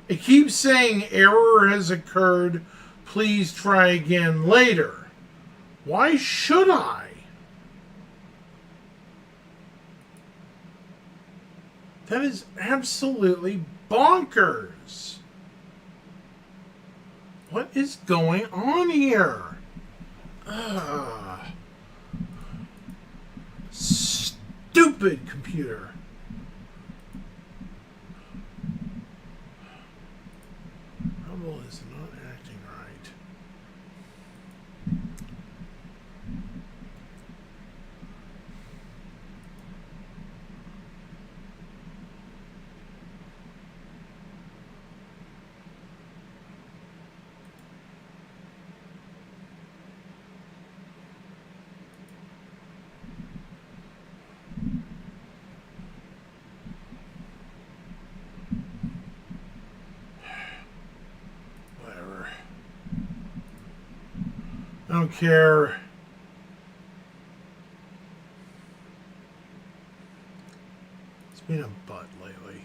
It keeps saying error has occurred. Please try again later. Why should I? That is absolutely bonkers. What is going on here? Ugh. Stupid computer. Rumble is not acting right. I don't care. It's been a butt lately.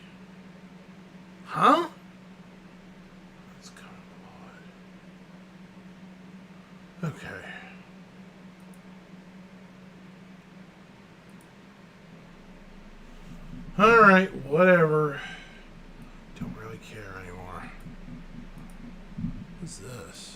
Huh? That's kind of odd. Okay. Alright, whatever. Don't really care anymore. What's this?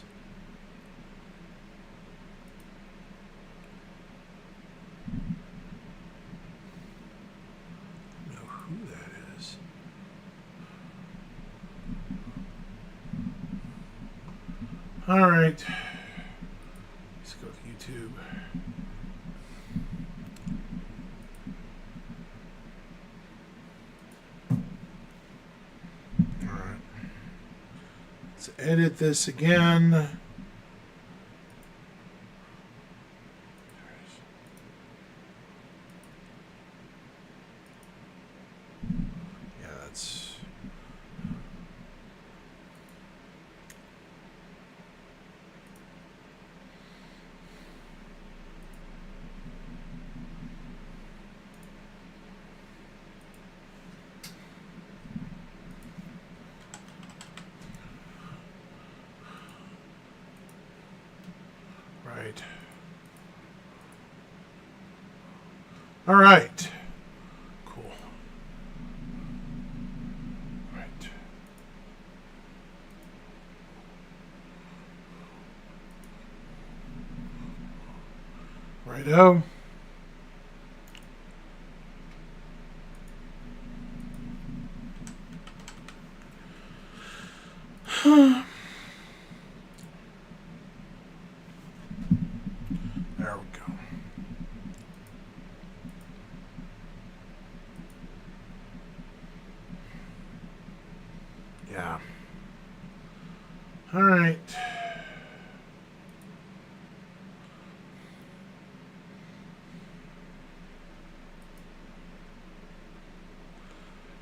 All right, let's go with YouTube. All right, let's edit this again. Yeah, that's... Right. All right. Cool. Right. Righto. There we go. Yeah. All right.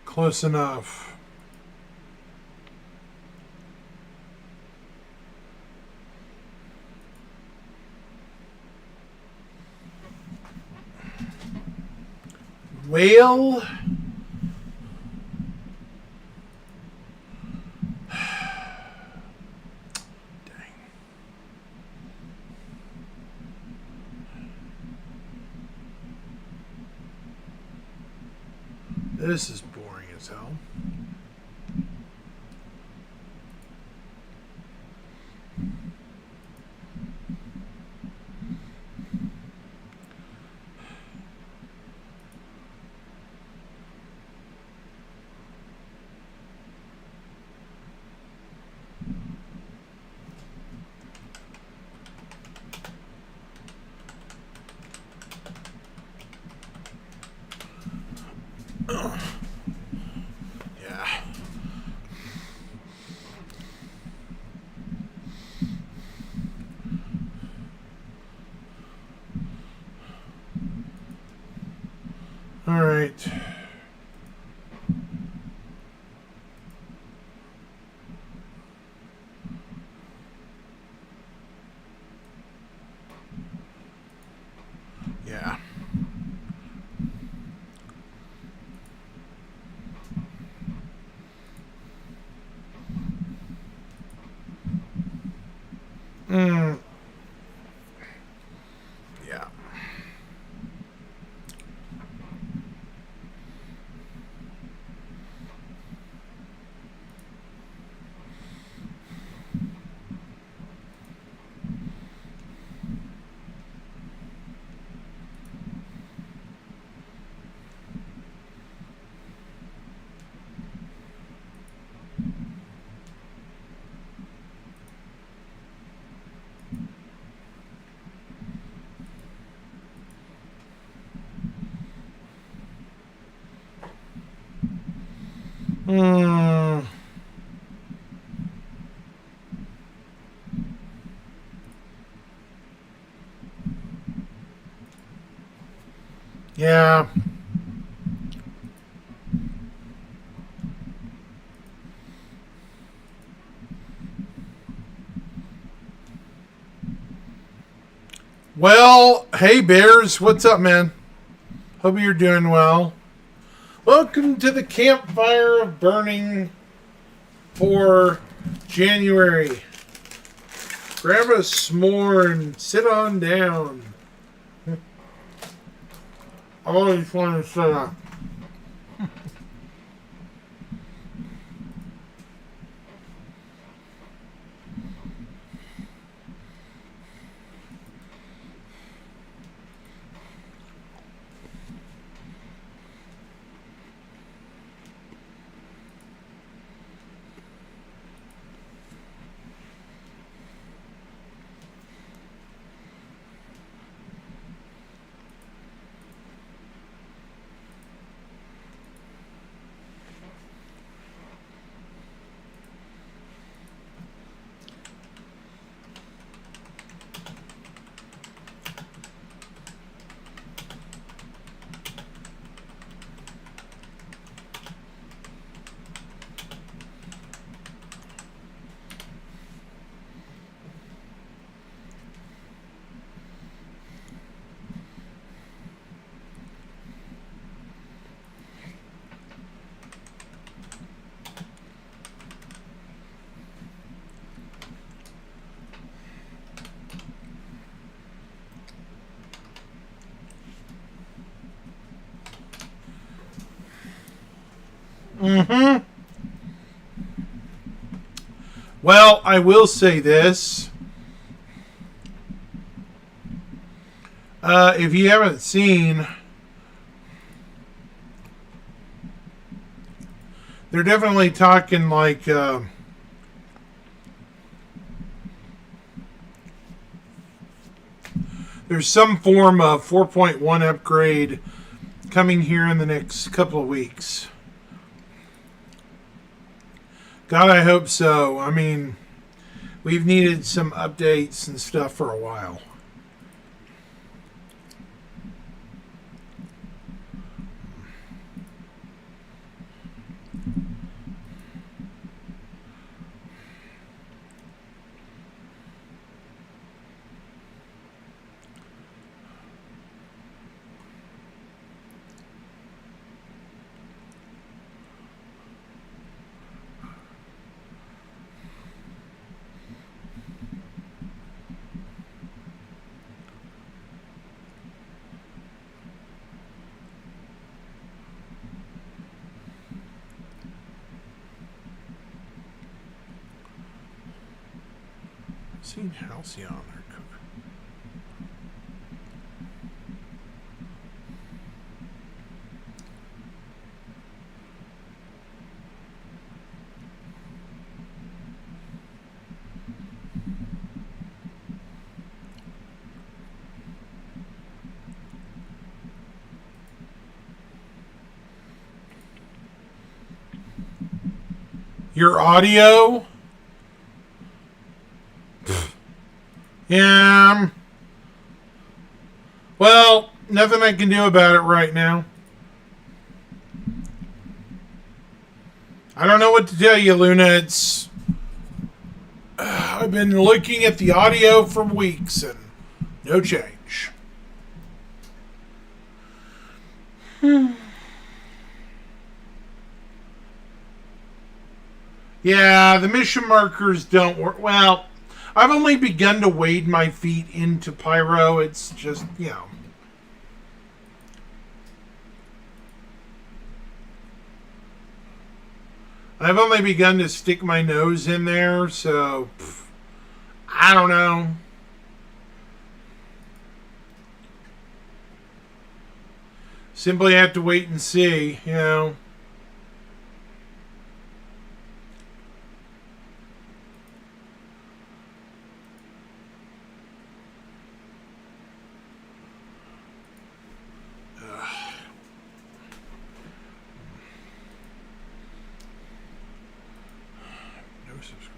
Close enough. Well, dang. This is boring as hell. Mm. Yeah. Mm. Yeah. Well, hey Bears, what's up, man? Hope you're doing well. Welcome to the campfire of burning for January. Grab a s'more and sit on down. I always want to sit up. Mm-hmm. Well, I will say this. If you haven't seen, they're definitely talking like there's some form of 4.1 upgrade coming here in the next couple of weeks. God, I hope so. I mean, we've needed some updates and stuff for a while. Seen Halcyon there. Your audio? Yeah. Well, nothing I can do about it right now. I don't know what to tell you, Luna. It's I've been looking at the audio for weeks and no change. Yeah, the mission markers don't work. Well, I've only begun to wade my feet into Pyro. It's just, you know. I've only begun to stick my nose in there, so I don't know. Simply have to wait and see, you know. No subscriptions.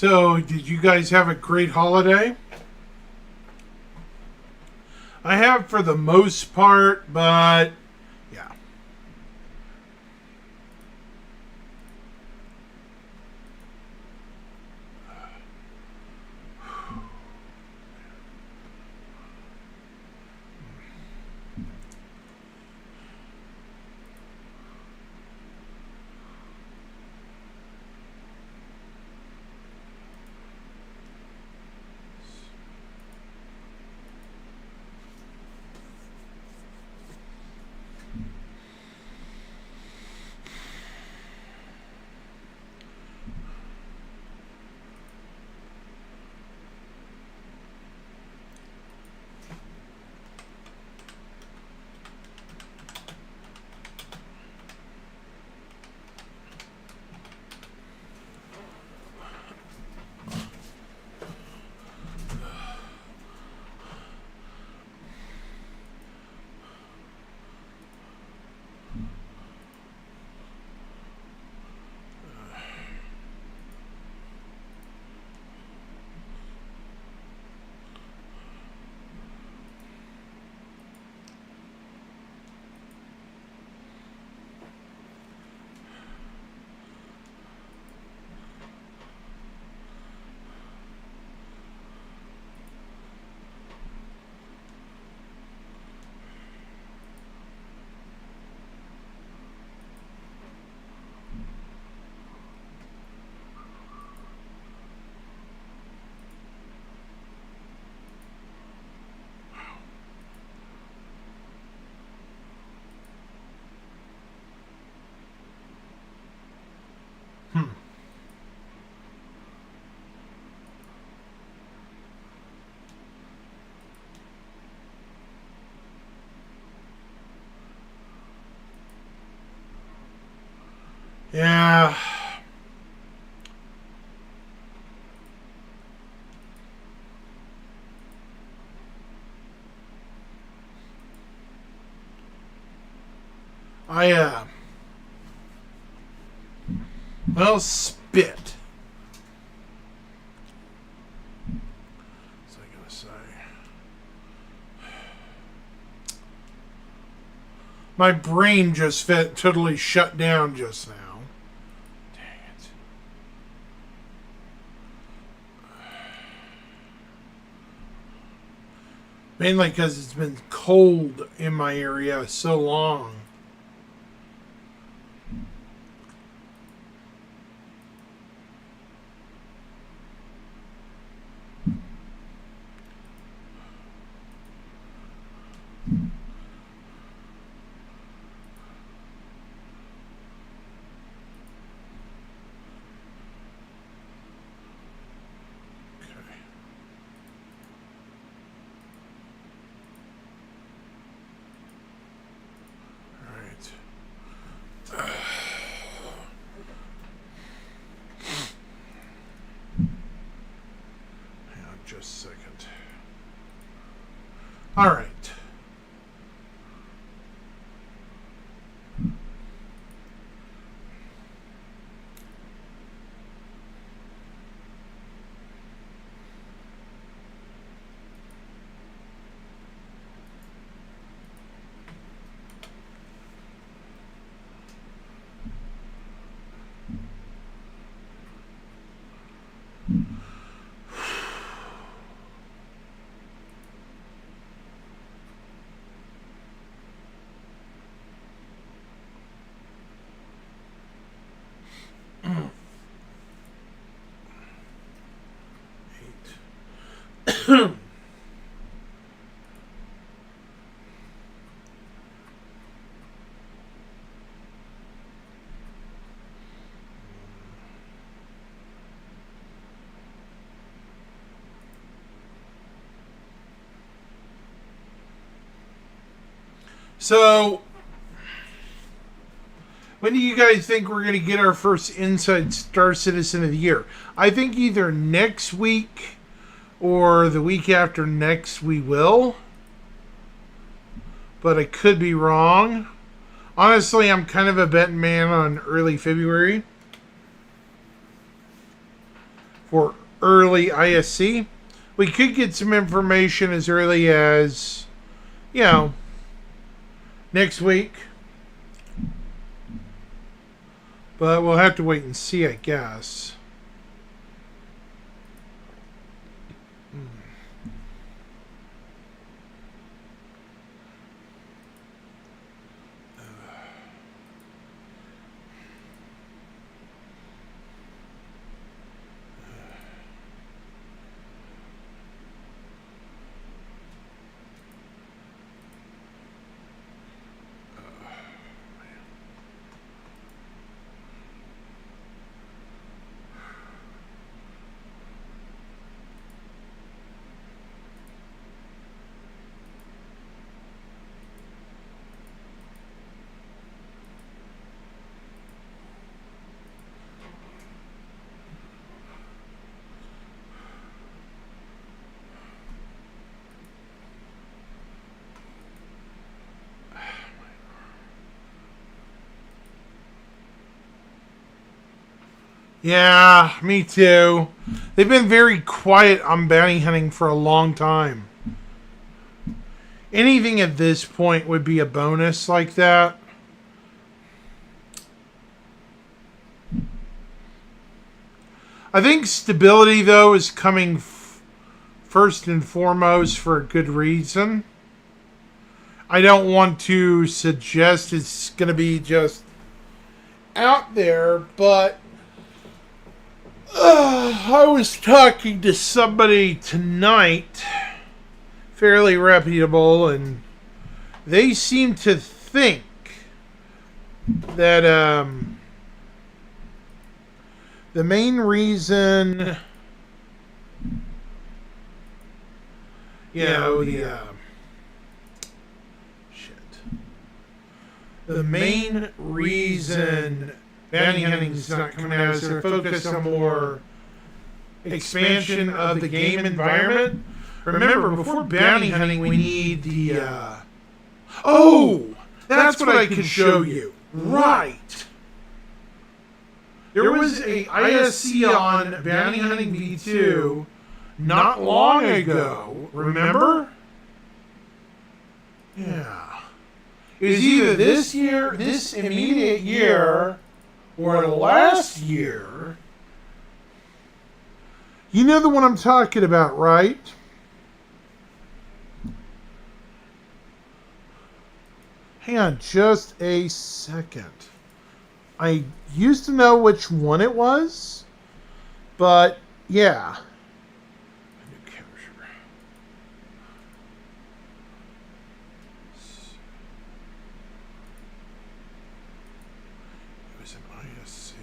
So, did you guys have a great holiday? I have for the most part, but yeah. Yeah. I well, spit. What's I gonna say? My brain just totally shut down just now. Dang it. Mainly because it's been cold in my area so long. All right. So, when do you guys think we're going to get our first Inside Star Citizen of the year? I think either next week or the week after next we will. But I could be wrong. Honestly, I'm kind of a betting man on early February for early ISC. We could get some information as early as, next week. But we'll have to wait and see, I guess. Yeah, me too. They've been very quiet on bounty hunting for a long time. Anything at this point would be a bonus like that. I think stability, though, is coming first and foremost for a good reason. I don't want to suggest it's going to be just out there, but I was talking to somebody tonight, fairly reputable, and they seem to think that the main reason, the main reason bounty hunting is not coming out is they're focused on more expansion of the game environment. Remember, before bounty hunting, we need the that's what I could show you. Right. There was a ISC on Bounty Hunting V2 not long ago. Remember? Yeah. It was either this year, this immediate year, or last year. You know the one I'm talking about, right? Hang on just a second. I used to know which one it was, but yeah. New capture. It was an ISC.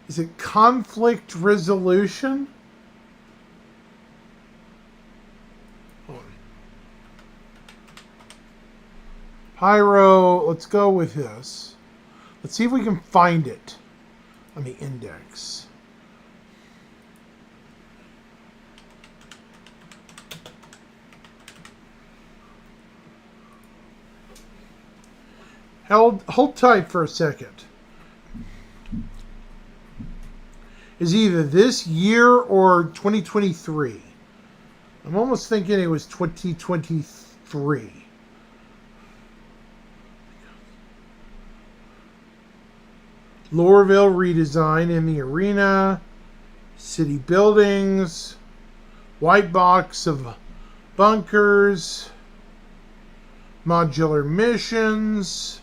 Is it conflict resolution? Pyro, let's go with this. Let's see if we can find it on the index. Hold tight for a second. Is either this year or 2023. I'm almost thinking it was 2023. Lorville redesign in the arena, city buildings, white box of bunkers, modular missions.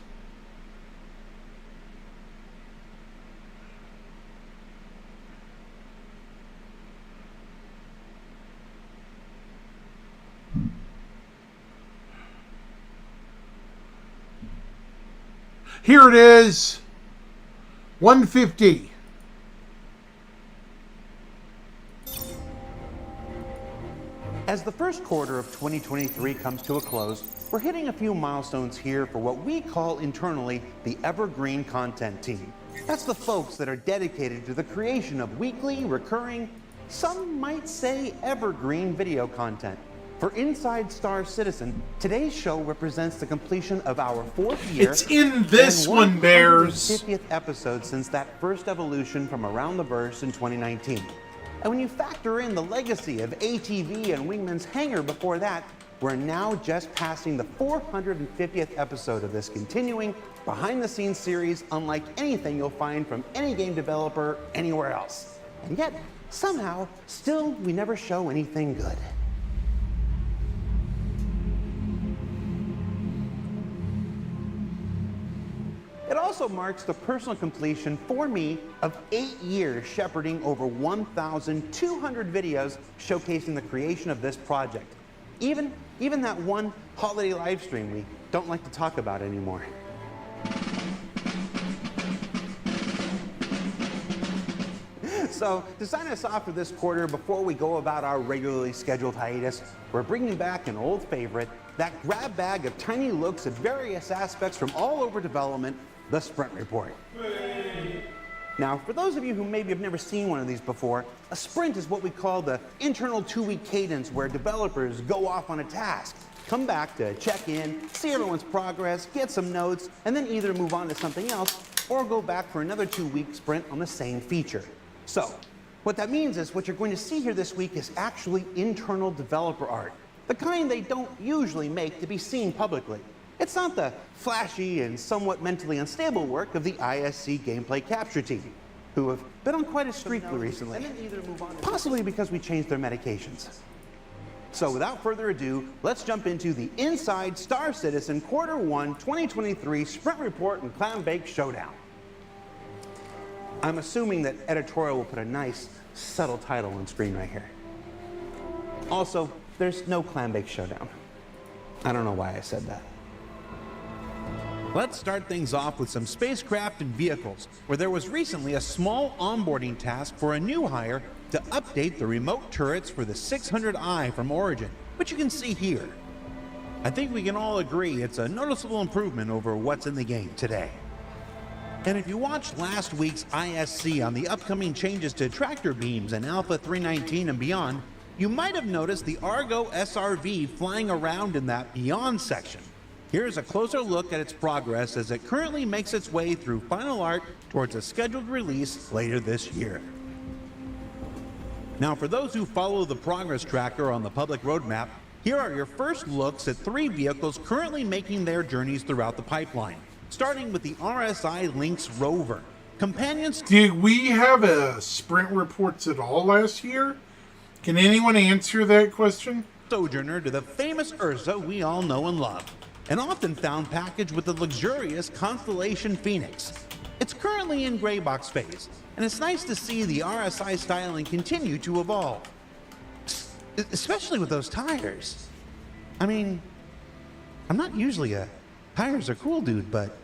Here it is. 150. As the first quarter of 2023 comes to a close, we're hitting a few milestones here for what we call internally the Evergreen Content Team. That's the folks that are dedicated to the creation of weekly, recurring, some might say evergreen video content. For Inside Star Citizen, today's show represents the completion of our 4th year. It's in this one, Bears. 50th episode since that first evolution from Around the Verse in 2019. And when you factor in the legacy of ATV and Wingman's Hangar before that, we're now just passing the 450th episode of this continuing behind-the-scenes series unlike anything you'll find from any game developer anywhere else. And yet, somehow, still we never show anything good. It also marks the personal completion for me of 8 years shepherding over 1,200 videos showcasing the creation of this project. Even that one holiday live stream we don't like to talk about anymore. So, to sign us off for this quarter, before we go about our regularly scheduled hiatus, we're bringing back an old favorite, that grab bag of tiny looks at various aspects from all over development, the Sprint Report. Now, for those of you who maybe have never seen one of these before, a sprint is what we call the internal 2-week cadence where developers go off on a task, come back to check in, see everyone's progress, get some notes, and then either move on to something else or go back for another 2-week sprint on the same feature. So, what that means is what you're going to see here this week is actually internal developer art, the kind they don't usually make to be seen publicly. It's not the flashy and somewhat mentally unstable work of the ISC gameplay capture team, who have been on quite a streak recently, possibly because we changed their medications. So without further ado, let's jump into the Inside Star Citizen Quarter 1 2023 Sprint Report and Clambake Showdown. I'm assuming that editorial will put a nice, subtle title on screen right here. Also, there's no Clambake Showdown. I don't know why I said that. Let's start things off with some spacecraft and vehicles, where there was recently a small onboarding task for a new hire to update the remote turrets for the 600i from Origin, which you can see here. I think we can all agree it's a noticeable improvement over what's in the game today. And if you watched last week's ISC on the upcoming changes to tractor beams in Alpha 319 and beyond, you might have noticed the Argo SRV flying around in that Beyond section. Here's a closer look at its progress as it currently makes its way through final art towards a scheduled release later this year. Now, for those who follow the progress tracker on the public roadmap, here are your first looks at 3 vehicles currently making their journeys throughout the pipeline, starting with the RSI Lynx Rover. Companions... Did we have a sprint reports at all last year? Can anyone answer that question? Sojourner to the famous Ursa we all know and love. An often found package with the luxurious Constellation Phoenix. It's currently in gray box phase, and it's nice to see the RSI styling continue to evolve. Especially with those tires. I mean, I'm not usually a tires are cool dude, but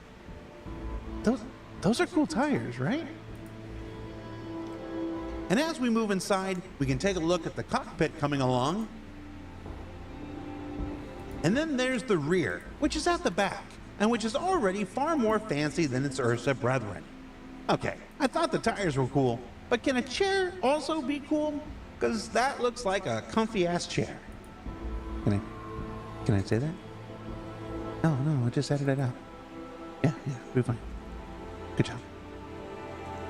those are cool tires, right? And as we move inside, we can take a look at the cockpit coming along. And then there's the rear, which is at the back, and which is already far more fancy than its Ursa brethren. Okay, I thought the tires were cool, but can a chair also be cool? Because that looks like a comfy-ass chair. Can I say that? No, I just edited it out. Yeah, we're fine. Good job.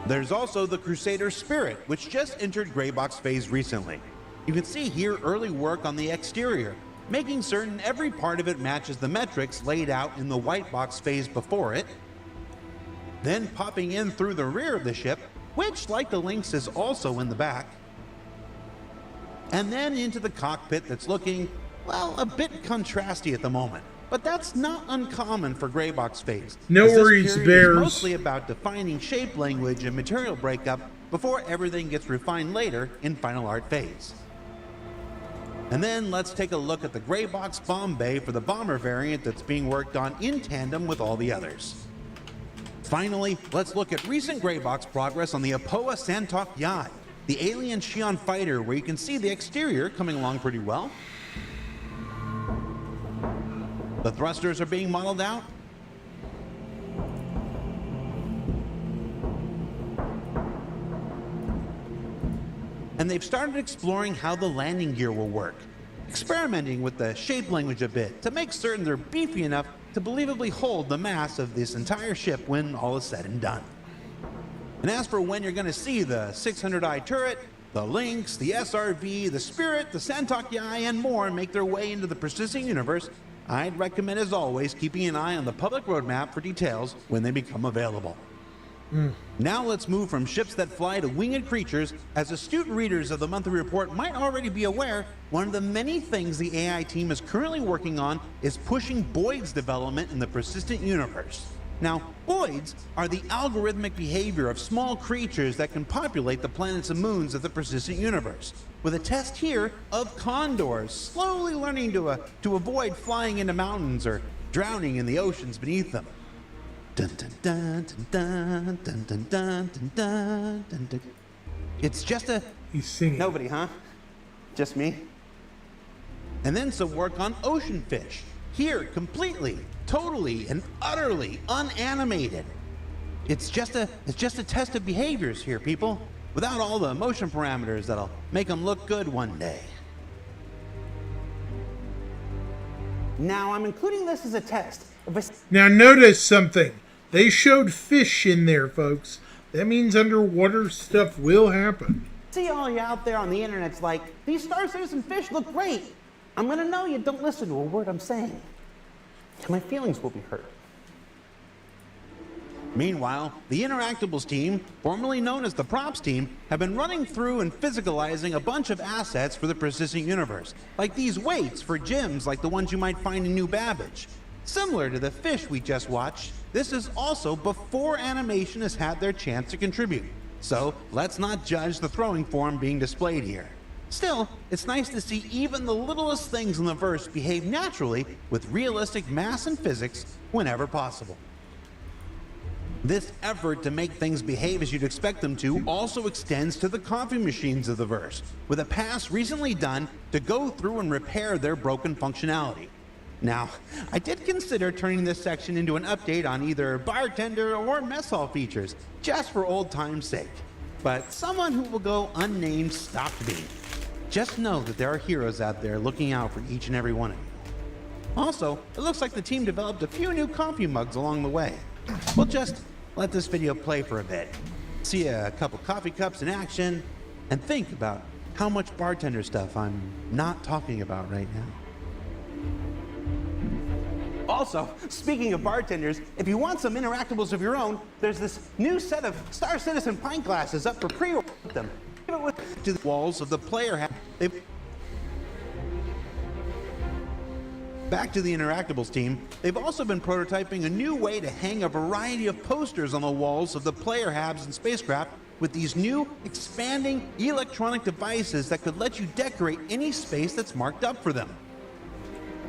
There's also the Crusader Spirit, which just entered Greybox phase recently. You can see here early work on the exterior, making certain every part of it matches the metrics laid out in the white box phase before it. Then popping in through the rear of the ship, which, like the Lynx, is also in the back. And then into the cockpit that's looking, well, a bit contrasty at the moment. But that's not uncommon for Greybox phase. No as this worries, period Bears. is mostly about defining shape language and material breakup before everything gets refined later in final art phase. And then let's take a look at the Greybox bomb bay for the bomber variant that's being worked on in tandem with all the others. Finally, let's look at recent Greybox progress on the Apoa Santok Yai, the alien Shion fighter, where you can see the exterior coming along pretty well. The thrusters are being modeled out. And they've started exploring how the landing gear will work, experimenting with the shape language a bit to make certain they're beefy enough to believably hold the mass of this entire ship when all is said and done. And as for when you're going to see the 600i turret, the Lynx, the SRV, the Spirit, the Santok Yai, and more make their way into the persistent universe, I'd recommend, as always, keeping an eye on the public roadmap for details when they become available. Now let's move from ships that fly to winged creatures. As astute readers of the monthly report might already be aware, one of the many things the AI team is currently working on is pushing Boids development in the persistent universe. Now, Boids are the algorithmic behavior of small creatures that can populate the planets and moons of the persistent universe, with a test here of condors slowly learning to avoid flying into mountains or drowning in the oceans beneath them. Dun, dun, dun, dun, dun, dun, dun, dun, dun, dun, dun. It's just a... He's singing. Nobody, huh? Just me? And then some work on ocean fish. Here, completely, totally, and utterly unanimated. It's just a test of behaviors here, people, without all the motion parameters that'll make them look good one day. Now, I'm including this as a test. Now notice something. They showed fish in there, folks. That means underwater stuff will happen. See all you out there on the internet's like, these Star Citizen fish look great. I'm gonna know you don't listen to a word I'm saying. My feelings will be hurt. Meanwhile, the Interactables team, formerly known as the Props team, have been running through and physicalizing a bunch of assets for the persistent universe, like these weights for gyms like the ones you might find in New Babbage. Similar to the fish we just watched, this is also before animation has had their chance to contribute. So let's not judge the throwing form being displayed here. Still, it's nice to see even the littlest things in the verse behave naturally with realistic mass and physics whenever possible. This effort to make things behave as you'd expect them to also extends to the coffee machines of the verse, with a pass recently done to go through and repair their broken functionality. Now, I did consider turning this section into an update on either bartender or mess hall features, just for old time's sake. But someone who will go unnamed stopped me. Just know that there are heroes out there looking out for each and every one of you. Also, it looks like the team developed a few new coffee mugs along the way. We'll just let this video play for a bit, see a couple coffee cups in action, and think about how much bartender stuff I'm not talking about right now. Also, speaking of bartenders, if you want some Interactables of your own, there's this new set of Star Citizen pint glasses up for pre-order with them. Give it with to the walls of the player hab. Back to the Interactables team, they've also been prototyping a new way to hang a variety of posters on the walls of the player habs and spacecraft with these new, expanding electronic devices that could let you decorate any space that's marked up for them.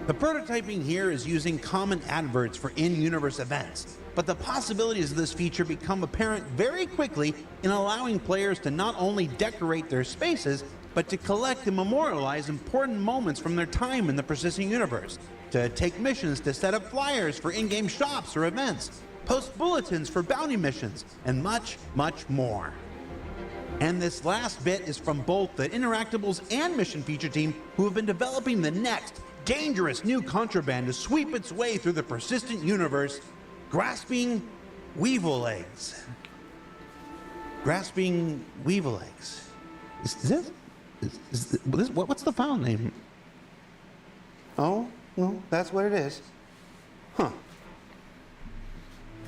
The prototyping here is using common adverts for in-universe events, but the possibilities of this feature become apparent very quickly in allowing players to not only decorate their spaces, but to collect and memorialize important moments from their time in the persistent universe, to take missions to set up flyers for in-game shops or events, post bulletins for bounty missions, and much, much more. And this last bit is from both the Interactables and Mission Feature team, who have been developing the next dangerous new contraband to sweep its way through the persistent universe, Grasping weevil eggs. Grasping weevil eggs. What's the file name? Oh, well, that's what it is. Huh.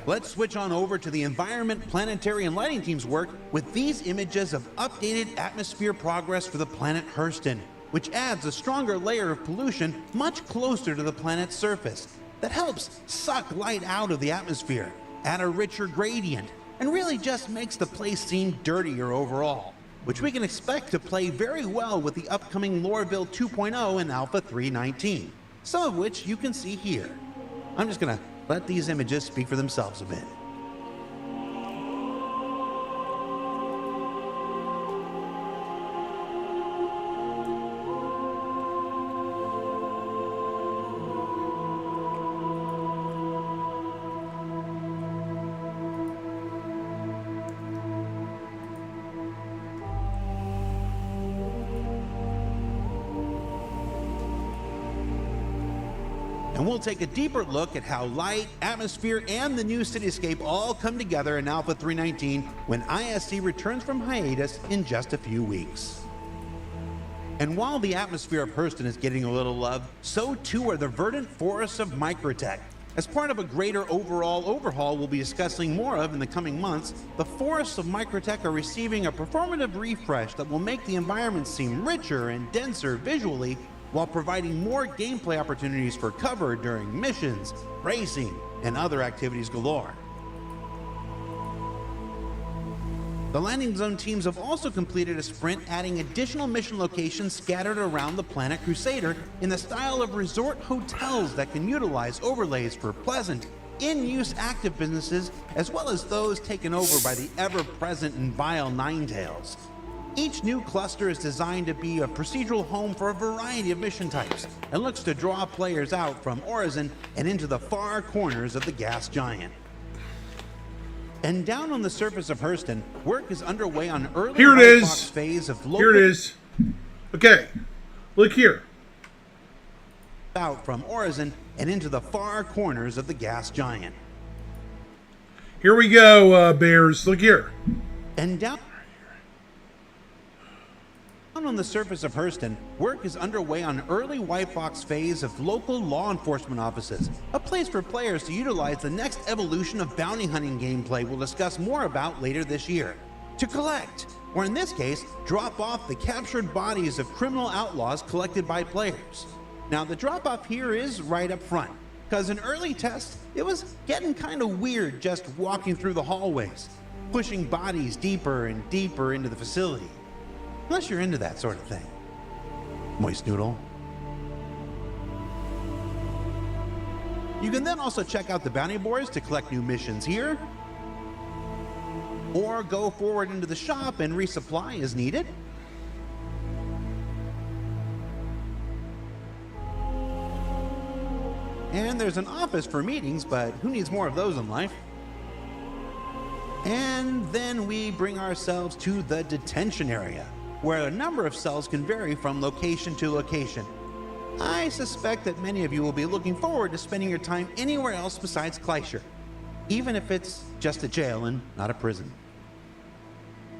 Let's switch on over to the Environment, Planetary, and Lighting team's work with these images of updated atmosphere progress for the planet Hurston, which adds a stronger layer of pollution much closer to the planet's surface that helps suck light out of the atmosphere, add a richer gradient, and really just makes the place seem dirtier overall, which we can expect to play very well with the upcoming Lorville 2.0 and Alpha 3.19, some of which you can see here. I'm just gonna let these images speak for themselves a bit. And we'll take a deeper look at how light, atmosphere, and the new cityscape all come together in Alpha 3.19 when ISC returns from hiatus in just a few weeks. And while the atmosphere of Hurston is getting a little love, so too are the verdant forests of Microtech. As part of a greater overall overhaul we'll be discussing more of in the coming months, the forests of Microtech are receiving a performative refresh that will make the environment seem richer and denser visually, while providing more gameplay opportunities for cover during missions, racing, and other activities galore. The Landing Zone teams have also completed a sprint adding additional mission locations scattered around the planet Crusader in the style of resort hotels that can utilize overlays for pleasant, in-use active businesses as well as those taken over by the ever-present and vile Ninetales. Each new cluster is designed to be a procedural home for a variety of mission types and looks to draw players out from Orozen and into the far corners of the gas giant. And down on the surface of Hurston, work is underway on early white box phase of local... Here it is. Okay, look here. ...out from Orozen and into the far corners of the gas giant. Here we go, Bears. Look here. And down on the surface of Hurston, work is underway on early white box phase of local law enforcement offices, a place for players to utilize the next evolution of bounty hunting gameplay we'll discuss more about later this year, to collect, or in this case, drop off the captured bodies of criminal outlaws collected by players. Now the drop off here is right up front, because in early tests, it was getting kind of weird just walking through the hallways, pushing bodies deeper and deeper into the facility. Unless you're into that sort of thing. Moist Noodle. You can then also check out the bounty boards to collect new missions here, or go forward into the shop and resupply as needed. And there's an office for meetings, but who needs more of those in life? And then we bring ourselves to the detention area, where a number of cells can vary from location to location. I suspect that many of you will be looking forward to spending your time anywhere else besides Kleischer, even if it's just a jail and not a prison.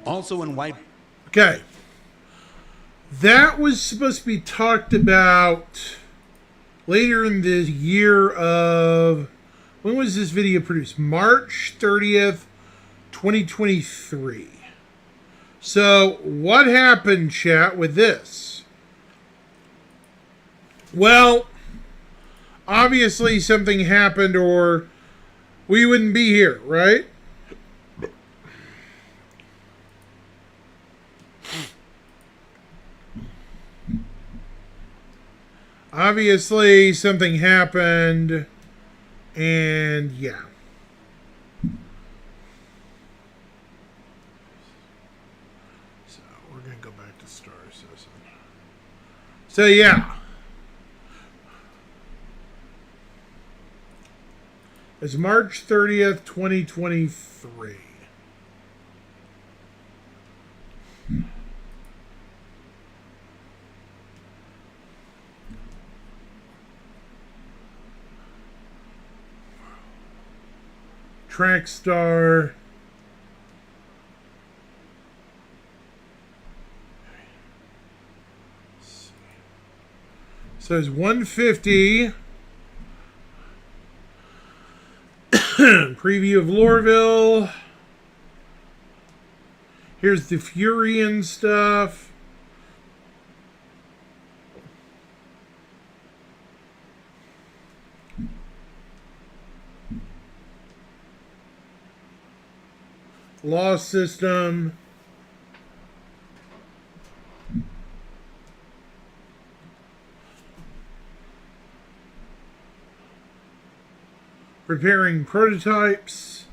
Also in white... Okay. That was supposed to be talked about later in the year of... When was this video produced? March 30th, 2023. So, what happened, chat, with this? Well, obviously something happened or we wouldn't be here, right? Obviously something happened and yeah. So yeah, it's March 30th, 2023. Track Star. So it's 150. Preview of Lorville. Here's the Furion stuff. Law System. Preparing prototypes.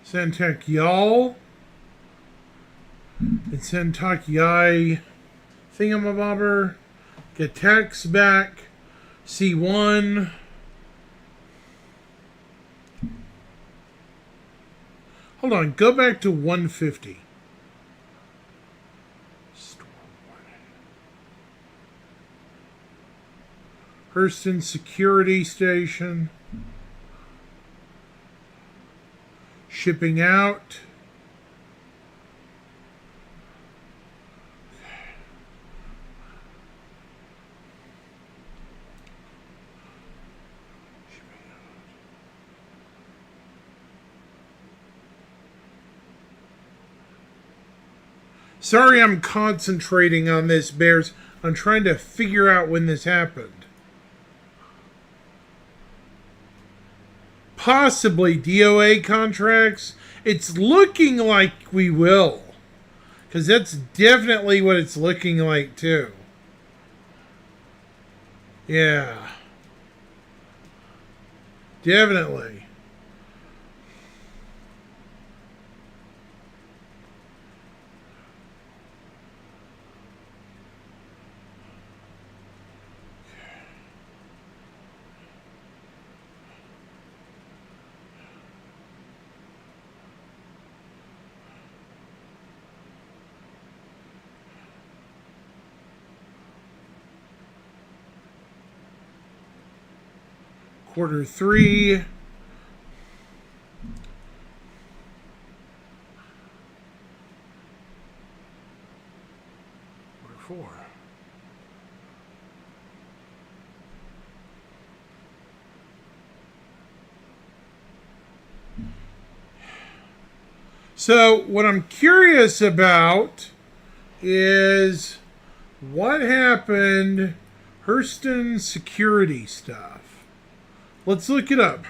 Santek Y'all. It's Santek Yai Thingamabobber. Get text back. C1. Hold on, go back to 150. Hurston Security Station. Shipping out. Sorry I'm concentrating on this, Bears. I'm trying to figure out when this happened. Possibly DOA contracts. It's looking like we will. Because that's definitely what it's looking like, too. Yeah. Definitely. Quarter 3. Quarter 4. So what I'm curious about is what happened Hurston security stuff. Let's look it up.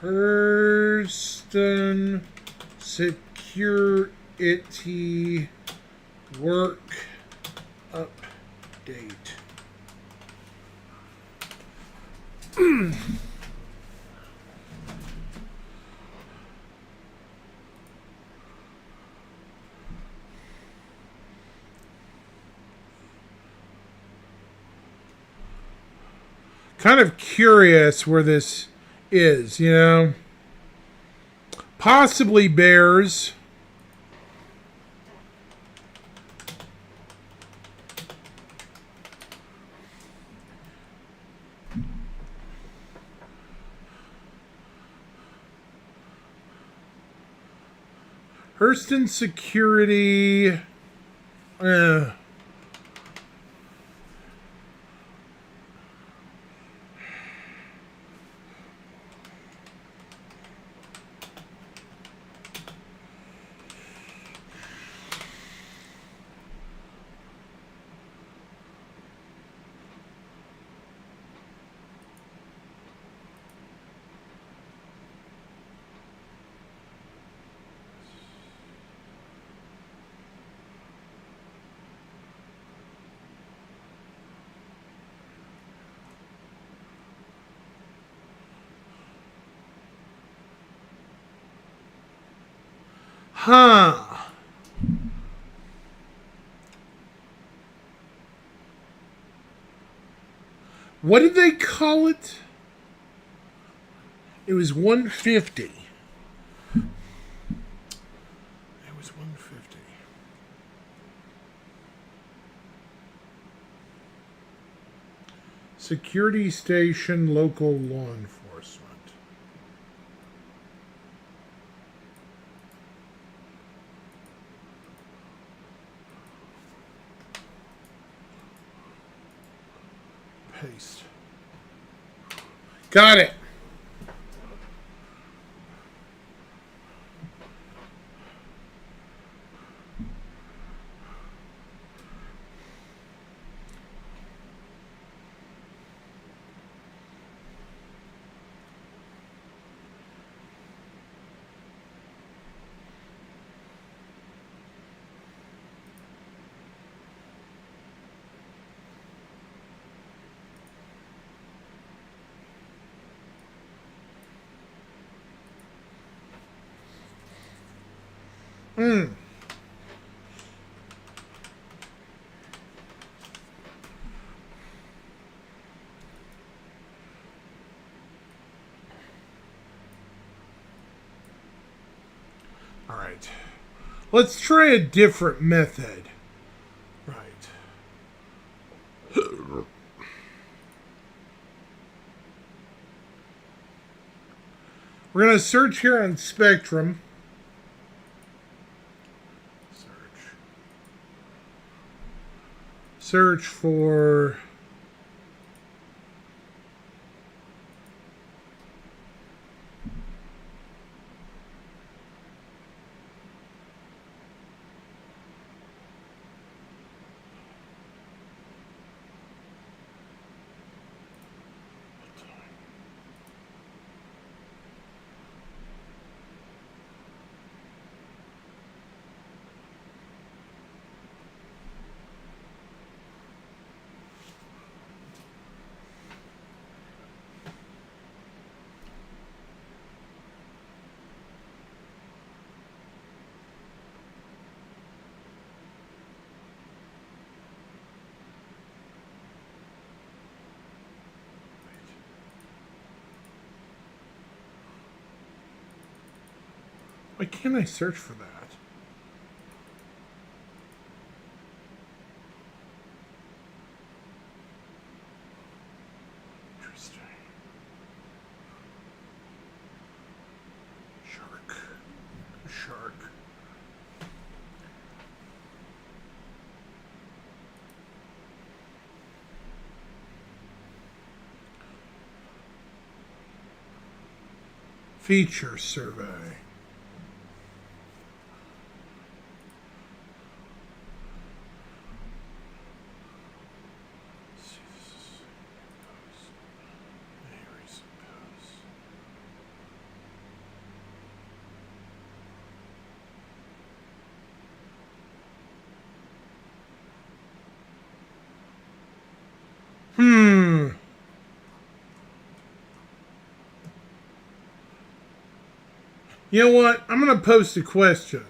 Hurston security work update. Kind of curious where this is, you know. Possibly Bears. Hurston Security. Huh. What did they call it? It was 150. It was 150. Security station, local law enforcement. Paste. Got it. All right. Let's try a different method. Right. We're going to search here on Spectrum. Search for why can't I search for that? Interesting. Shark. Feature survey. You know what? I'm going to post a question.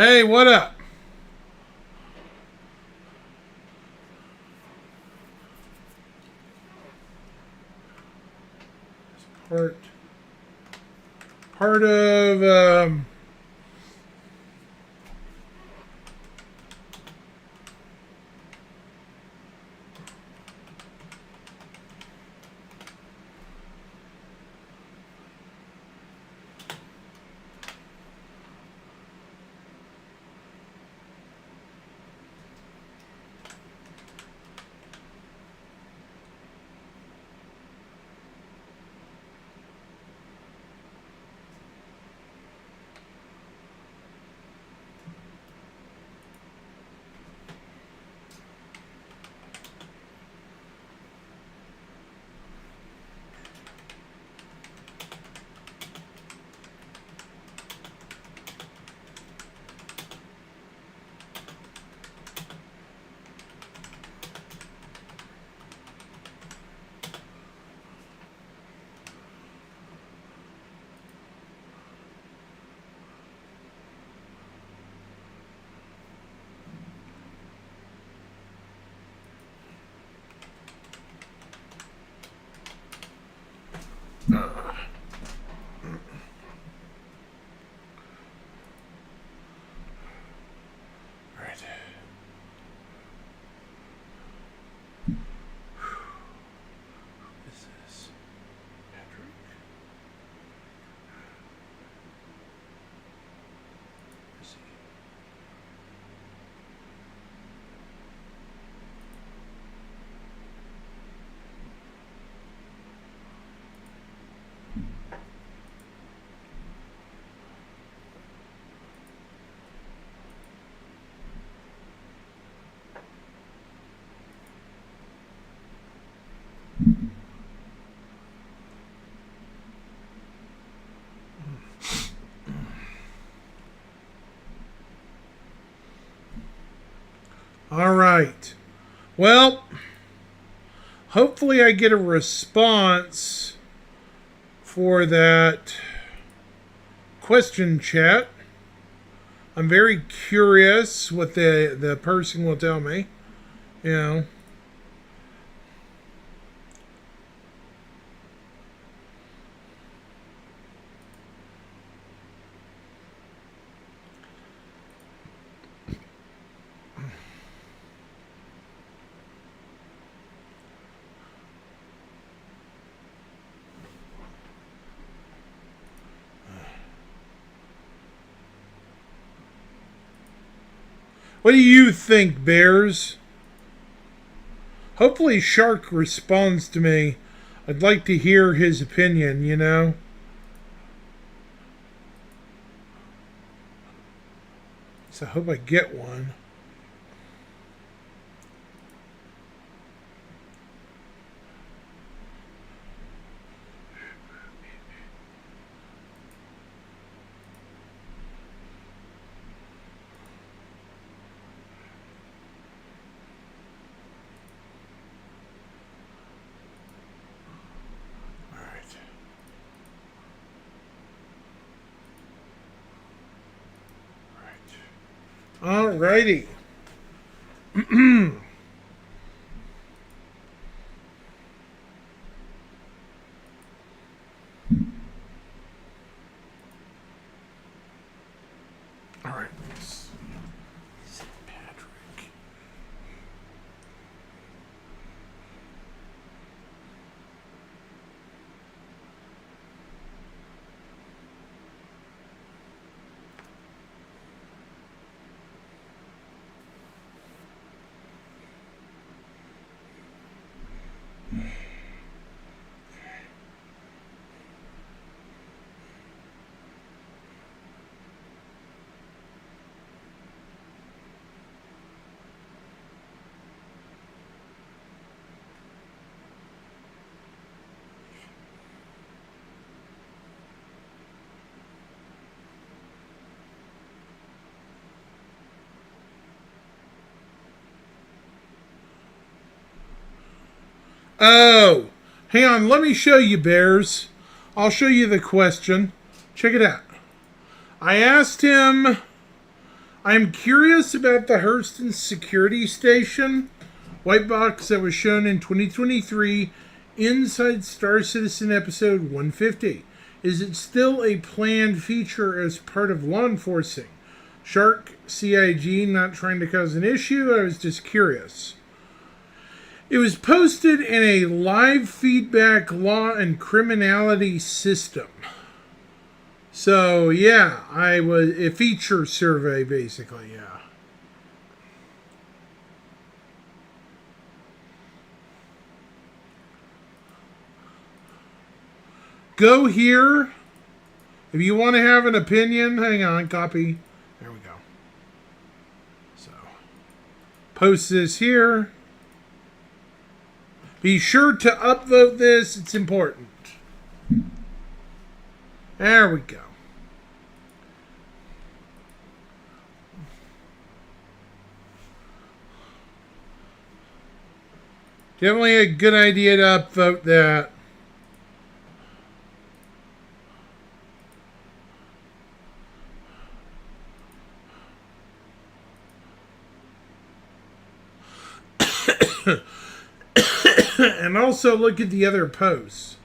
Hey, what up? Part of right. This is Patrick. Let's see. All right. Well, hopefully I get a response for that question chat. I'm very curious what the person will tell me. You know. What do you think, Bears? Hopefully Shark responds to me. I'd like to hear his opinion, you know? So I hope I get one. Alrighty. All right. Patrick. Oh, hang on. Let me show you, Bears. I'll show you the question. Check it out. I asked him I'm curious about the Hurston Security Station white box that was shown in 2023 inside Star Citizen episode 150. Is it still a planned feature as part of law enforcing? Shark CIG, not trying to cause an issue. I was just curious. It was posted in a live feedback law and criminality system. So, yeah, I was a feature survey, basically, yeah. Go here. If you want to have an opinion, hang on, copy. There we go. So, post this here. Be sure to upvote this. It's important. There we go. Definitely a good idea to upvote that. And also look at the other posts.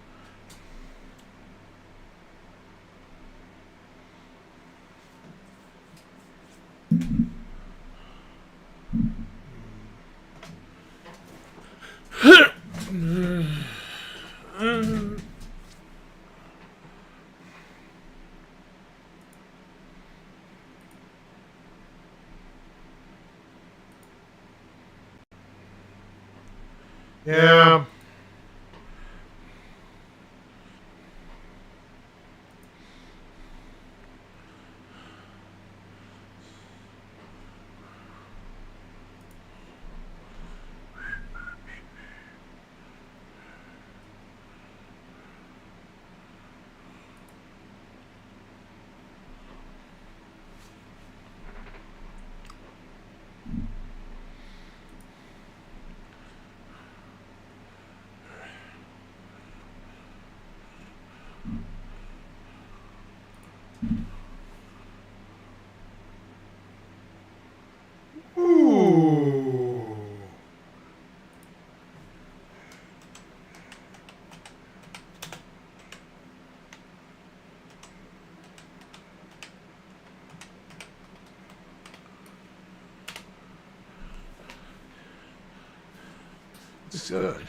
Yeah. Ooh. It's good.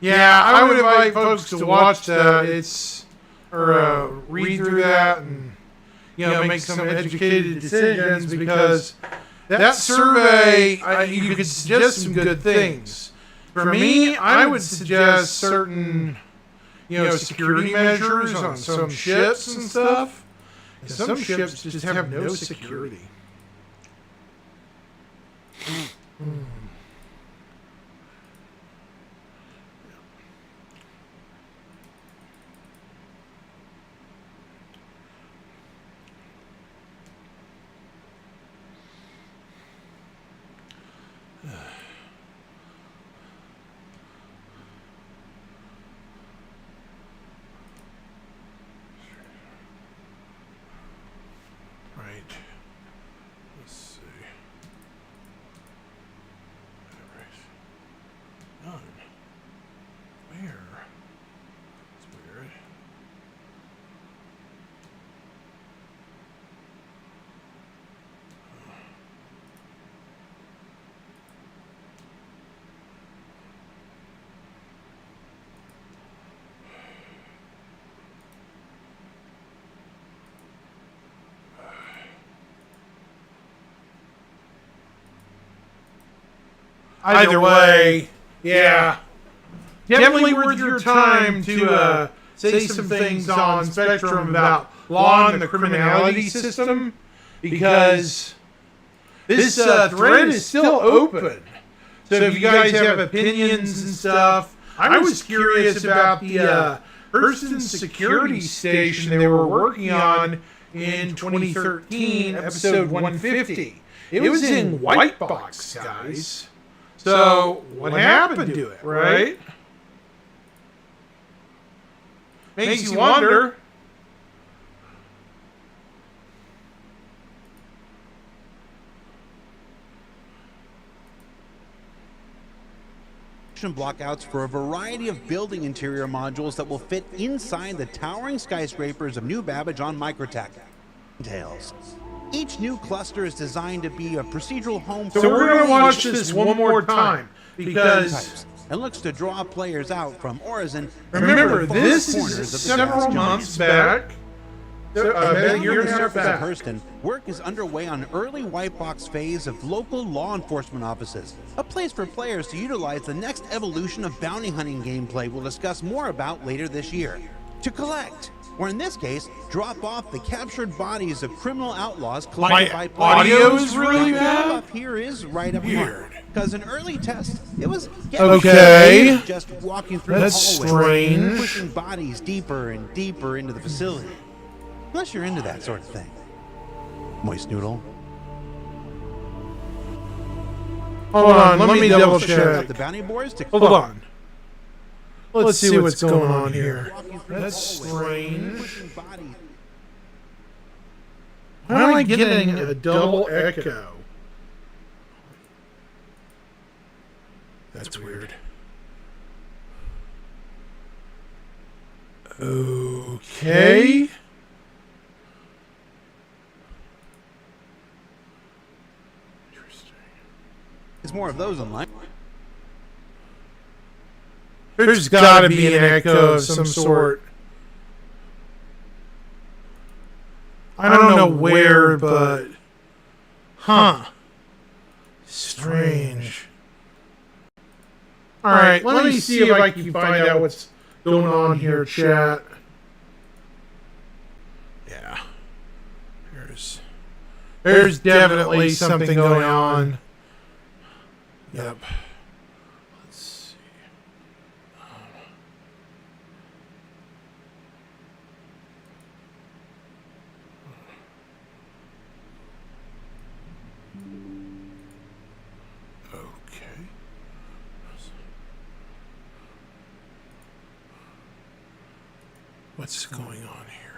Yeah, I would invite folks to watch that. Read through that and make some educated decisions, because that survey you could suggest some good things. For me, I would suggest certain security measures on some ships and stuff. And some ships just have no security. Right. Let's see. None. Where? It's weird. Either way, yeah. Definitely worth your time to say some things on Spectrum about law and the criminality system, because this thread is still open. So if you guys have opinions and stuff, I was curious about the Hurston Security Station they were working on in 2013, episode 150. It was in White Box, guys. So what happened to it, right? Makes you wonder. Blockouts for a variety of building interior modules that will fit inside the towering skyscrapers of New Babbage on Microtech. Details. Each new cluster is designed to be a procedural home. So we're going to watch this one more time because and looks to draw players out from Horizon. Remember, this is several months back. A year and a half back. Hurston, work is underway on an early white box phase of local law enforcement offices, a place for players to utilize the next evolution of bounty hunting gameplay we'll discuss more about later this year. To collect, or in this case, drop off the captured bodies of criminal outlaws collected by players. Audio is really bad? Up here is right up here. Because an early test, it was okay. Just walking through That's the hallway, strange. pushing bodies deeper and deeper into the facility. Unless you're into that sort of thing. Moist noodle. Hold on, let me double check. The bounty boards to Hold on. Let's see what's going on here. That's strange. Why am I getting a double echo? That's weird. Okay. There's more of those online. There's got to be an echo of some sort. I don't know where, but... Huh. Strange. Alright, let me see if I can find out what's going on here, chat. Yeah. There's definitely something going on. Yep. Let's see. Okay. What's going on here?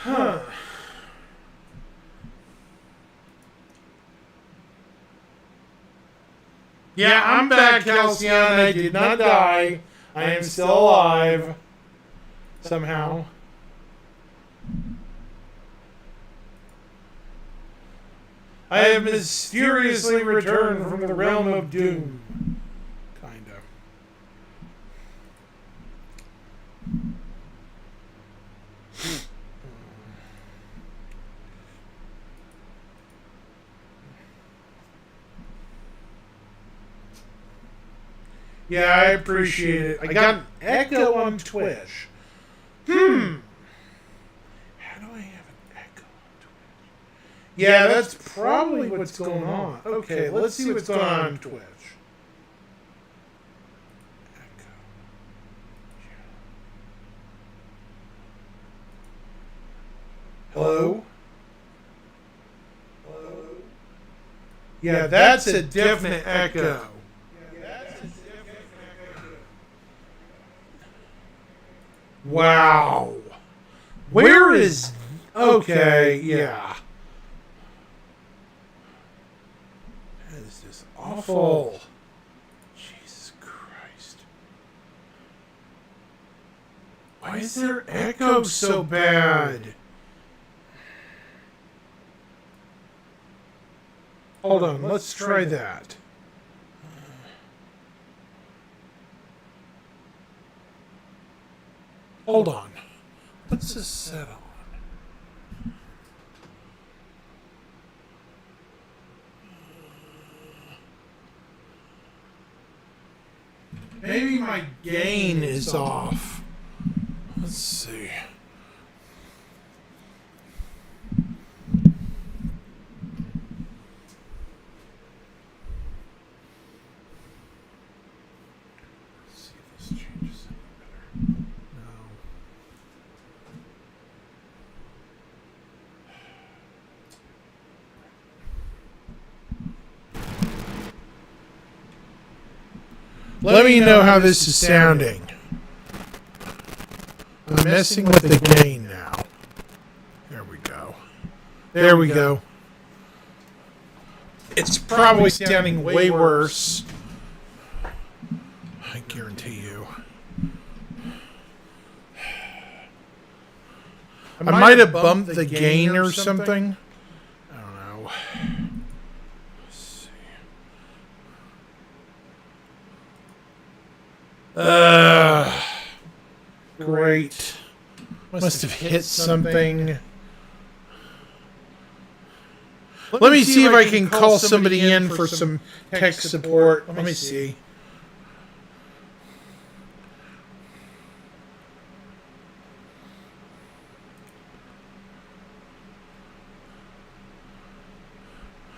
Huh. Yeah, I'm back, Halcyon. I did not die. I am still alive. Somehow. I have mysteriously returned from the realm of doom. Kind of. Yeah, I appreciate it. I got an echo on Twitch. How do I have an echo on Twitch? Yeah, that's probably what's going on. Okay, let's see what's going on Twitch. Echo. Hello? Hello? Yeah, that's a definite echo. Wow. Where is... Okay, yeah. is this awful? Jesus Christ. Why is their echo so bad? Hold on, let's try that. Hold on. What's this set on? Maybe my gain is off. Let's see. Let's see if this changes any better. No. Let me know how this is sounding. I'm messing with the gain now. There we go. There we go. It's probably sounding way worse. I guarantee you. I might have bumped the gain or something. I don't know. Let's see. Great. Must have hit something. Let me see if I can call somebody in for some tech support. Let me see.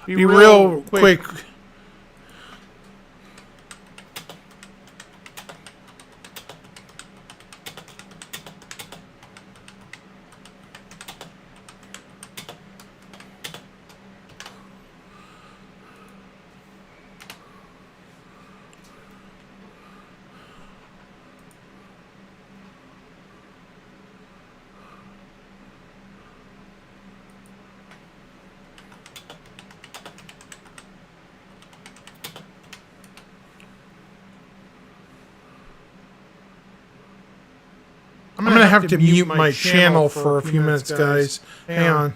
Be real quick. I'm going to have to mute my channel for a few minutes, guys. Hang on.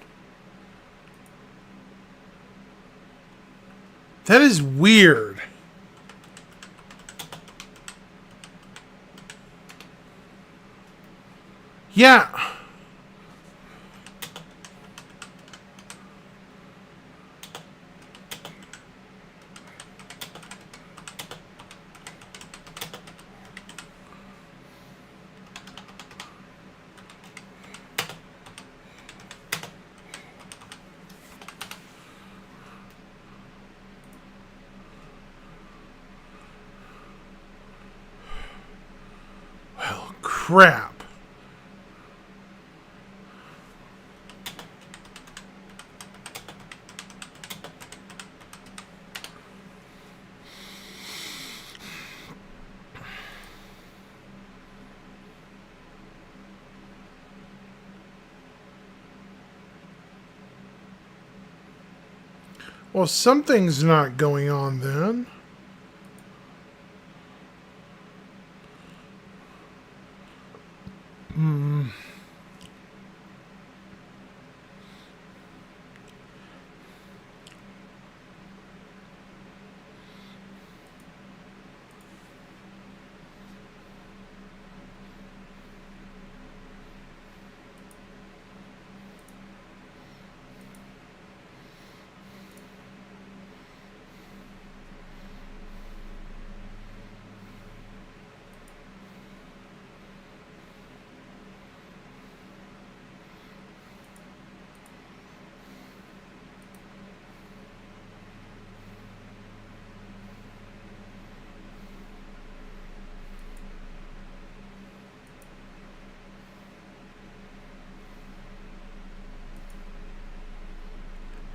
That is weird. Yeah. Well, crap. Well, something's not going on then.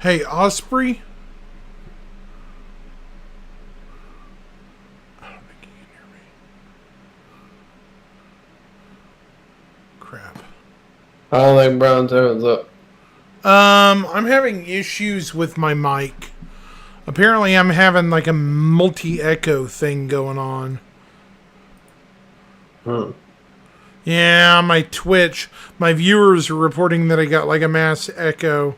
Hey, Osprey? I don't think you can hear me. Crap. I don't think Brown's hands up. I'm having issues with my mic. Apparently, I'm having like a multi-echo thing going on. Hmm. Yeah, my Twitch, my viewers are reporting that I got like a mass echo.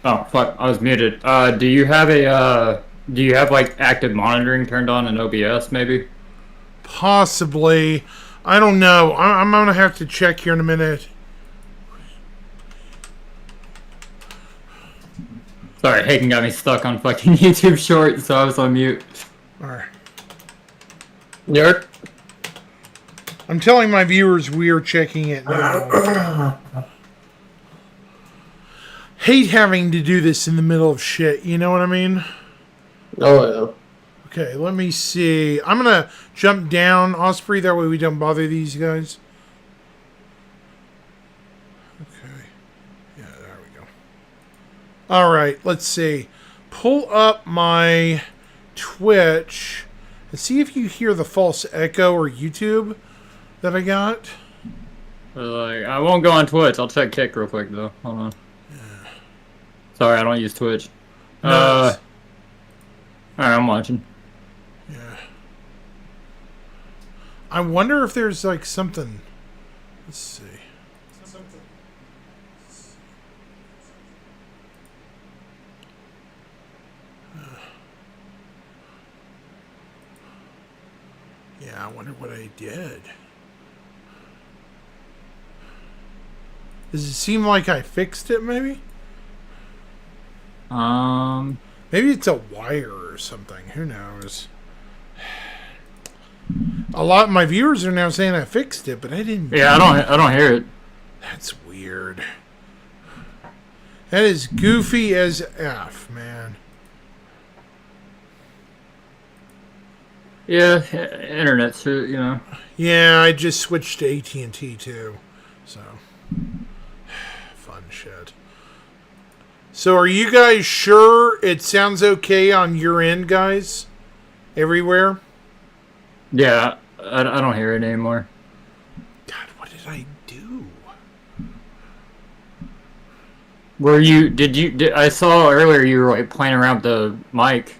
Oh fuck, I was muted. Do you have do you have like active monitoring turned on in OBS maybe? Possibly. I don't know. I'm going to have to check here in a minute. Sorry, Hayden got me stuck on fucking YouTube Shorts, so I was on mute. All right. Nerd. I'm telling my viewers we are checking it now. Hate having to do this in the middle of shit, you know what I mean? Oh yeah. Okay, let me see. I'm going to jump down, Osprey, that way we don't bother these guys. Okay. Yeah, there we go. All right, let's see. Pull up my Twitch and see if you hear the false echo or YouTube that I got. Like, I won't go on Twitch. I'll check Kick real quick though. Hold on. Sorry, I don't use Twitch. No, Alright, I'm watching. yeah. I wonder if there's like something. Let's see. Yeah, I wonder what I did. Does it seem like I fixed it, maybe? Maybe It's a wire or something. Who knows? A lot of my viewers are now saying I fixed it, but I didn't. yeah, I don't hear it. That's weird. That is goofy as F, man. Yeah, internet's you know. Yeah, I just switched to AT&T too. So, fun shit. So are you guys sure it sounds okay on your end, guys? Everywhere? Yeah, I don't hear it anymore. God, what did I do? Were you? I saw earlier you were like playing around with the mic.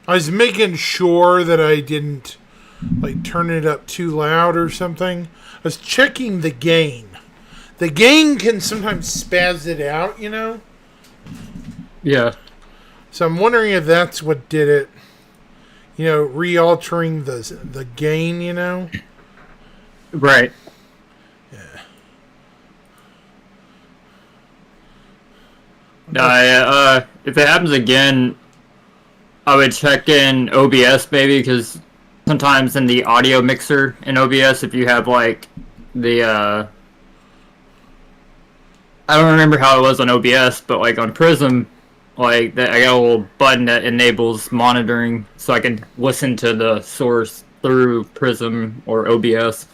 I was making sure that I didn't like turn it up too loud or something. I was checking the gain. The gain can sometimes spaz it out, you know? Yeah. So I'm wondering if that's what did it. You know, re-altering the gain, you know? Right. If it happens again, I would check in OBS maybe, because sometimes in the audio mixer in OBS, if you have like the I don't remember how it was on OBS, but like on Prism, like I got a little button that enables monitoring, so I can listen to the source through Prism or OBS.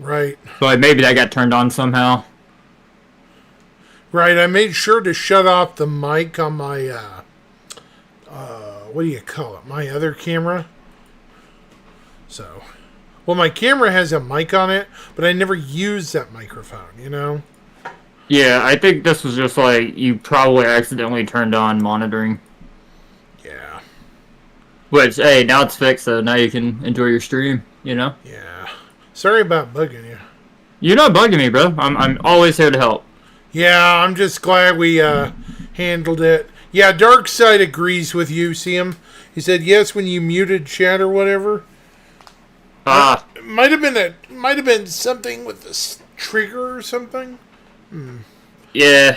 Right. So like, maybe that got turned on somehow. Right, I made sure to shut off the mic on my, what do you call it? My other camera. So, well, my camera has a mic on it, but I never use that microphone, you know? Yeah, I think this was just like, you probably accidentally turned on monitoring. Yeah. Which, hey, now it's fixed, so now you can enjoy your stream, you know? Yeah. Sorry about bugging you. You're not bugging me, bro. I'm always here to help. Yeah, I'm just glad we handled it. Yeah, Darkseid agrees with you, see him? He said yes when you muted chat or whatever. It might have been something with this trigger or something. Yeah.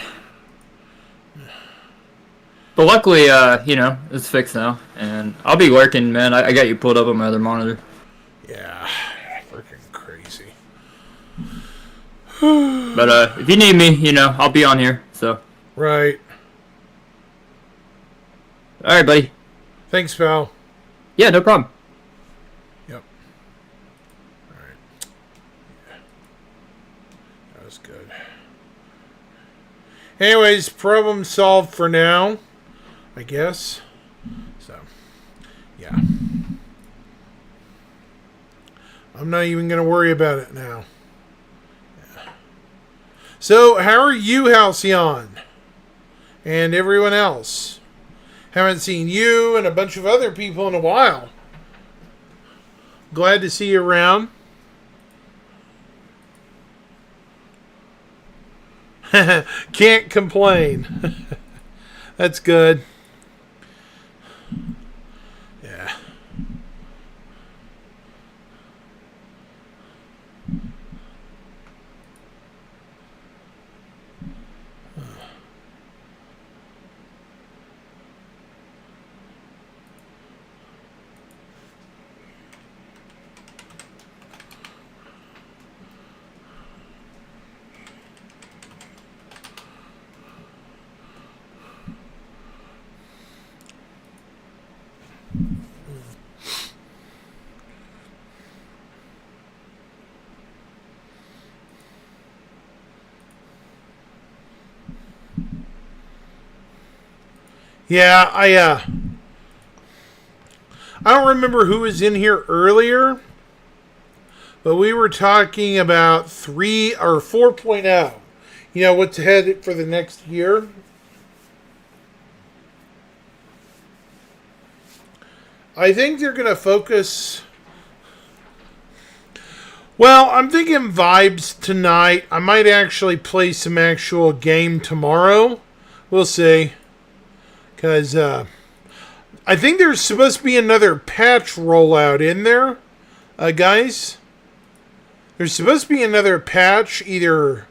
But luckily, you know, it's fixed now. And I'll be working, man. I got you pulled up on my other monitor. Yeah, freaking crazy. But if you need me, you know, I'll be on here, so. Right. Alright, buddy. Thanks, pal. Yeah, no problem. Yep. Alright. Yeah. That was good. Anyways, problem solved for now, I guess. So, yeah. I'm not even going to worry about it now. So, how are you, Halcyon? And everyone else? Haven't seen you and a bunch of other people in a while. Glad to see you around. Can't complain. That's good. Yeah. Yeah, I don't remember who was in here earlier, but we were talking about 3 or 4.0. You know, what's ahead for the next year. I think they're going to focus. Well, I'm thinking vibes tonight. I might actually play some actual game tomorrow. We'll see. Because I think there's supposed to be another patch rollout in there, guys. There's supposed to be another patch, either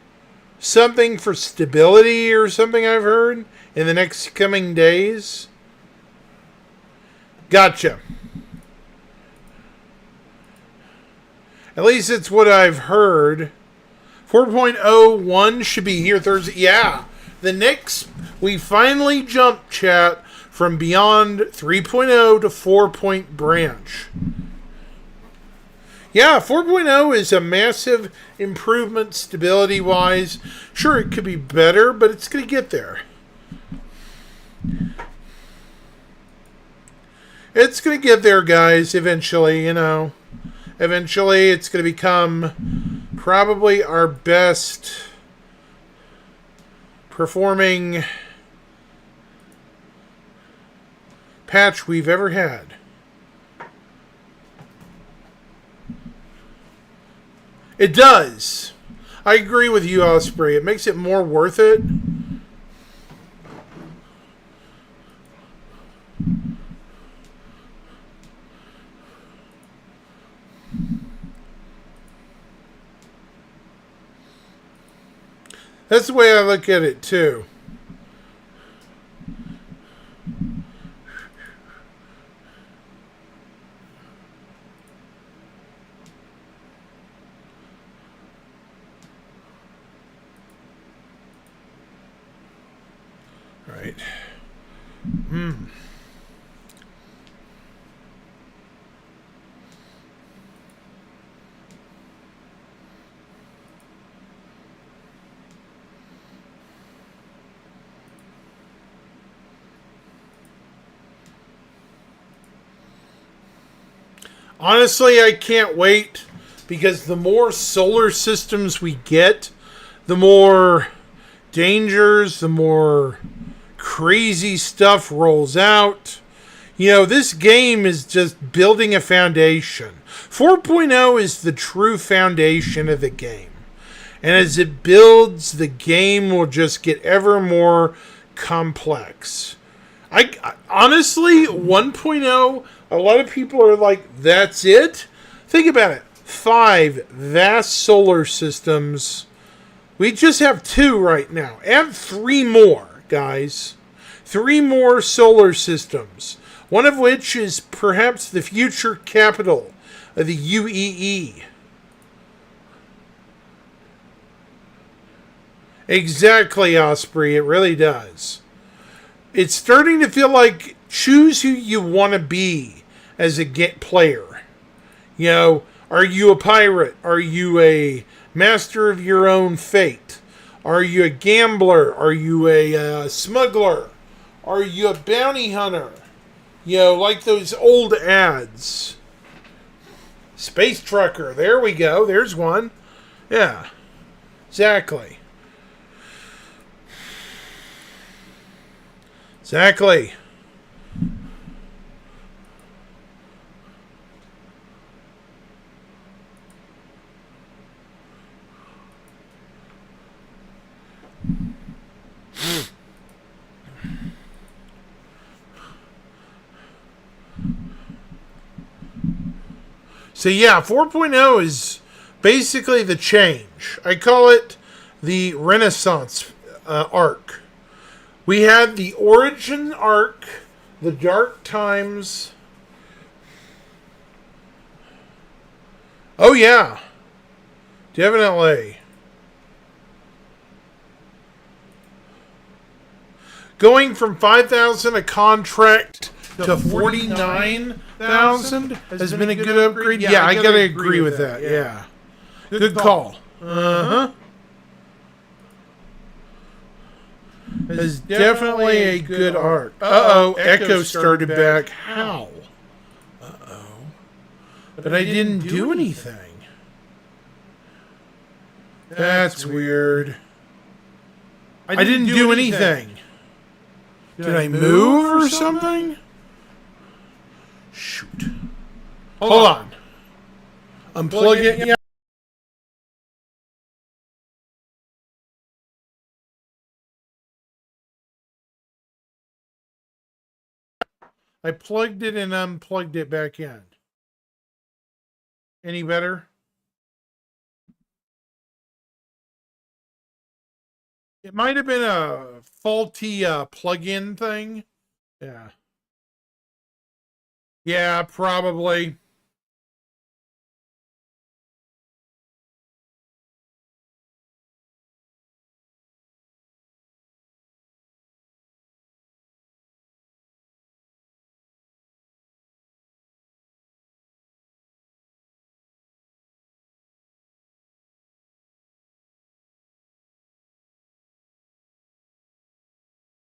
something for stability or something I've heard, in the next coming days. Gotcha. At least it's what I've heard. 4.01 should be here Thursday. Yeah. The next, we finally jumped, chat, from beyond 3.0 to 4-point branch. Yeah, 4.0 is a massive improvement stability-wise. Sure, it could be better, but it's going to get there. It's going to get there, guys, eventually, you know. Eventually, it's going to become probably our best performing patch we've ever had. It does. I agree with you, Osprey. It makes it more worth it. That's the way I look at it, too. Right. Honestly, I can't wait, because the more solar systems we get, the more dangers, the more crazy stuff rolls out. You know, this game is just building a foundation. 4.0 is the true foundation of the game. And as it builds, the game will just get ever more complex. I honestly, 1.0, a lot of people are like, that's it? Think about it. 5 vast solar systems. We just have 2 right now. Add 3 more, guys. 3 more solar systems. One of which is perhaps the future capital of the UEE. Exactly, Osprey. It really does. It's starting to feel like choose who you want to be as a player. You know, are you a pirate? Are you a master of your own fate? Are you a gambler? Are you a smuggler? Are you a bounty hunter? You know, like those old ads. Space trucker. There we go. There's one. Yeah. Exactly. Exactly. So yeah, 4.0 is basically the change. I call it the Renaissance arc. We had the origin arc, the dark times. Oh yeah, definitely. Going from 5,000 a contract to 49,000 has been a good upgrade. Yeah, I gotta agree with that. Yeah, good call. Uh huh. Is definitely a good arc. Uh oh, Echo started back. How? Uh oh. But I didn't do anything. That's weird. I didn't do anything. Did I move or something? Shoot. Hold on. Unplug it. Yeah. I plugged it and unplugged it back in. Any better? It might have been a faulty plug-in thing. Yeah. Yeah, probably.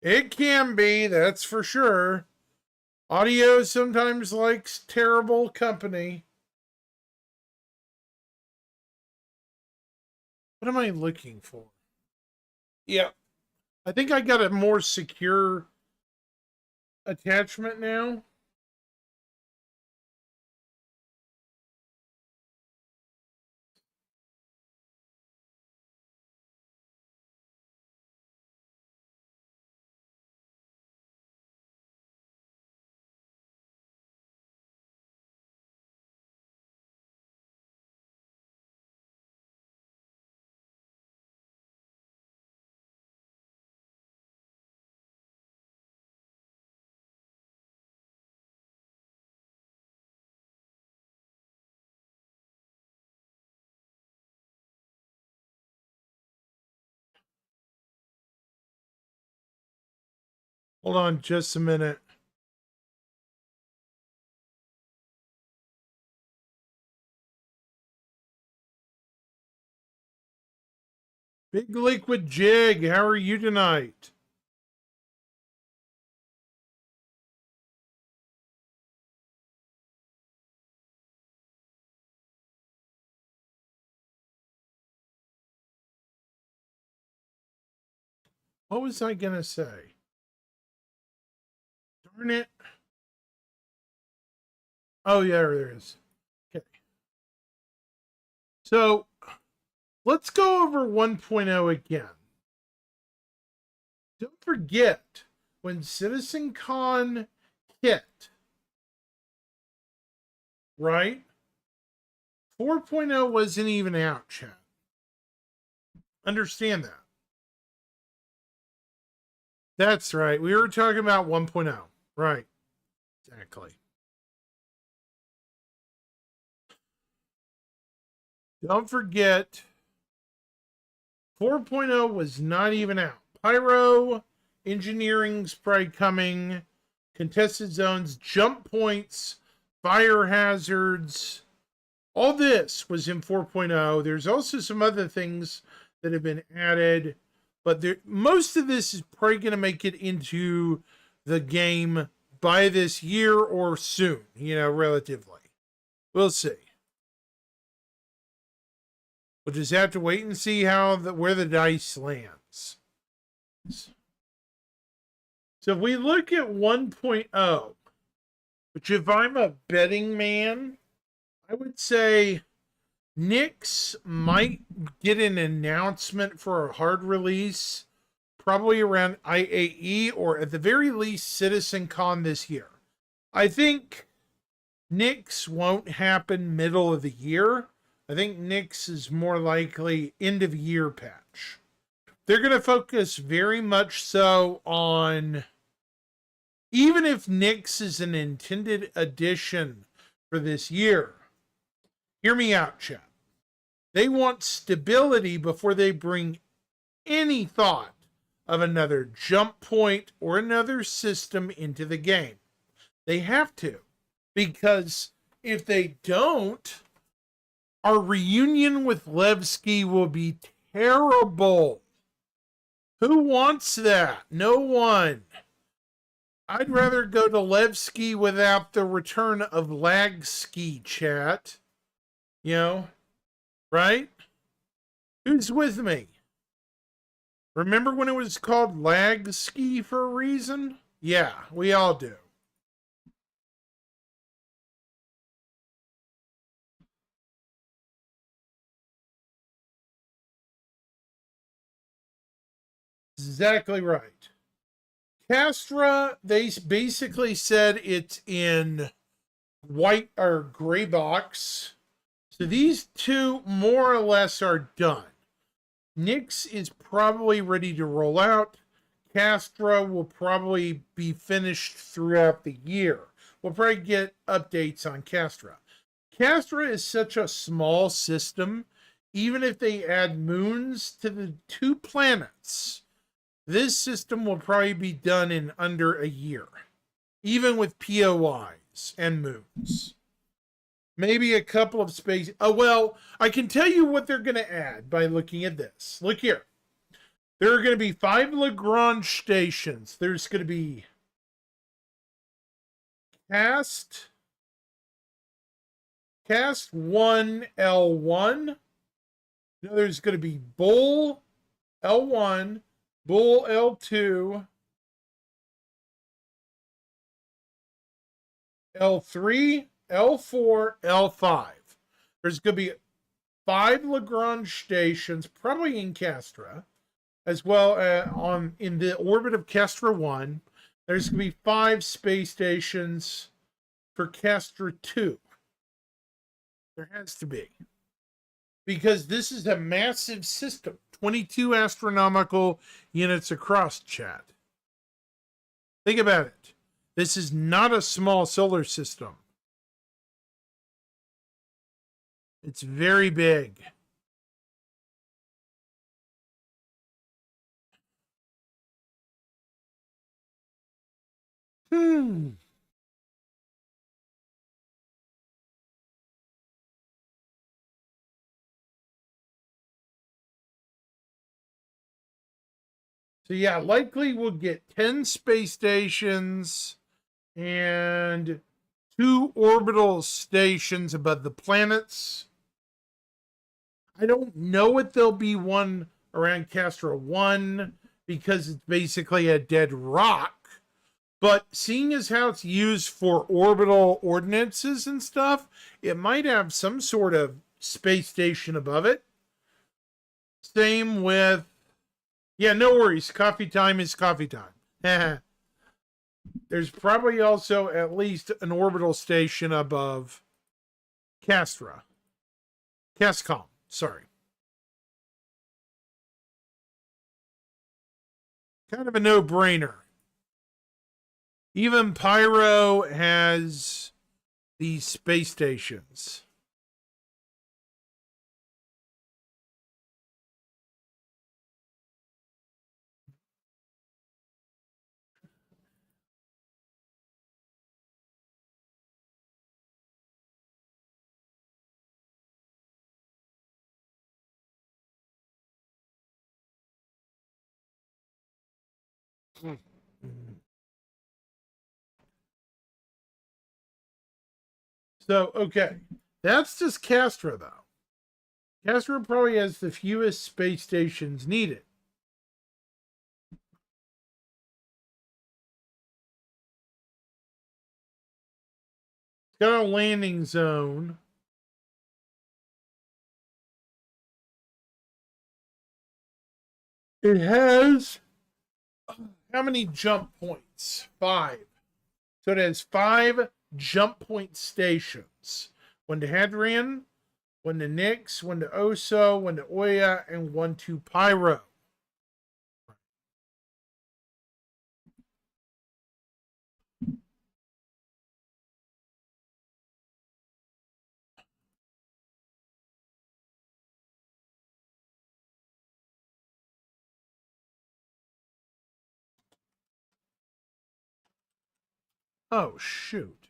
It can be, that's for sure. Audio sometimes likes terrible company. What am I looking for? Yeah. I think I got a more secure attachment now. Hold on just a minute. Big Liquid Jig, how are you tonight? What was I going to say? Darn it. Oh, yeah, there it is. Okay. So let's go over 1.0 again. Don't forget when CitizenCon hit, right? 4.0 wasn't even out, chat. Understand that. That's right. We were talking about 1.0. Right. Exactly. Don't forget, 4.0 was not even out. Pyro, engineering's probably coming, contested zones, jump points, fire hazards. All this was in 4.0. There's also some other things that have been added, but most of this is probably going to make it into the game by this year or soon, relatively. We'll see. We'll just have to wait and see where the dice lands. So if we look at 1.0, which if I'm a betting man, I would say Nyx might get an announcement for a hard release probably around IAE or at the very least CitizenCon this year. I think Nyx won't happen middle of the year. I think Nyx is more likely end of year patch. They're going to focus very much so on, even if Nyx is an intended addition for this year, hear me out, chat. They want stability before they bring any thought of another jump point or another system into the game. They have to, because if they don't, our reunion with Levski will be terrible. Who wants that? No one. I'd rather go to Levski without the return of Lagski, chat. You know, right? Who's with me? Remember when it was called Lagski for a reason? Yeah, we all do. Exactly right. Castra, they basically said it's in white or gray box. So these two more or less are done. Nyx is probably ready to roll out. Castra will probably be finished throughout the year. We'll probably get updates on Castra. Castra is such a small system. Even if they add moons to the 2 planets, this system will probably be done in under a year, even with POIs and moons. Maybe a couple of space. Oh, well, I can tell you what they're going to add by looking at this. Look here. There are going to be 5 Lagrange stations. There's going to be Cast 1 L1. There's going to be Bull L1, Bull L2, L3, L4, L5. There's going to be 5 Lagrange stations, probably in Castra, as well in the orbit of Castra 1. There's going to be 5 space stations for Castra 2. There has to be. Because this is a massive system. 22 astronomical units across, chat. Think about it. This is not a small solar system. It's very big. So yeah, likely we'll get 10 space stations and 2 orbital stations above the planets. I don't know if there'll be one around Castra 1 because it's basically a dead rock. But seeing as how it's used for orbital ordinances and stuff, it might have some sort of space station above it. Same with... Yeah, no worries. Coffee time is coffee time. There's probably also at least an orbital station above Castra. Cascom, sorry. Kind of a no-brainer. Even Pyro has these space stations. So, okay. That's just Castra, though. Castra probably has the fewest space stations needed. It's got a landing zone. It has how many jump points? 5. So it has 5 jump point stations. One to Hadrian, one to Nyx, one to Oso, one to Oya, and one to Pyro. Oh, shoot.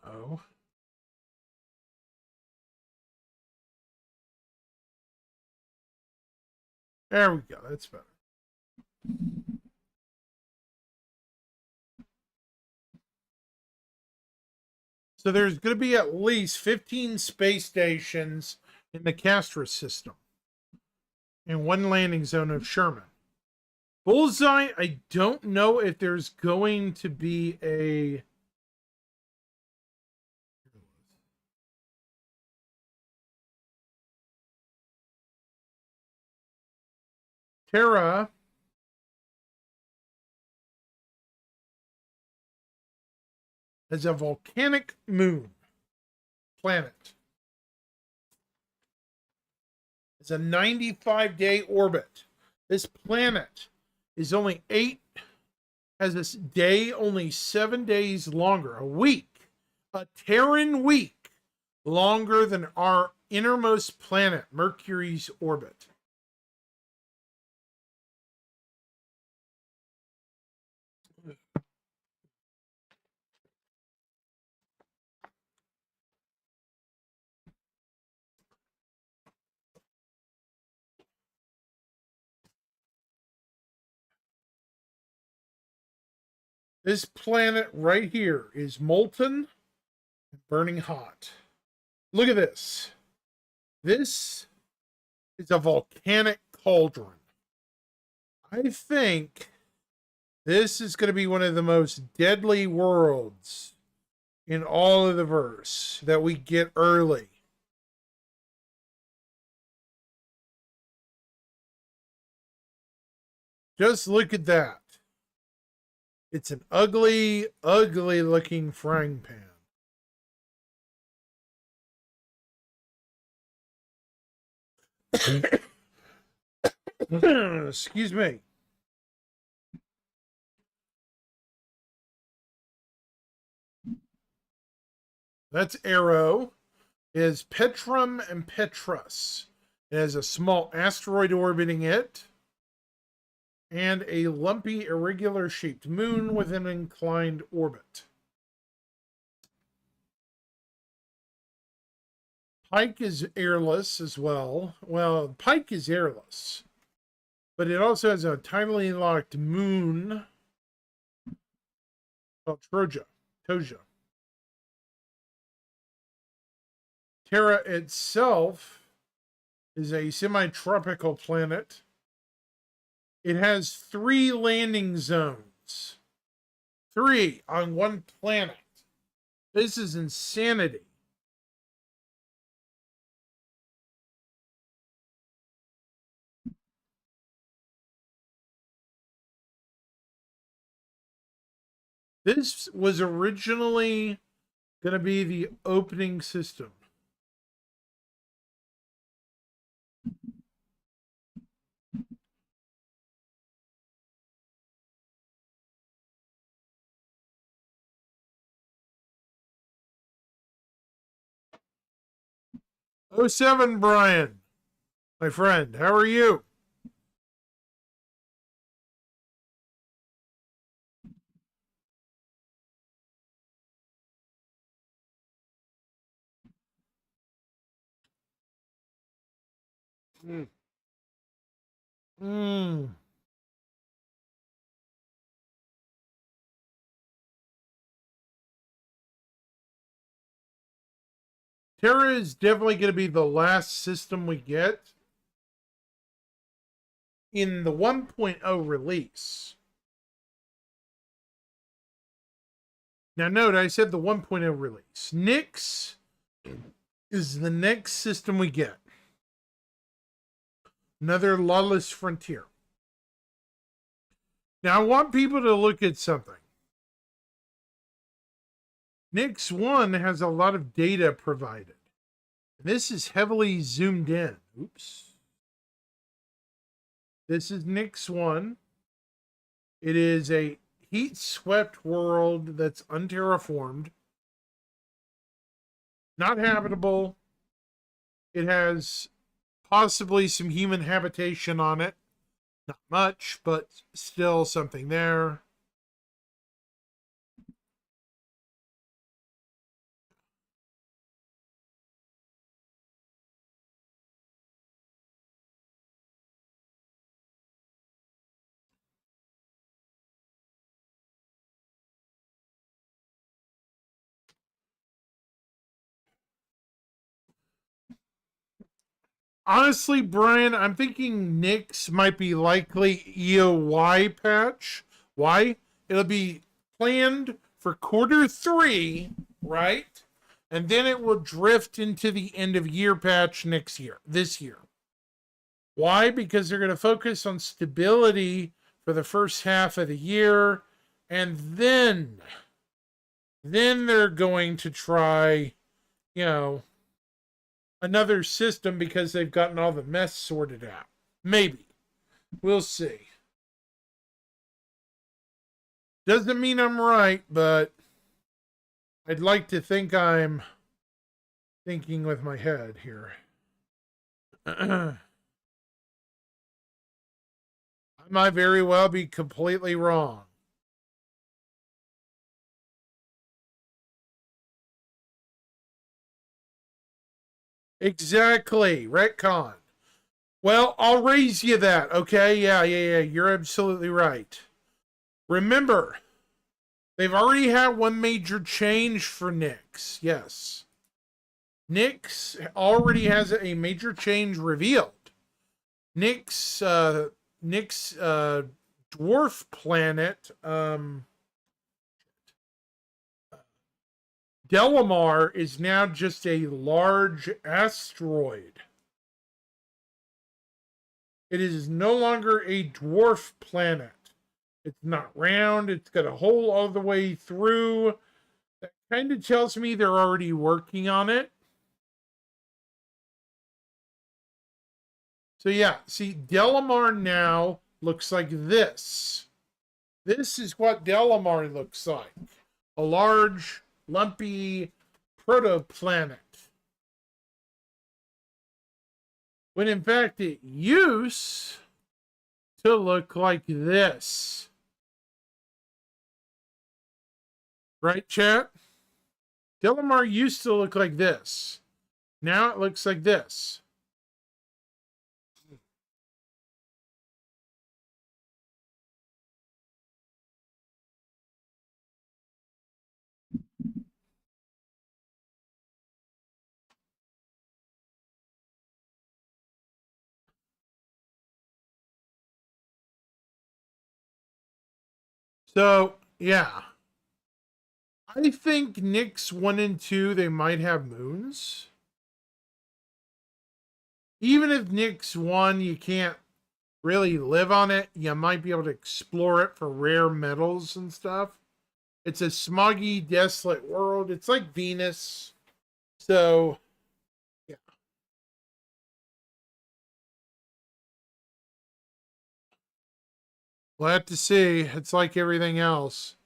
Oh. There we go. That's better. So there's going to be at least 15 space stations in the Castra system and 1 landing zone of Sherman. Bullseye, I don't know if there's going to be a... Terra is a volcanic moon planet. It's a 95-day orbit. This planet is only has this day only 7 days longer, a week, a Terran week, longer than our innermost planet, Mercury's orbit. This planet right here is molten and burning hot. Look at this. This is a volcanic cauldron. I think this is going to be one of the most deadly worlds in all of the verse that we get early. Just look at that. It's an ugly, ugly looking frying pan. Excuse me. That's Arrow. It is Petrum and Petrus. It has a small asteroid orbiting it, and a lumpy, irregular shaped moon with an inclined orbit. Pike is airless as well. Well, Pike is airless, but it also has a tidally locked moon called Toja. Terra itself is a semi-tropical planet. It has 3 landing zones. 3 on 1 planet. This is insanity. This was originally going to be the opening system. Oh, 07, Brian, my friend, how are you? Mm. Terra is definitely going to be the last system we get. in the 1.0 release. Now note, I said the 1.0 release. Nyx is the next system we get. Another Lawless Frontier. Now I want people to look at something. Nyx 1 has a lot of data provided. This is heavily zoomed in. Oops. This is Nyx 1. It is a heat-swept world that's unterraformed. Not habitable. It has possibly some human habitation on it. Not much, but still something there. Honestly, Brian, I'm thinking Nyx might be likely EOY patch. Why? It'll be planned for Q3, right? And then it will drift into the end of year patch this year. Why? Because they're going to focus on stability for the first half of the year. And then they're going to try, another system because they've gotten all the mess sorted out. Maybe. We'll see. Doesn't mean I'm right, but I'd like to think I'm thinking with my head here. I might very well be completely wrong. Exactly. Retcon. Well, I'll raise you that, okay? Yeah. You're absolutely right. Remember, they've already had one major change for Nyx. Yes. Nyx already has a major change revealed. Nyx dwarf planet, Delamar is now just a large asteroid. It is no longer a dwarf planet. It's not round. It's got a hole all the way through. That kind of tells me they're already working on it. So yeah, see, Delamar now looks like this. This is what Delamar looks like. A large, lumpy protoplanet. When in fact it used to look like this. Right, chat? Delamar used to look like this. Now it looks like this. So, yeah. I think Nyx 1 and 2, they might have moons. Even if Nyx 1, you can't really live on it, you might be able to explore it for rare metals and stuff. It's a smoggy, desolate world. It's like Venus. So, yeah. We'll have to see. It's like everything else.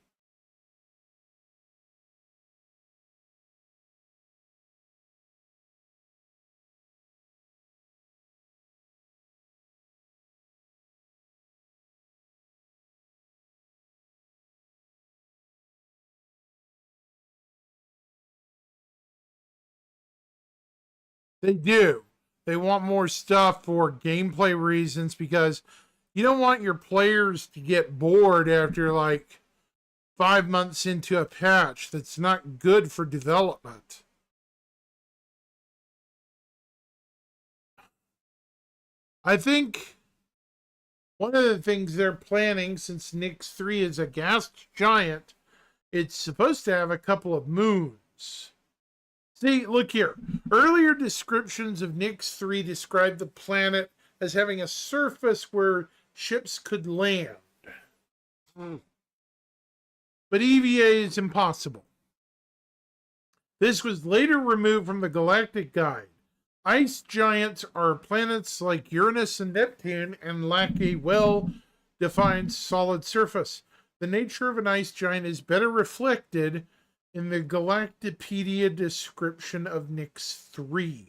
They do. They want more stuff for gameplay reasons because you don't want your players to get bored after like 5 months into a patch. That's not good for development. I think One of the things they're planning, since Nyx 3 is a gas giant, it's supposed to have a couple of moons. See, look here. Earlier descriptions of Nyx 3 described the planet as having a surface where ships could land. But EVA is impossible. This was later removed from the Galactic Guide. Ice giants are planets like Uranus and Neptune and lack a well-defined solid surface. The nature of an ice giant is better reflected in the Galactipedia description of Nyx 3.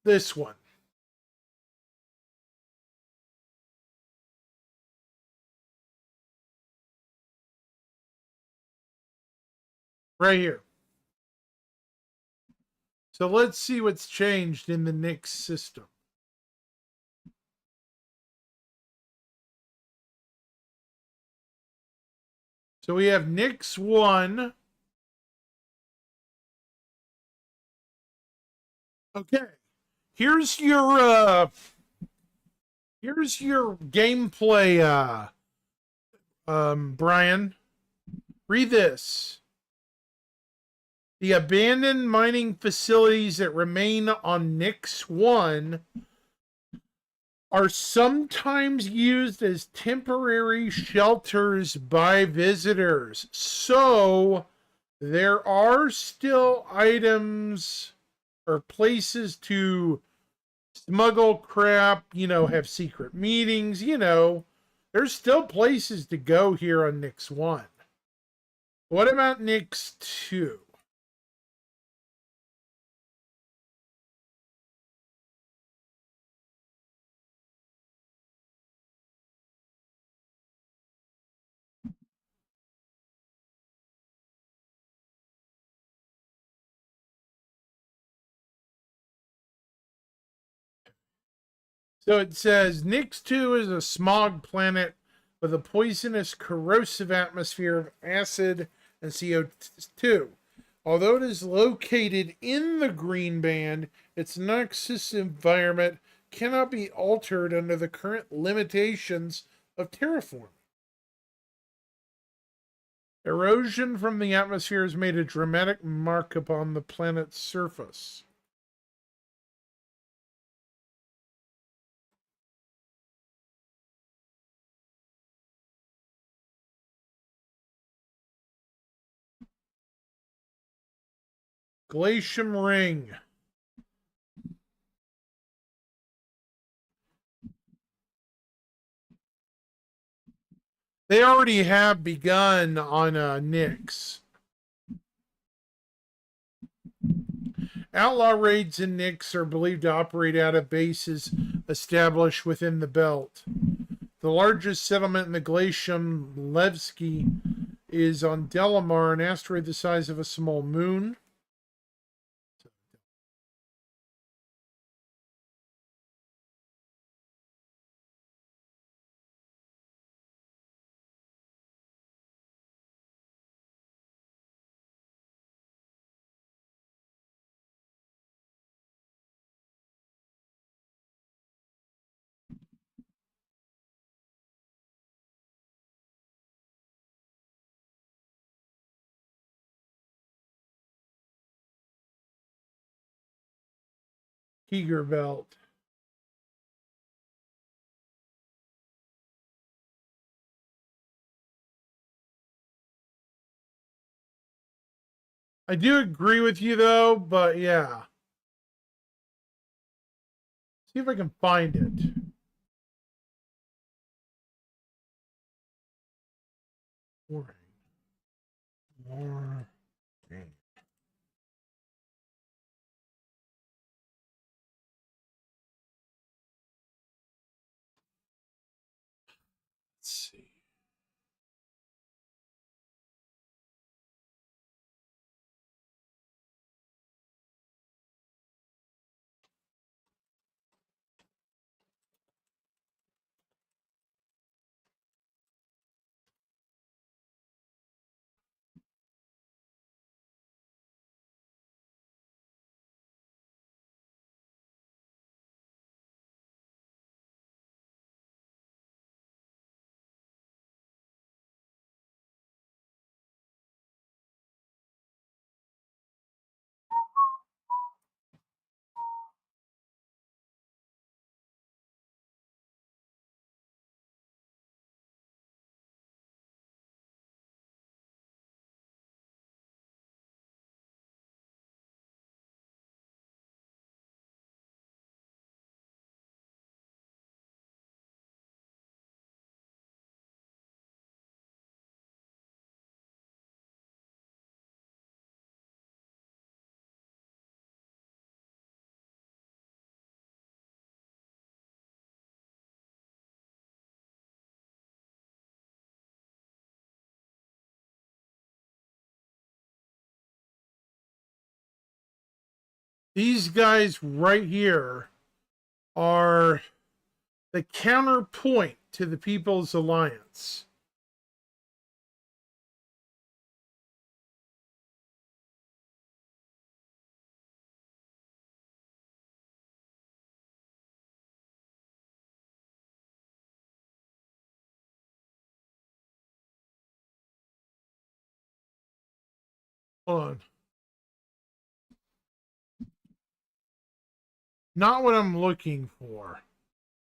This one. Right here. So let's see what's changed in the Nyx system. So we have Nyx 1. Okay. Here's your gameplay, Brian. Read this. The abandoned mining facilities that remain on Nyx 1 are sometimes used as temporary shelters by visitors. So there are still items or places to smuggle crap, have secret meetings, There's still places to go here on Nyx 1. What about Nyx 2? So it says Nyx 2 is a smog planet with a poisonous, corrosive atmosphere of acid and CO2. Although it is located in the green band, its Nyxus environment cannot be altered under the current limitations of terraforming. Erosion from the atmosphere has made a dramatic mark upon the planet's surface. Glacium Ring. They already have begun on Nyx. Outlaw raids in Nyx are believed to operate out of bases established within the belt. The largest settlement in the Glacium, Levski, is on Delamar, an asteroid the size of a small moon. Keeger Belt. I do agree with you though, but yeah. See if I can find it. Warning. Warning. Let's see. These guys right here are the counterpoint to the People's Alliance. Hold on. Not what I'm looking for.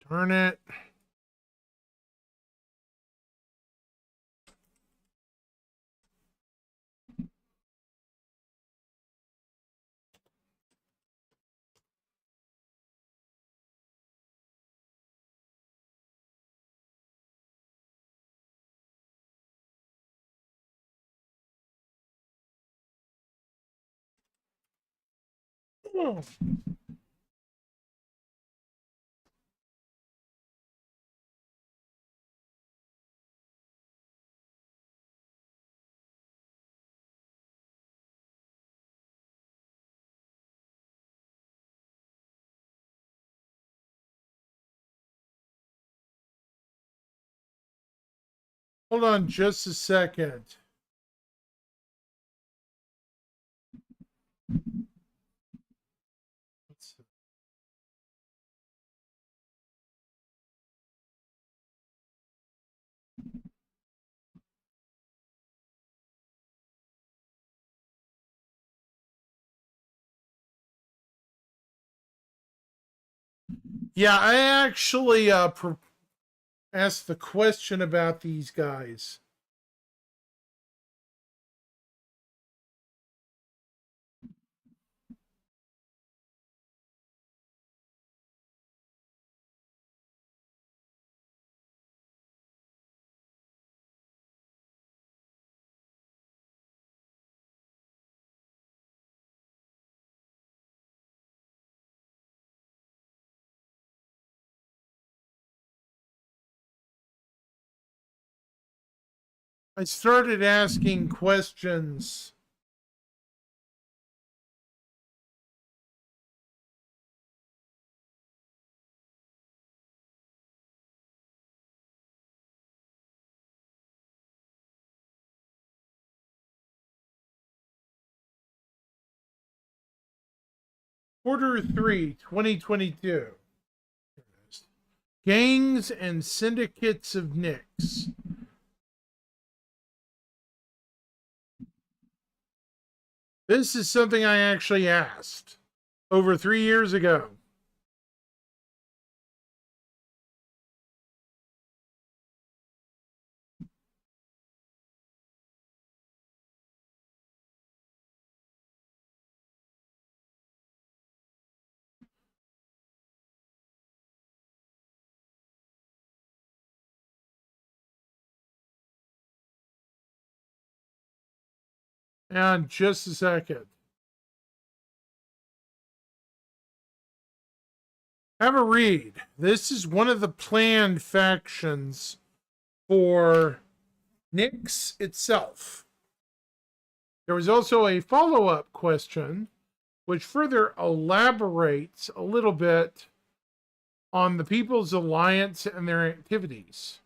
Darn it. Oh. Hold on just a second. Yeah, I actually asked the question about these guys. I started asking questions. Quarter 3, 2022. Gangs and syndicates of Nicks. This is something I actually asked over 3 years ago. And just a second. Have a read. This is one of the planned factions for Nicks itself. There was also a follow-up question which further elaborates a little bit on the People's Alliance and their activities.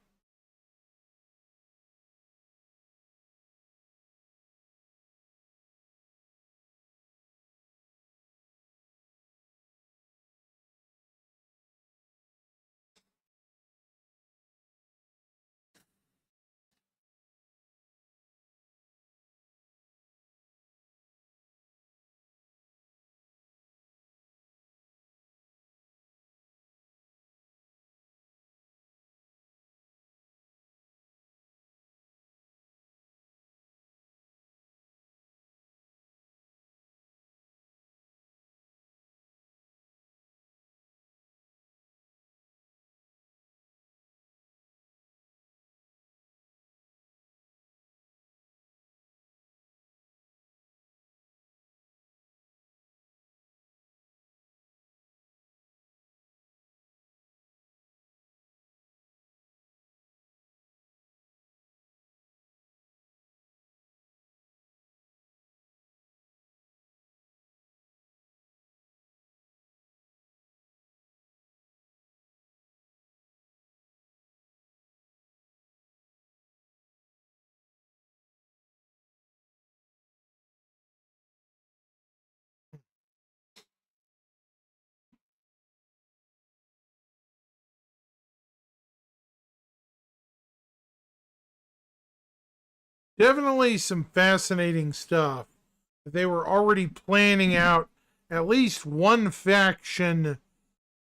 Definitely some fascinating stuff. They were already planning out at least one faction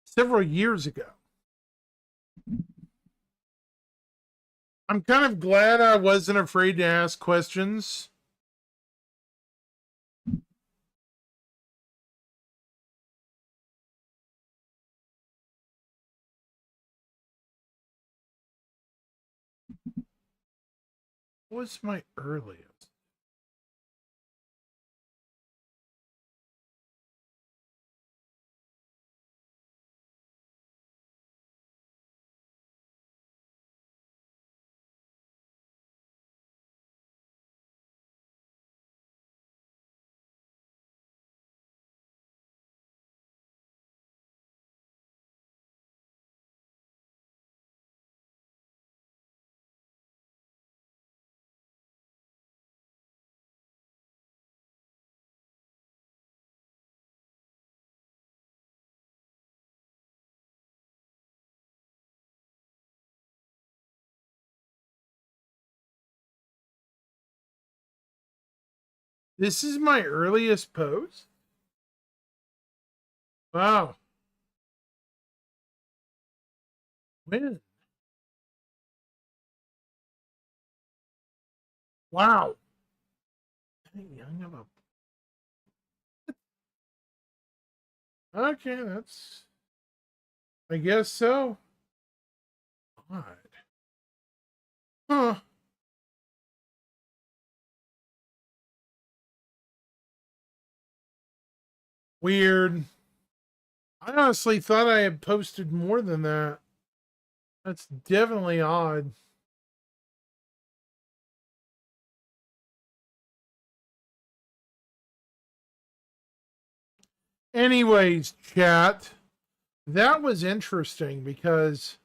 several years ago. I'm kind of glad I wasn't afraid to ask questions. What's my earliest? This is my earliest post? Wow. When? Wow. Young of a... Okay, that's... I guess so. Odd. Huh. Weird. I honestly thought I had posted more than that. That's definitely odd. Anyways, chat, that was interesting because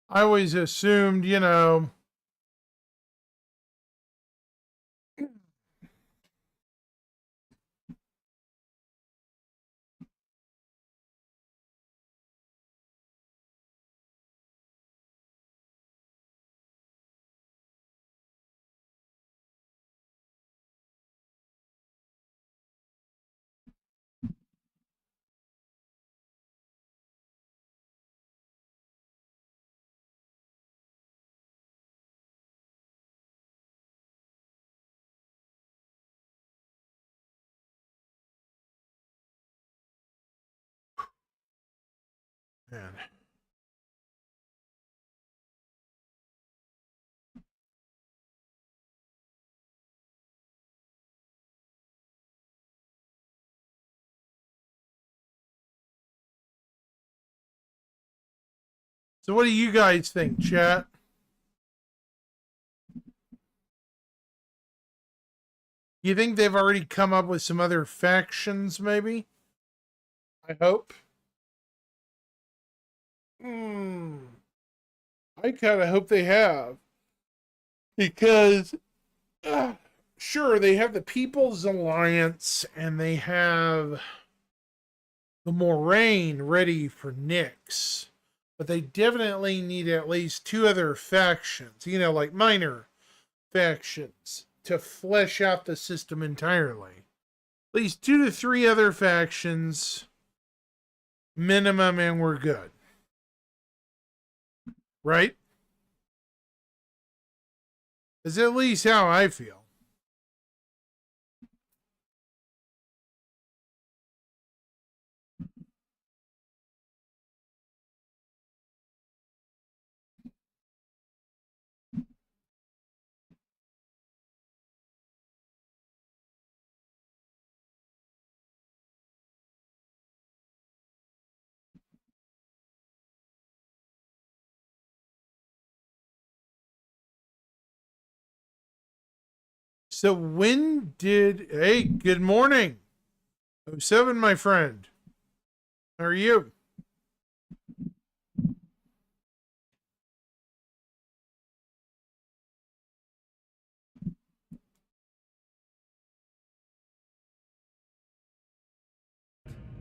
I always assumed, you know, man. So what do you guys think, chat? You think they've already come up with some other factions, maybe? I hope. I kind of hope they have. Because, sure, they have the People's Alliance and they have the Moraine ready for Nyx. But they definitely need at least two other factions, you know, like minor factions to flesh out the system entirely. At least 2 to 3 other factions minimum, and we're good. Right? That's at least how I feel. So when did... Hey, good morning. 07, my friend. How are you?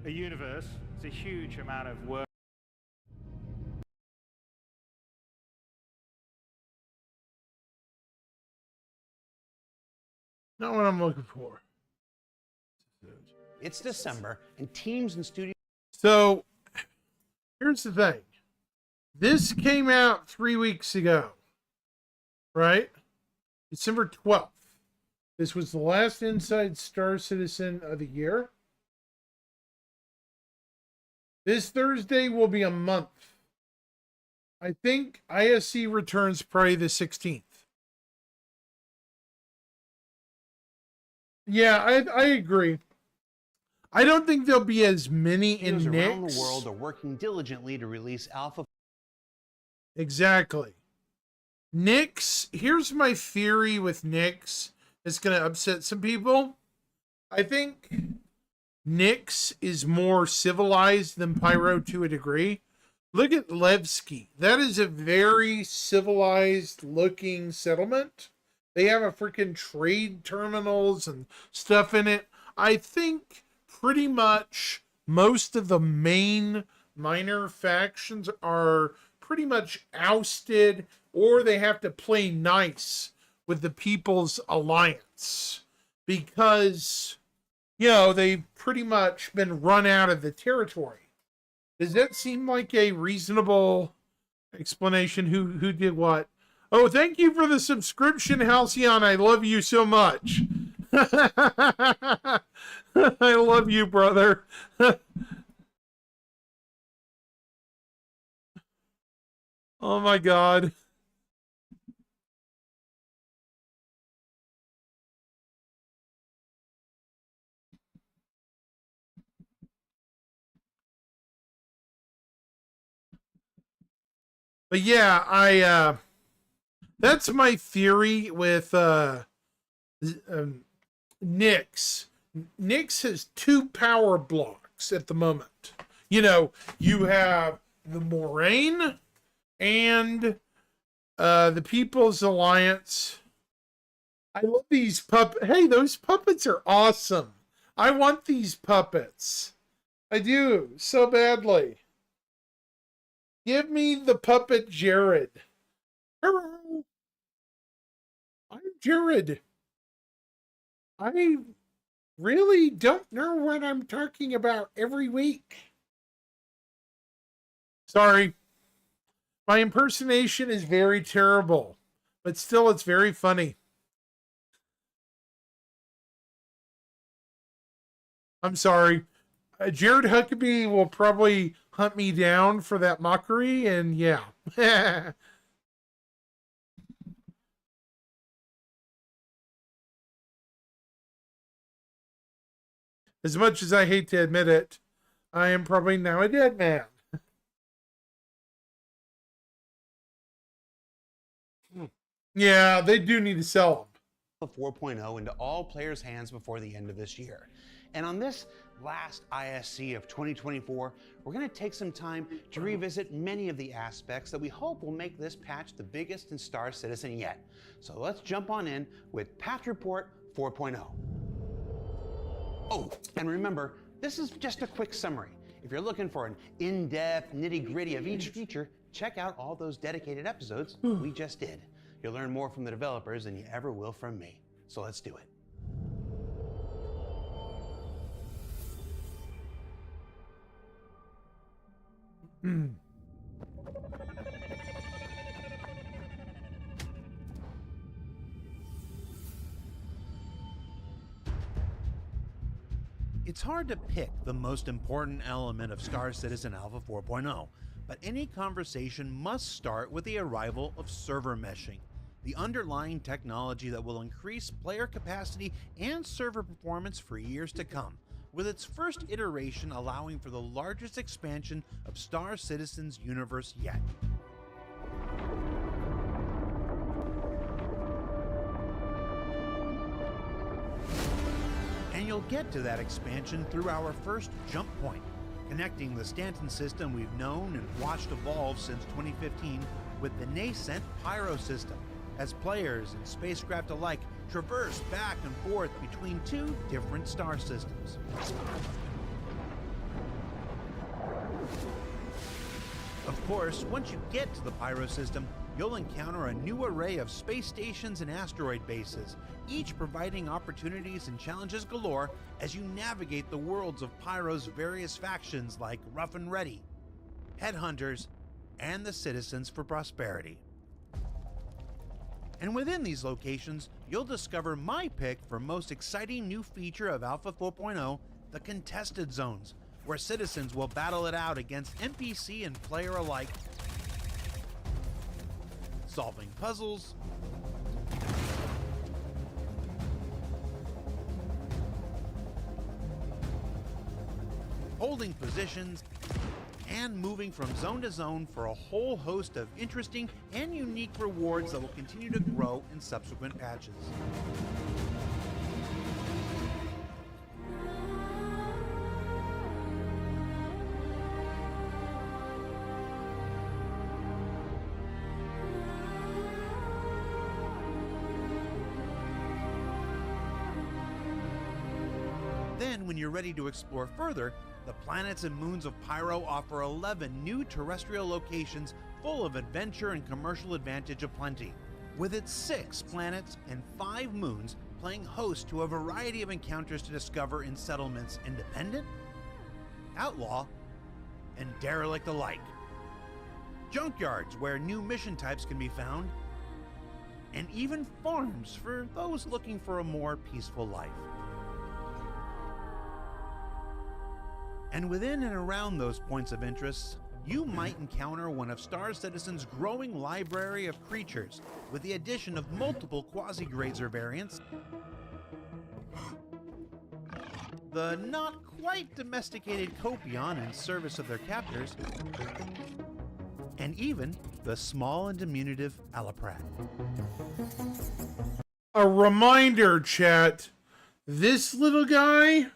a universe. It's a huge amount of work. Not what I'm looking for. It's December, and teams and studios. So, here's the thing. This came out 3 weeks ago, right? December 12th. This was the last Inside Star Citizen of the year. This Thursday will be a month. I think ISC returns probably the 16th. Yeah, I agree. I don't think there'll be as many in Studios around Nyx. the world are working diligently to release alpha. Exactly. Nyx, here's my theory with Nyx. It's going to upset some people. I think Nyx is more civilized than Pyro to a degree. Look at Levski. That is a very civilized looking settlement. They have a freaking trade terminals and stuff in it. I think pretty much most of the main minor factions are pretty much ousted, or they have to play nice with the People's Alliance because, you know, they've pretty much been run out of the territory. Does that seem like a reasonable explanation? Who did what? Oh, thank you for the subscription, Halcyon. I love you so much. I love you, brother. Oh my God. But yeah, that's my theory with Nyx. Nyx has 2 power blocks at the moment. You know, you have the Moraine and the People's Alliance. I love these puppets. Hey, those puppets are awesome. I want these puppets. I do, so badly. Give me the puppet Jared. Hello. I'm Jared. I really don't know what I'm talking about every week. Sorry. My impersonation is very terrible, but still it's very funny. I'm sorry. Jared Huckabee will probably hunt me down for that mockery, and yeah. As much as I hate to admit it, I am probably now a dead man. Yeah, they do need to sell them. 4.0 into all players' hands before the end of this year. And on this last ISC of 2024, we're going to take some time to revisit many of the aspects that we hope will make this patch the biggest in Star Citizen yet. So let's jump on in with Patch Report 4.0. Oh, and remember, this is just a quick summary. If you're looking for an in-depth nitty-gritty of each feature, check out all those dedicated episodes we just did. You'll learn more from the developers than you ever will from me. So let's do it. It's hard to pick the most important element of Star Citizen Alpha 4.0, but any conversation must start with the arrival of server meshing, the underlying technology that will increase player capacity and server performance for years to come, with its first iteration allowing for the largest expansion of Star Citizen's universe yet. And you'll get to that expansion through our first jump point, connecting the Stanton system we've known and watched evolve since 2015 with the nascent Pyro system, as players and spacecraft alike traverse back and forth between 2 different star systems. Of course, once you get to the Pyro system, you'll encounter a new array of space stations and asteroid bases, each providing opportunities and challenges galore as you navigate the worlds of Pyro's various factions like Rough and Ready, Headhunters, and the Citizens for Prosperity. And within these locations, you'll discover my pick for most exciting new feature of Alpha 4.0, the Contested Zones, where citizens will battle it out against NPC and player alike, solving puzzles, holding positions, and moving from zone to zone for a whole host of interesting and unique rewards that will continue to grow in subsequent patches. Then, when you're ready to explore further, the planets and moons of Pyro offer 11 new terrestrial locations full of adventure and commercial advantage aplenty, with its 6 planets and 5 moons playing host to a variety of encounters to discover in settlements independent, outlaw, and derelict alike. Junkyards where new mission types can be found, and even farms for those looking for a more peaceful life. And within and around those points of interest, you might encounter one of Star Citizen's growing library of creatures, with the addition of multiple Quasi-Grazer variants, the not quite domesticated Copion in service of their captors, and even the small and diminutive Alaprat. A reminder, chat. This little guy,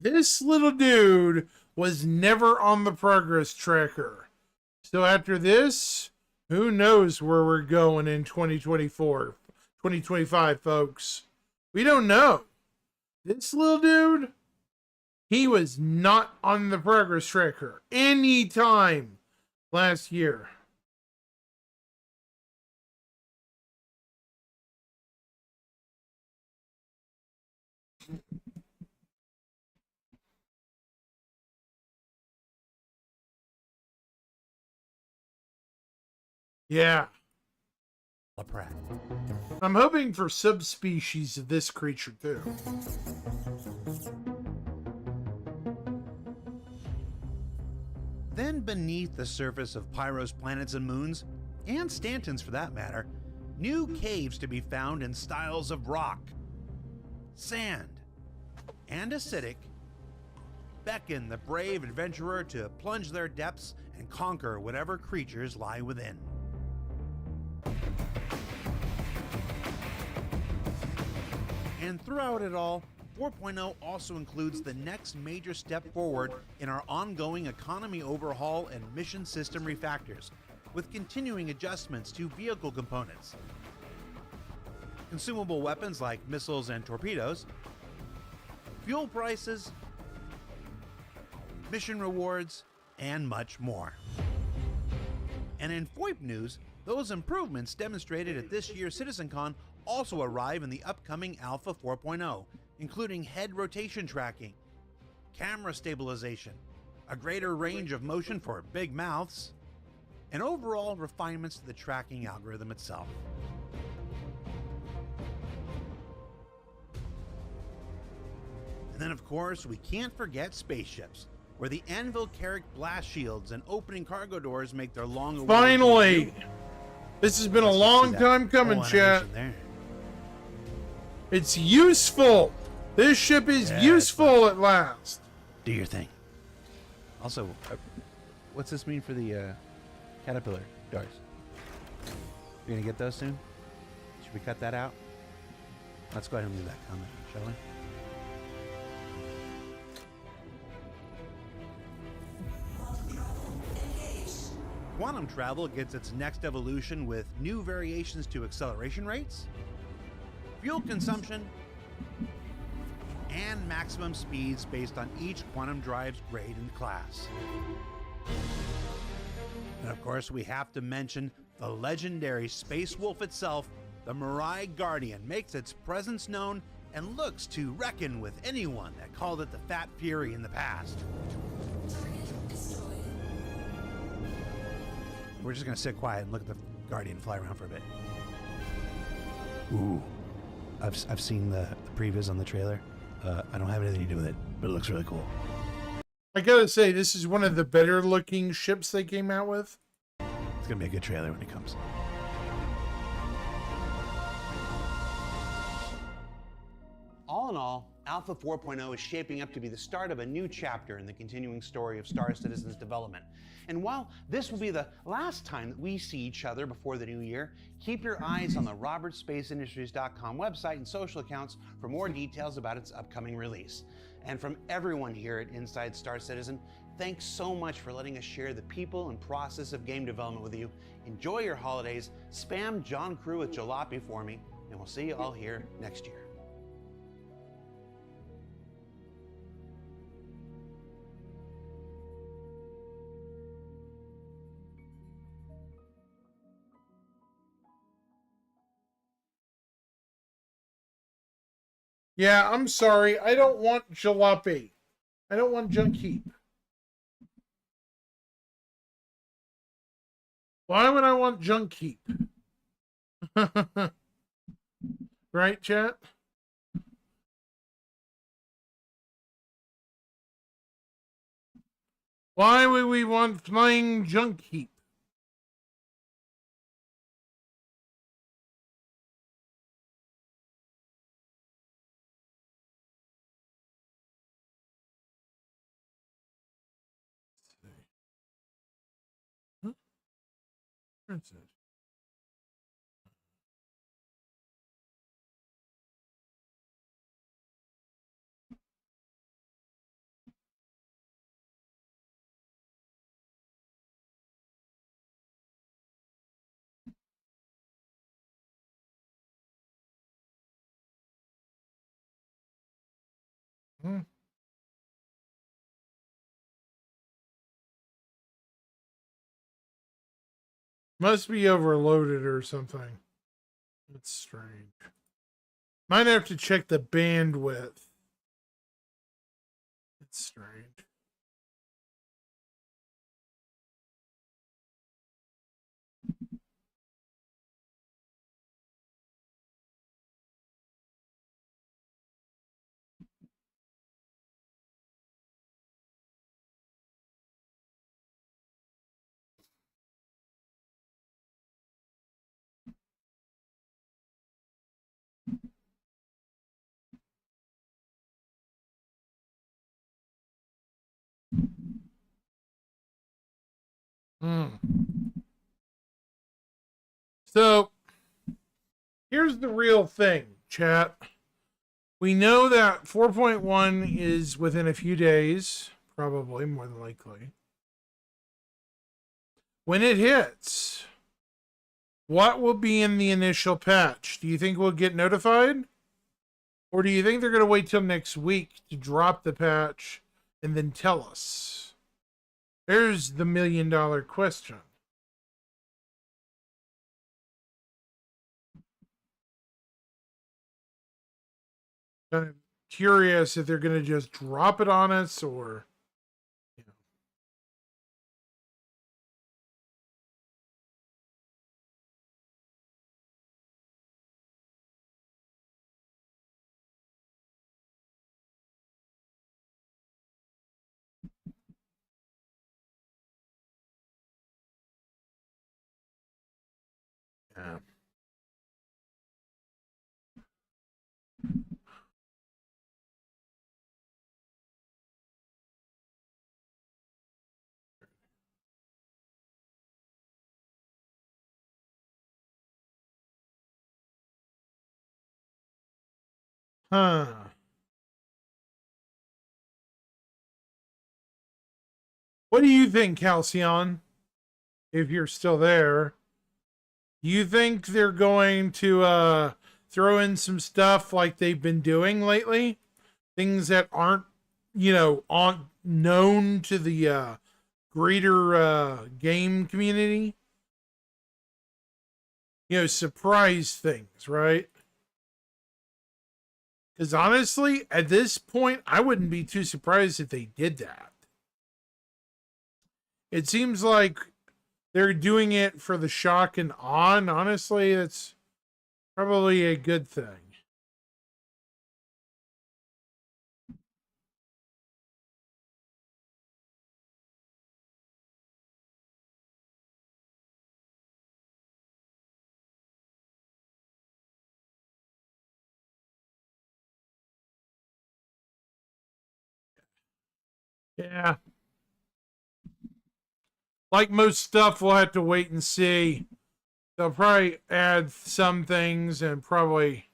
this little dude was never on the progress tracker. So after this, who knows where we're going in 2024, 2025, folks. We don't know. This little dude, he was not on the progress tracker any time last year. Yeah. Alaprat. I'm hoping for subspecies of this creature too. Then beneath the surface of Pyro's planets and moons, and Stanton's for that matter, new caves to be found in styles of rock, sand, and acidic beckon the brave adventurer to plunge their depths and conquer whatever creatures lie within. And throughout it all, 4.0 also includes the next major step forward in our ongoing economy overhaul and mission system refactors, with continuing adjustments to vehicle components, consumable weapons like missiles and torpedoes, fuel prices, mission rewards, and much more. And in FOIP news, those improvements demonstrated at this year's CitizenCon also arrive in the upcoming Alpha 4.0, including head rotation tracking, camera stabilization, a greater range of motion for big mouths, and overall refinements to the tracking algorithm itself. And then, of course, we can't forget spaceships, where the Anvil Carrick blast shields and opening cargo doors make their long-awaited Finally! debut. This has been a Let's long see that time coming, whole chat. animation there. It's useful. This ship is Yeah, useful at last. Do your thing. Also, what's this mean for the caterpillar doors? You're gonna get those soon? Should we cut that out? Let's go ahead and leave that comment, shall we? Quantum travel gets its next evolution with new variations to acceleration rates, fuel consumption, and maximum speeds based on each Quantum Drive's grade and class. And of course, we have to mention the legendary Space Wolf itself. The Mirai Guardian makes its presence known and looks to reckon with anyone that called it the Fat Fury in the past. We're just gonna sit quiet and look at the Guardian fly around for a bit. Ooh, I've seen the previs on the trailer. I don't have anything to do with it, but it looks really cool. I gotta say, this is one of the better looking ships they came out with. It's gonna be a good trailer when it comes. All in all, Alpha 4.0 is shaping up to be the start of a new chapter in the continuing story of Star Citizen's development. And while this will be the last time that we see each other before the new year, keep your eyes on the RobertSpaceIndustries.com website and social accounts for more details about its upcoming release. And from everyone here at Inside Star Citizen, thanks so much for letting us share the people and process of game development with you. Enjoy your holidays, spam John Crew with jalopy for me, and we'll see you all here next year. Yeah, I'm sorry. I don't want jalopy. I don't want junk heap. Why would I want junk heap? Right, chat? Why would we want flying junk heap? Where's it? Must be overloaded or something. That's strange. Might have to check the bandwidth. It's strange. So, here's the real thing, chat. We know that 4.1 is within a few days, probably, more than likely. When it hits, what will be in the initial patch? Do you think we'll get notified? Or do you think they're going to wait till next week to drop the patch and then tell us? There's the million-dollar question. Kind of curious if they're going to just drop it on us or, you know. Yeah. Huh. What do you think, Halcyon? If you're still there, you think they're going to throw in some stuff like they've been doing lately? things that aren't, you know, on known to the greater game community. You know, surprise things, right? Because honestly, at this point, I wouldn't be too surprised if they did that. It seems like they're doing it for the shock and awe, and honestly, it's probably a good thing. Yeah. Like most stuff, we'll have to wait and see. They'll probably add some things and probably.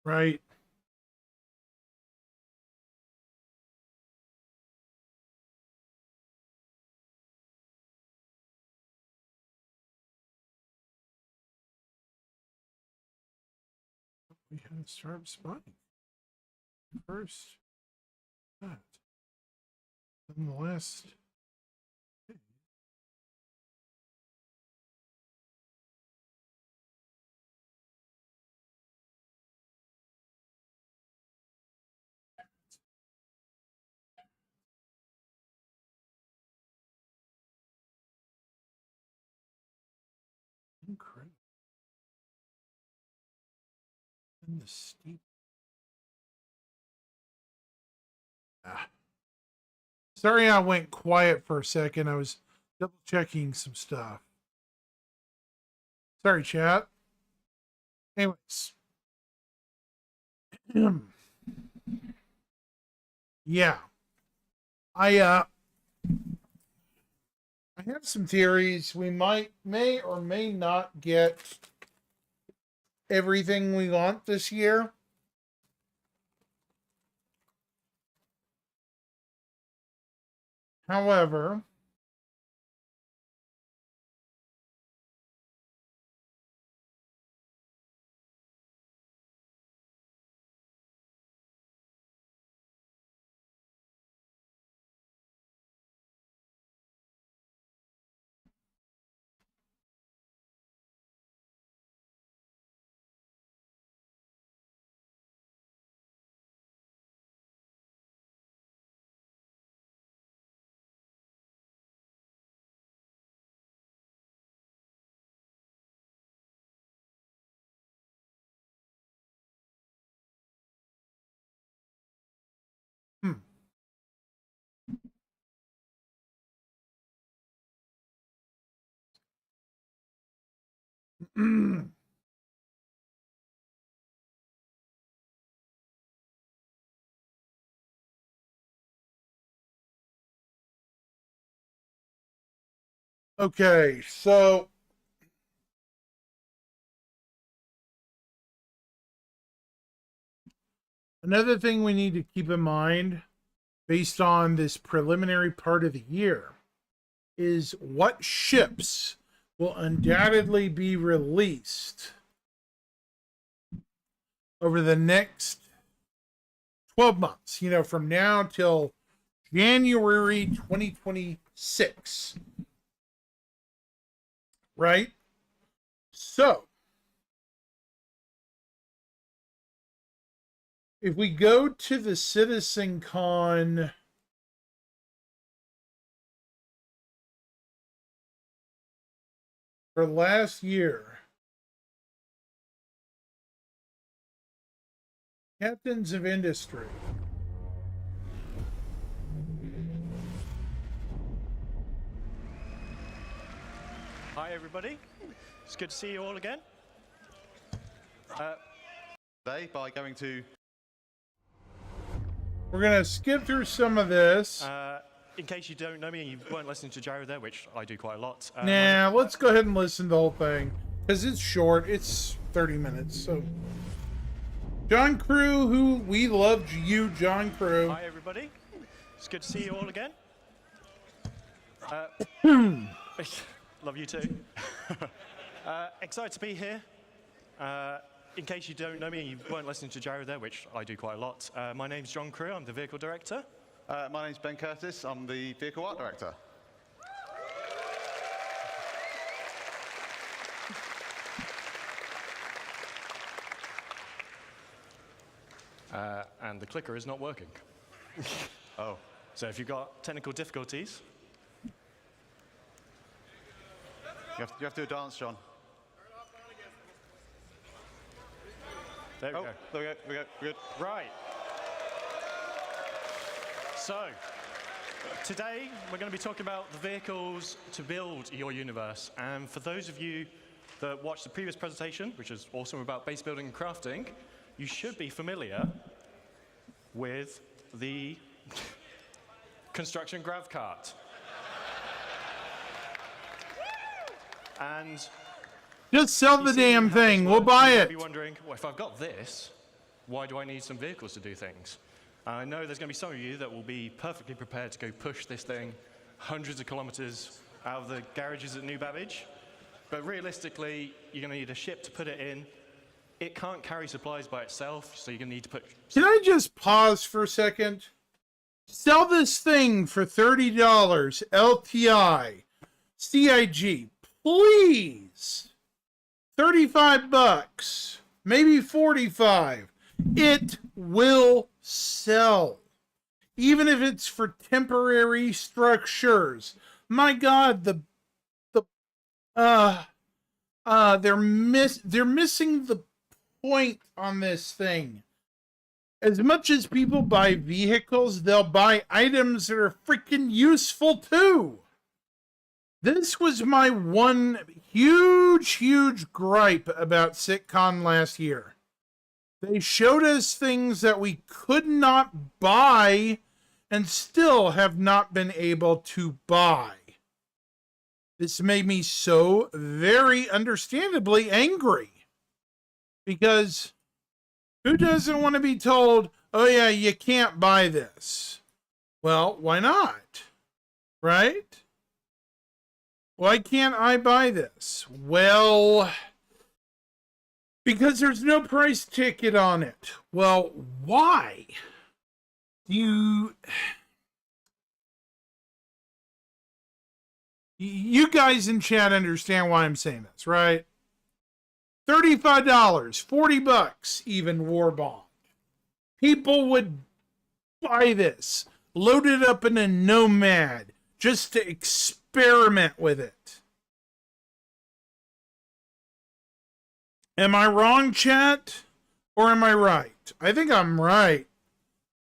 Right. We had to start spotting first. That. Then the last. Incredible. And the steep. Ah. Sorry I went quiet for a second. I was double checking some stuff. Sorry, chat. Anyways. Yeah. I have some theories. We may or may not get everything we want this year. However, okay, so another thing we need to keep in mind based on this preliminary part of the year is what ships will undoubtedly be released over the next 12 months, you know, from now till January 2026. Right? So, if we go to the CitizenCon for last year. Captains of Industry. Hi, everybody. It's good to see you all again. Today by going to. We're going to skip through some of this. In case you don't know me and you weren't listening to Gyro there, which I do quite a lot. Nah, let's go ahead and listen to the whole thing. Because it's short. It's 30 minutes. So, John Crew, who we love you, John Crew. Hi, everybody. It's good to see you all again. Love you too. Excited to be here. In case you don't know me and you weren't listening to Gyro there, which I do quite a lot, my name's John Crew. I'm the vehicle director. My name's Ben Curtis. I'm the vehicle art director. And the clicker is not working. Oh. So if you've got technical difficulties, You have to do a dance, John. there we Oh, go. there we go. We're good. Right. So, today we're going to be talking about the vehicles to build your universe. And for those of you that watched the previous presentation, which is awesome about base building and crafting, you should be familiar with the construction grav cart. And Just sell the you see damn how this thing. We'll works. buy You might it. be wondering, well, if I've got this, why do I need some vehicles to do things? I know there's going to be some of you that will be perfectly prepared to go push this thing hundreds of kilometers out of the garages at New Babbage. But realistically, you're going to need a ship to put it in. It can't carry supplies by itself, so you're going to need to put... Can I just pause for a second? Sell this thing for $30 LTI CIG, please. 35 bucks, maybe 45. It will sell. Even if it's for temporary structures. My God, they're missing the point on this thing. As much as people buy vehicles, they'll buy items that are freaking useful too. This was my one huge gripe about SitCon last year. They showed us things that we could not buy and still have not been able to buy. This made me so very understandably angry. Because who doesn't want to be told, oh yeah, you can't buy this? Well, why not? Right? Why can't I buy this? Well, because there's no price ticket on it. Well, why? You guys in chat understand why I'm saying this, right? $35, 40 bucks, even war bond. People would buy this, load it up in a Nomad, just to experiment with it. Am I wrong, chat? Or am I right? I think I'm right.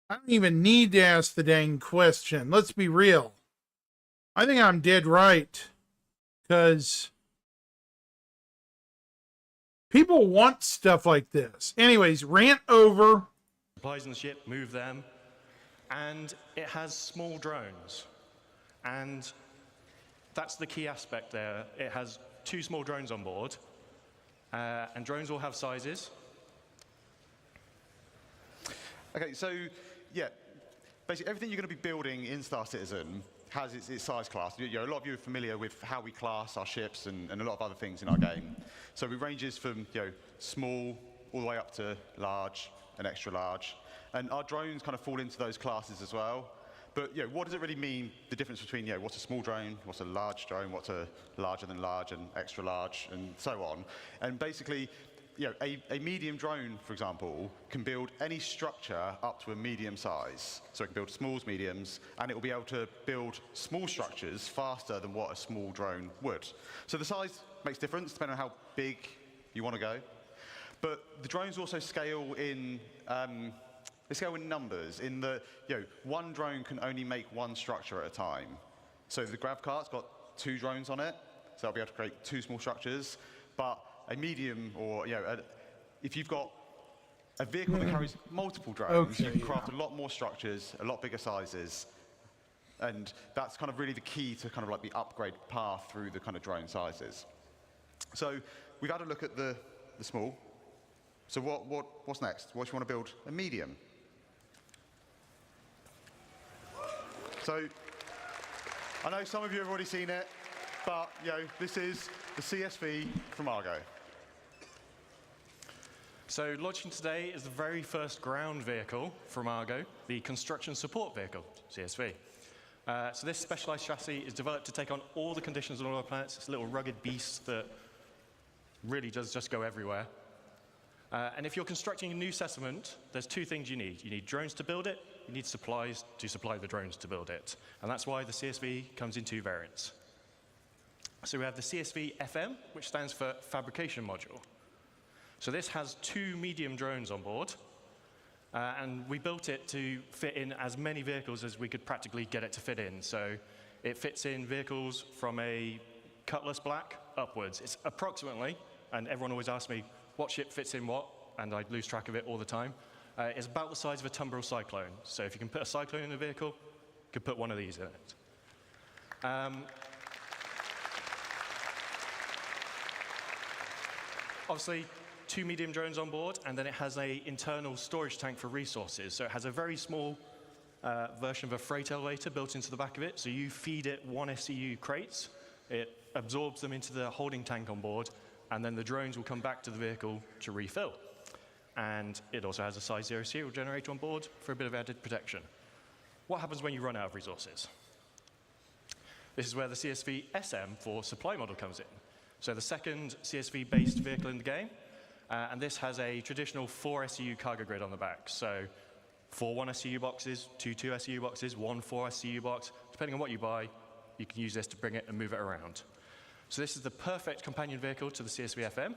I don't even need to ask the dang question. Let's be real. I think I'm dead right. Because people want stuff like this. Anyways, rant over. supplies on the ship, move them, and it has small drones. And that's the key aspect there. It has 2 small drones on board, and drones will have sizes. Okay, so yeah, basically everything you're going to be building in Star Citizen has its size class. A lot of you are familiar with how we class our ships and a lot of other things in our game. So it ranges from small all the way up to large and extra large. And our drones kind of fall into those classes as well. But what does it really mean, the difference between what's a small drone, what's a large drone, what's a larger than large and extra large, and so on. And basically, a medium drone, for example, can build any structure up to a medium size. So it can build smalls, mediums, and it will be able to build small structures faster than what a small drone would. So the size makes difference depending on how big you want to go. But the drones also scale in numbers. In the, one drone can only make one structure at a time. So the GravCart's got 2 drones on it, so I'll be able to create 2 small structures. But a medium, or if you've got a vehicle that carries multiple drones, you can craft a lot more structures, a lot bigger sizes, and that's kind of really the key to kind of like the upgrade path through the kind of drone sizes. So we've had a look at the small. So what's next? What do you want to build? A medium. So I know some of you have already seen it, but this is the CSV from Argo. So launching today is the very first ground vehicle from Argo, the Construction Support Vehicle, CSV. So this specialized chassis is developed to take on all the conditions on all our planets. It's a little rugged beast that really does just go everywhere. And if you're constructing a new settlement, there's 2 things you need. You need drones to build it, you need supplies to supply the drones to build it. And that's why the CSV comes in 2 variants. So we have the CSV FM, which stands for Fabrication Module. So this has 2 medium drones on board, and we built it to fit in as many vehicles as we could practically get it to fit in. So it fits in vehicles from a Cutlass Black upwards. It's approximately, and everyone always asks me, what ship fits in what, and I lose track of it all the time. It's about the size of a Tumbril Cyclone. So if you can put a Cyclone in a vehicle, you can put one of these in it. Obviously, 2 medium drones on board, and then it has an internal storage tank for resources. So it has a very small version of a freight elevator built into the back of it. So you feed it 1 SCU crates, it absorbs them into the holding tank on board, and then the drones will come back to the vehicle to refill. And it also has a size 0 serial generator on board for a bit of added protection. What happens when you run out of resources? This is where the CSV SM for supply model comes in. So the second CSV-based vehicle in the game, and this has a traditional 4 SCU cargo grid on the back. So 4 1 SCU boxes, 2 2 SCU boxes, 1 4 SCU box. Depending on what you buy, you can use this to bring it and move it around. So this is the perfect companion vehicle to the CSV FM.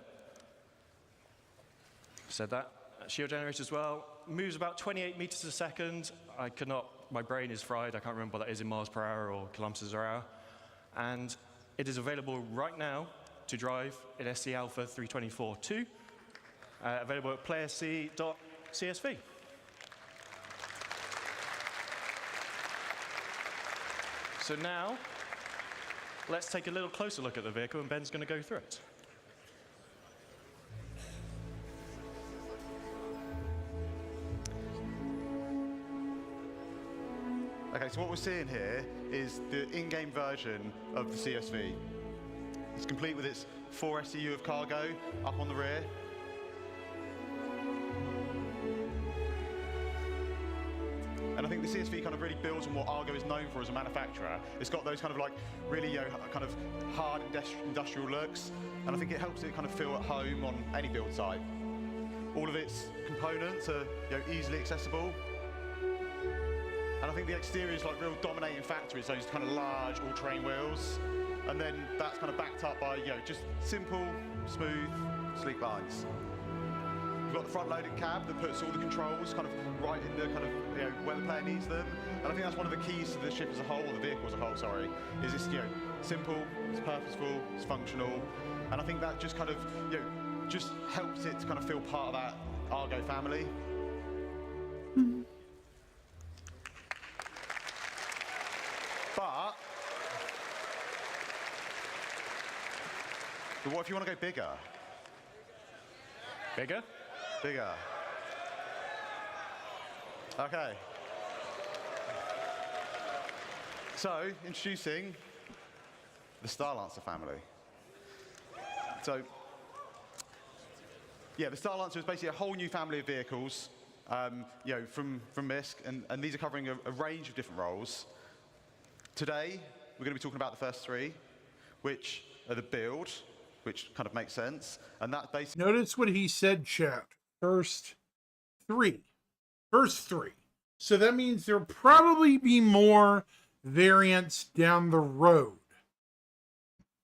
Said that. Shield generator as well. Moves about 28 meters a second. I could not, my brain is fried. I can't remember what that is in miles per hour or kilometers per hour. And it is available right now to drive in SC Alpha 324.2. Available at playersc.csv. So now, let's take a little closer look at the vehicle, and Ben's going to go through it. Okay, so what we're seeing here is the in-game version of the CSV. It's complete with its 4 SCU of cargo up on the rear. And I think the CSV kind of really builds on what Argo is known for as a manufacturer. It's got those kind of like really kind of hard industrial looks, and I think it helps it kind of feel at home on any build site. All of its components are easily accessible. And I think the exterior is like real dominating factor. It's those kind of large all-terrain wheels, and then that's kind of backed up by just simple, smooth, sleek lines. We've got the front-loaded cab that puts all the controls kind of right in the kind of where the player needs them, and I think that's one of the keys to the ship as a whole, or the vehicle as a whole, sorry, is it's simple, it's purposeful, it's functional, and I think that just kind of just helps it to kind of feel part of that Argo family. But what if you want to go bigger? Bigger? Bigger. Okay. So, introducing the Starlancer family. So, yeah, the Starlancer is basically a whole new family of vehicles, from MISC, and these are covering a range of different roles. Today, we're going to be talking about the first 3, which are the build, which kind of makes sense. And that basically Notice what he said, chat. First three. So that means there'll probably be more variants down the road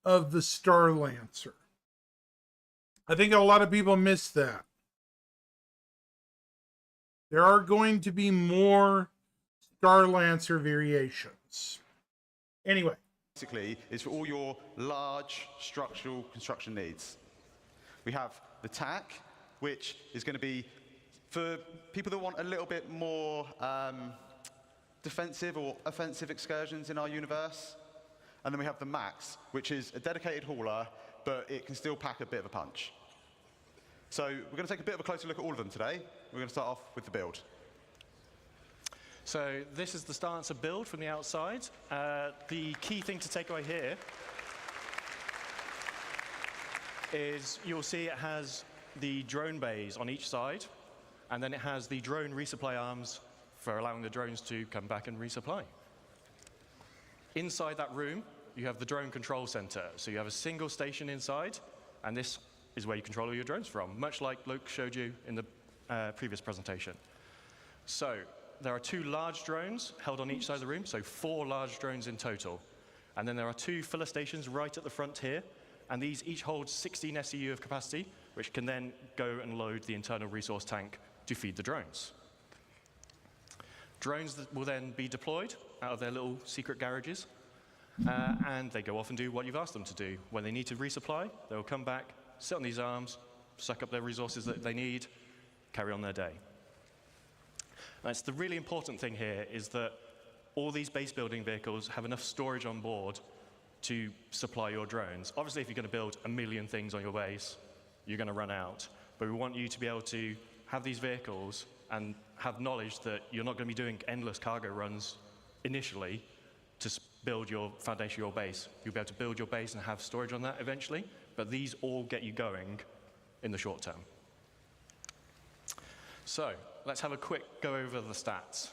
of the Star Lancer. I think a lot of people miss that. There are going to be more Star Lancer variations. Anyway. basically is for all your large structural construction needs. We have the TAC, which is going to be for people that want a little bit more defensive or offensive excursions in our universe. And then we have the Max, which is a dedicated hauler, but it can still pack a bit of a punch. So we're going to take a bit of a closer look at all of them today. We're going to start off with the build. So this is the Star Lancer build from the outside. The key thing to take away here is you'll see it has the drone bays on each side, and then it has the drone resupply arms for allowing the drones to come back and resupply. Inside that room, you have the drone control center. So you have a single station inside, and this is where you control all your drones from, much like Luke showed you in the previous presentation. So there are 2 large drones held on each side of the room, so 4 large drones in total. And then there are 2 filler stations right at the front here, and these each hold 16 SCU of capacity, which can then go and load the internal resource tank to feed the drones. Drones that will then be deployed out of their little secret garages, and they go off and do what you've asked them to do. When they need to resupply, they'll come back, sit on these arms, suck up their resources that they need, carry on their day. That's the really important thing here, is that all these base building vehicles have enough storage on board to supply your drones. Obviously, if you're going to build 1 million things on your base, you're going to run out. But we want you to be able to have these vehicles and have knowledge that you're not going to be doing endless cargo runs initially to build your foundation, your base. You'll be able to build your base and have storage on that eventually, but these all get you going in the short term. So let's have a quick go over the stats.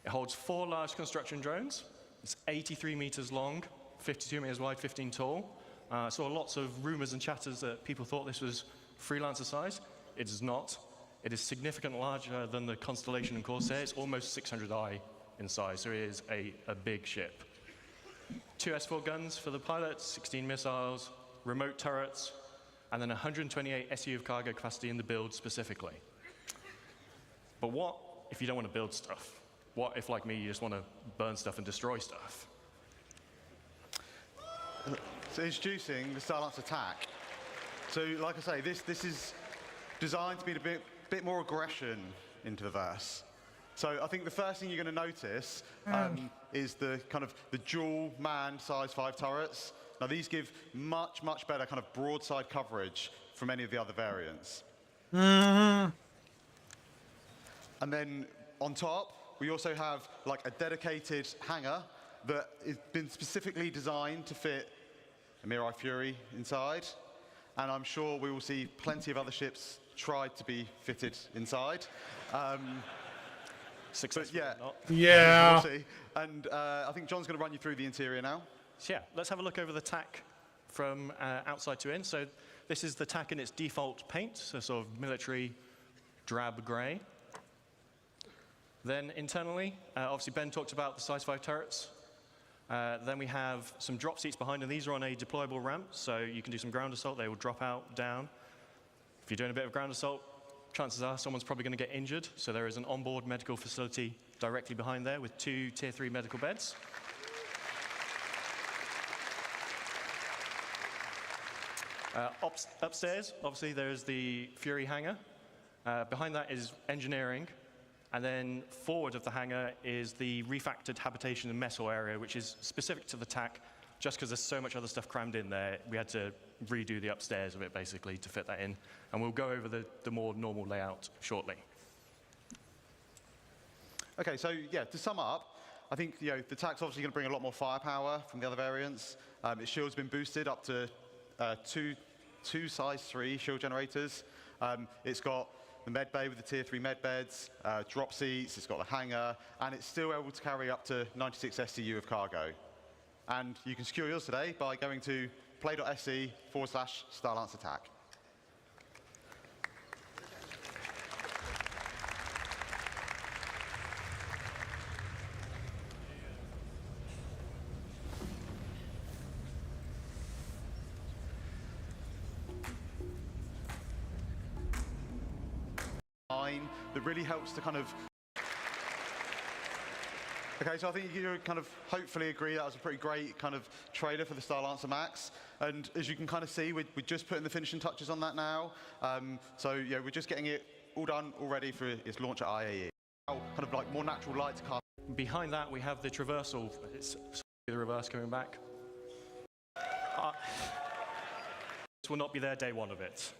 It holds 4 large construction drones. It's 83 meters long, 52 meters wide, 15 tall. I saw lots of rumors and chatters that people thought this was Freelancer size. It is not. It is significantly larger than the Constellation and Corsair. It's almost 600i in size, so it is a big ship. 2 S4 guns for the pilots, 16 missiles, remote turrets, and then 128 SU of cargo capacity in the build specifically. But what if you don't want to build stuff? What if, like me, you just want to burn stuff and destroy stuff? So introducing the Star Lancer attack. So like I say, this is designed to be a bit more aggression into the verse. So I think the first thing you're going to notice is the kind of the dual manned size 5 turrets. Now these give much better kind of broadside coverage from any of the other variants. And then on top, we also have like a dedicated hangar that has been specifically designed to fit a Mirai Fury inside. And I'm sure we will see plenty of other ships tried to be fitted inside. Successful or not. Yeah. We'll see. And I think John's going to run you through the interior now. So yeah, let's have a look over the TAC from outside to in. So this is the TAC in its default paint, so sort of military drab gray. Then internally, obviously Ben talked about the size 5 turrets. Then we have some drop seats behind, and these are on a deployable ramp, so you can do some ground assault. They will drop out, down. If you're doing a bit of ground assault, chances are someone's probably going to get injured, so there is an onboard medical facility directly behind there with 2 Tier 3 medical beds. Upstairs, obviously, there's the Fury hangar. Behind that is engineering. And then forward of the hangar is the refactored habitation and mess hall area, which is specific to the TAC, just because there's so much other stuff crammed in there. We had to redo the upstairs of it, basically, to fit that in. And we'll go over the more normal layout shortly. Okay, so yeah, to sum up, I think the TAC's obviously going to bring a lot more firepower from the other variants. Its shield's been boosted up to two size 3 shield generators. It's got the med bay with the Tier 3 med beds, drop seats, it's got the hangar, and it's still able to carry up to 96 SCU of cargo. And you can secure yours today by going to play.se/StarLance attack. That really helps to kind of. Okay, so I think you kind of hopefully agree that was a pretty great kind of trailer for the StarLancer Max. And as you can kind of see, we're just putting the finishing touches on that now. So yeah, we're just getting it all done, all ready for its launch at IAE. Now, kind of like more natural light to cast. Behind that, we have the traversal. It's the reverse coming back. This will not be their day one of it.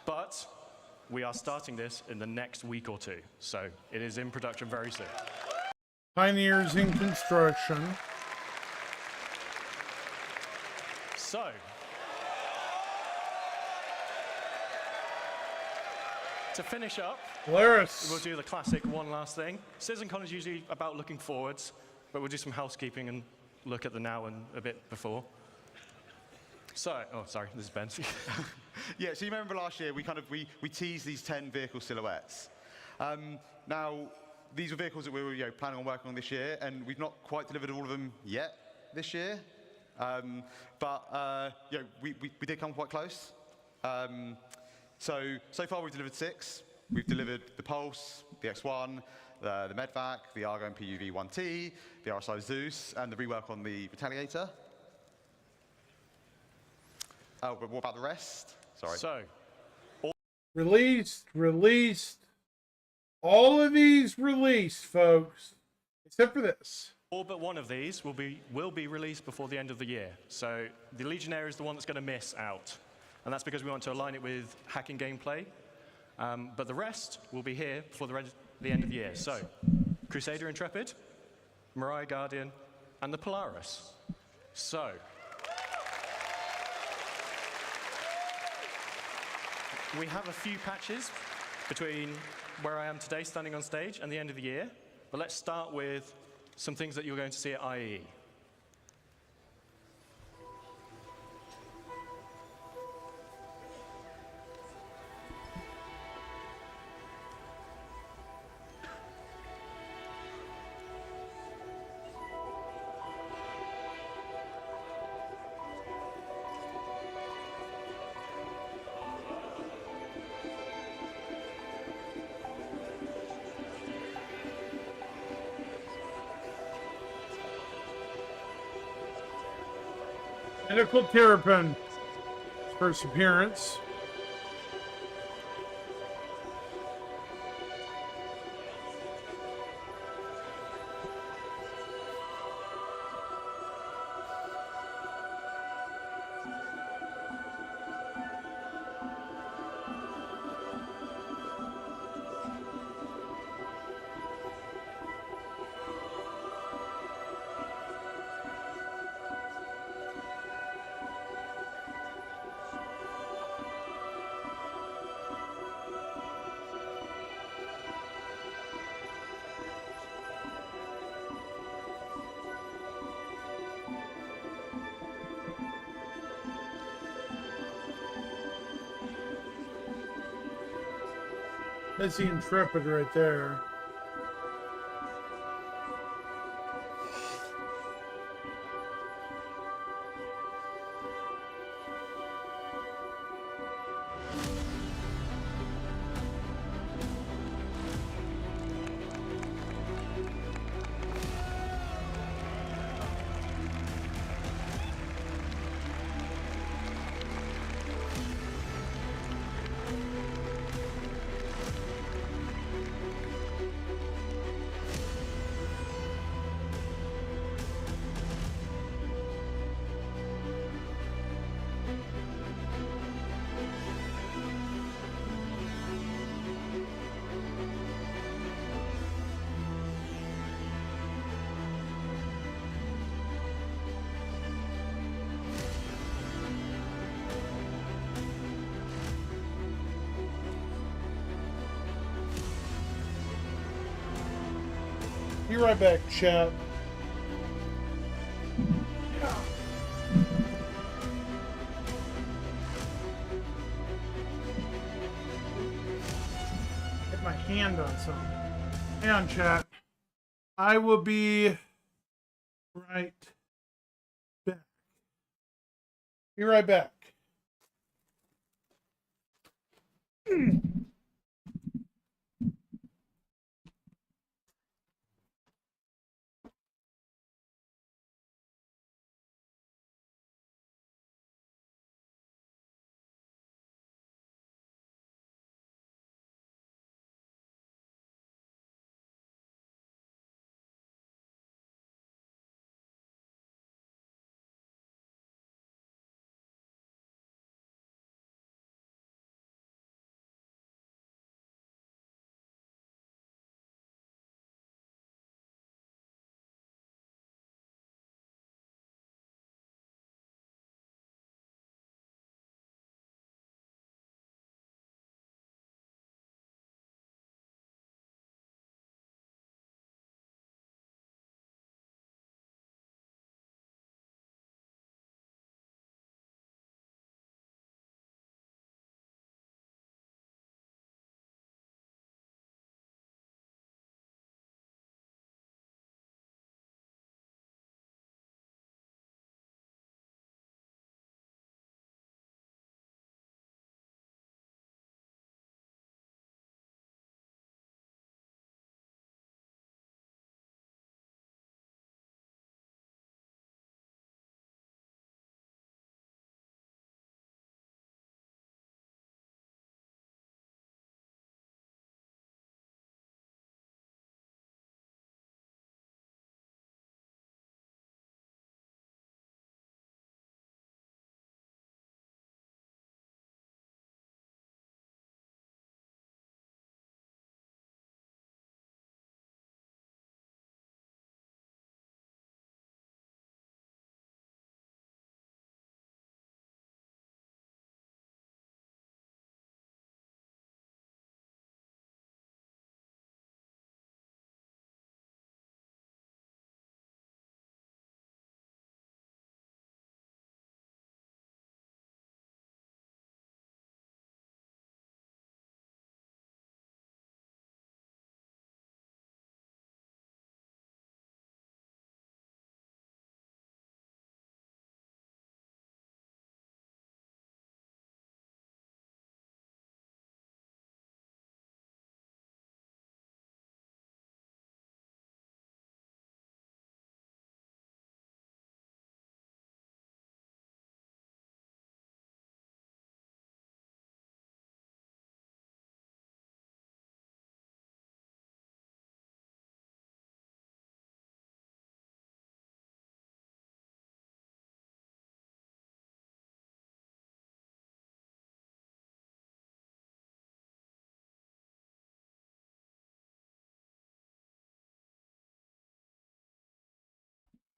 But we are starting this in the next week or two. So it is in production very soon. Pioneers in construction. So, to finish up, Polaris. we'll do the classic one last thing. CitizenCon is usually about looking forwards, but we'll do some housekeeping and look at the now and a bit before. So, oh, sorry, this is Ben. Yeah, so you remember last year, we teased these 10 vehicle silhouettes. Now, these were vehicles that we were planning on working on this year, and we've not quite delivered all of them yet this year. But we did come quite close. So far we've delivered 6. We've delivered the Pulse, the X1, the Medvac, the Argo MPUV 1T, the RSI Zeus, and the rework on the Retaliator. Oh, but what about the rest? Sorry. So, Released. All of these released, folks, except for this. all but one of these will be released before the end of the year. So the Legionnaire is the one that's going to miss out. And that's because we want to align it with hacking gameplay. But the rest will be here before the end of the year. So, Crusader Intrepid, Mirai Guardian, and the Polaris. So, we have a few patches between where I am today standing on stage and the end of the year. But let's start with some things that you're going to see at IAE. Medical Terrapin, first appearance. That's the Intrepid right there. Be right back, chat. hand on something. Hang on, chat. I will be right back. Be right back.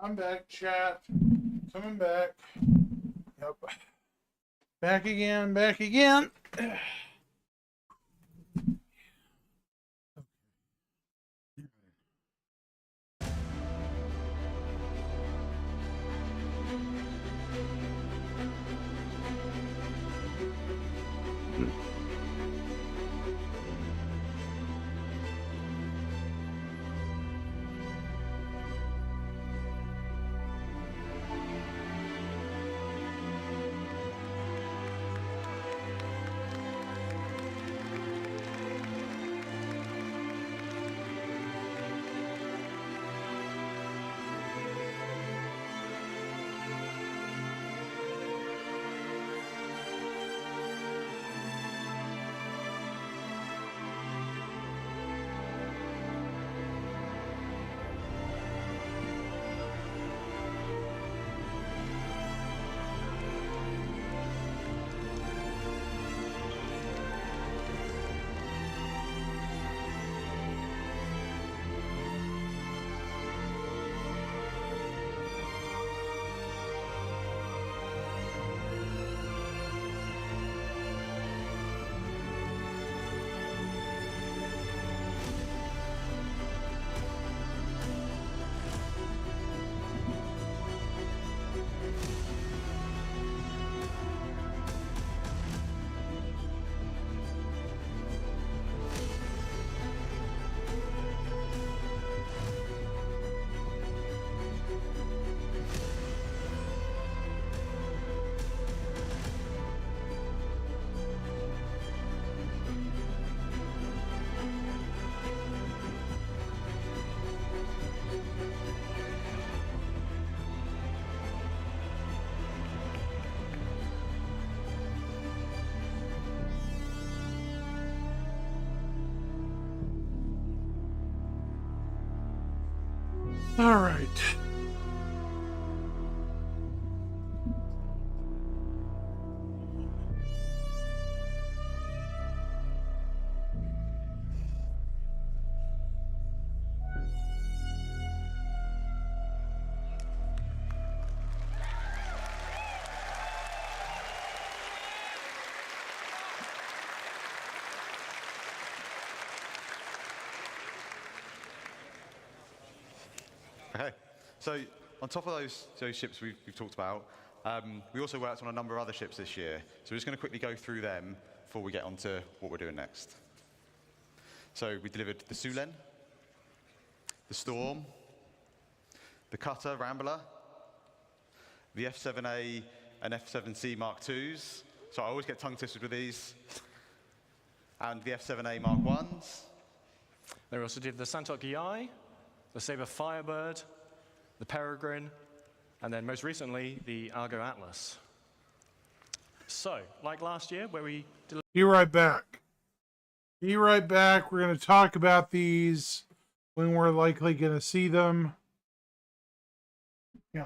I'm back, chat. Coming back. Yep. Back again, back again. All right. Okay, so on top of those ships we've talked about, we also worked on a number of other ships this year. So we're just going to quickly go through them before we get on to what we're doing next. So we delivered the Sulen, the Storm, the Cutter Rambler, the F7A and F7C Mark IIs. So I always get tongue twisted with these. And the F7A Mark Is. They also did the Santok EI, the Sabre Firebird, the Peregrine, and then most recently, the Argo Atlas. So, like last year, where we delivered Be right back. Be right back. We're going to talk about these when we're likely going to see them. Yeah.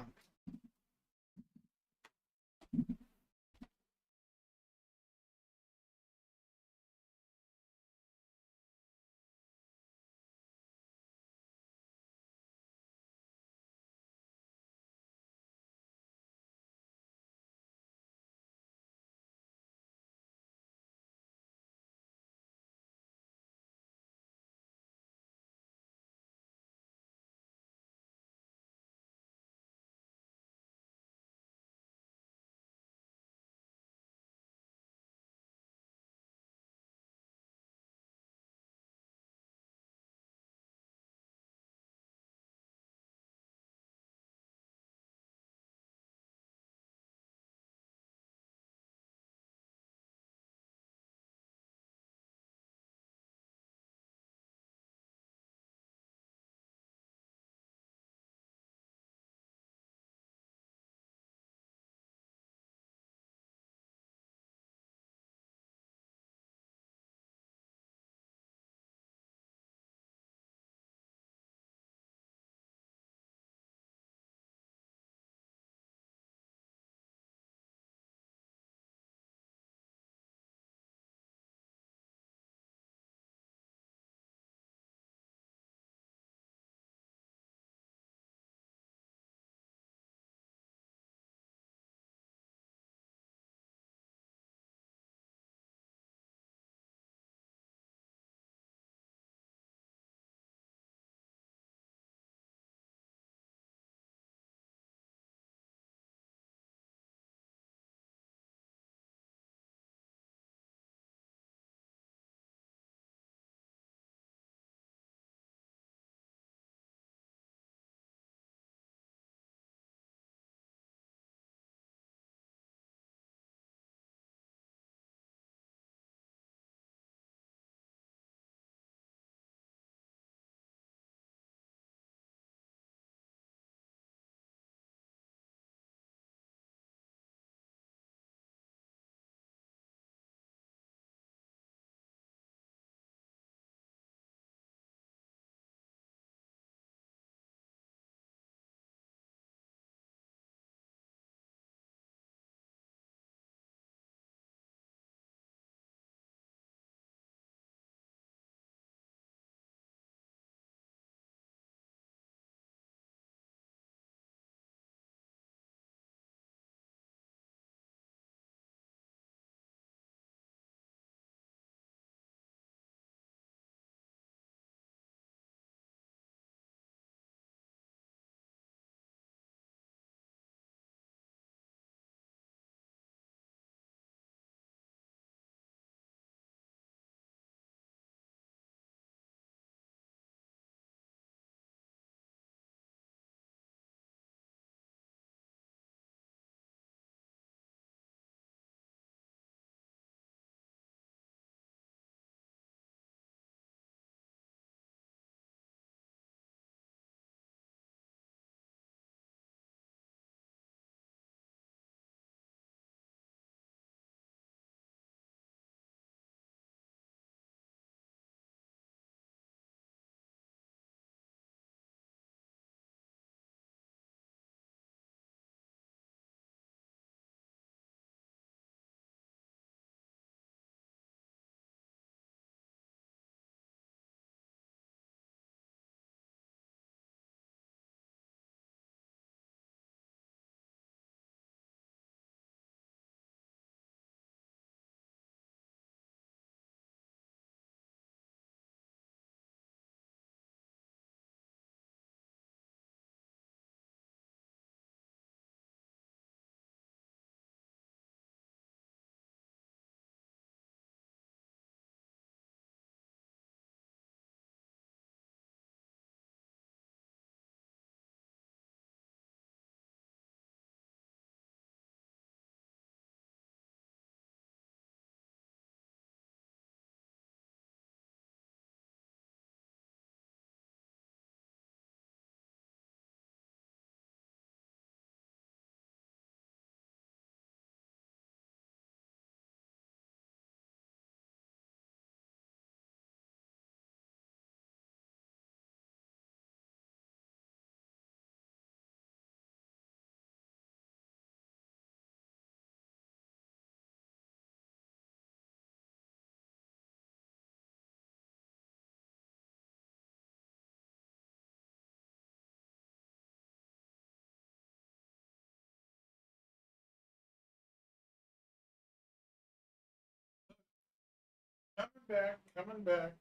Coming back.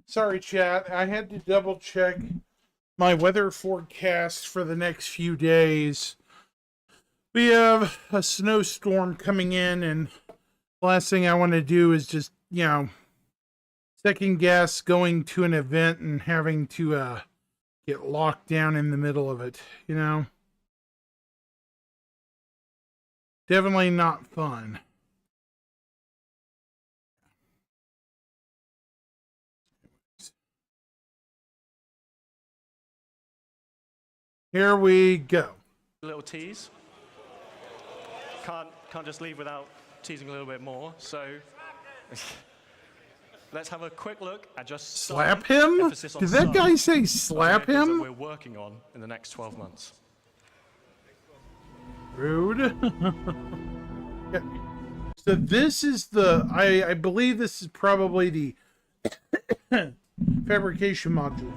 Sorry, chat. I had to double check my weather forecast for the next few days. We have a snowstorm coming in, and the last thing I want to do is just, second guess going to an event and having to get locked down in the middle of it, Definitely not fun. Here we go. A little tease. Can't just leave without teasing a little bit more. So let's have a quick look at just slap him. Did that guy say slap him? We're working on in the next 12 months. Rude. Yeah. So this is the I believe this is probably the fabrication module.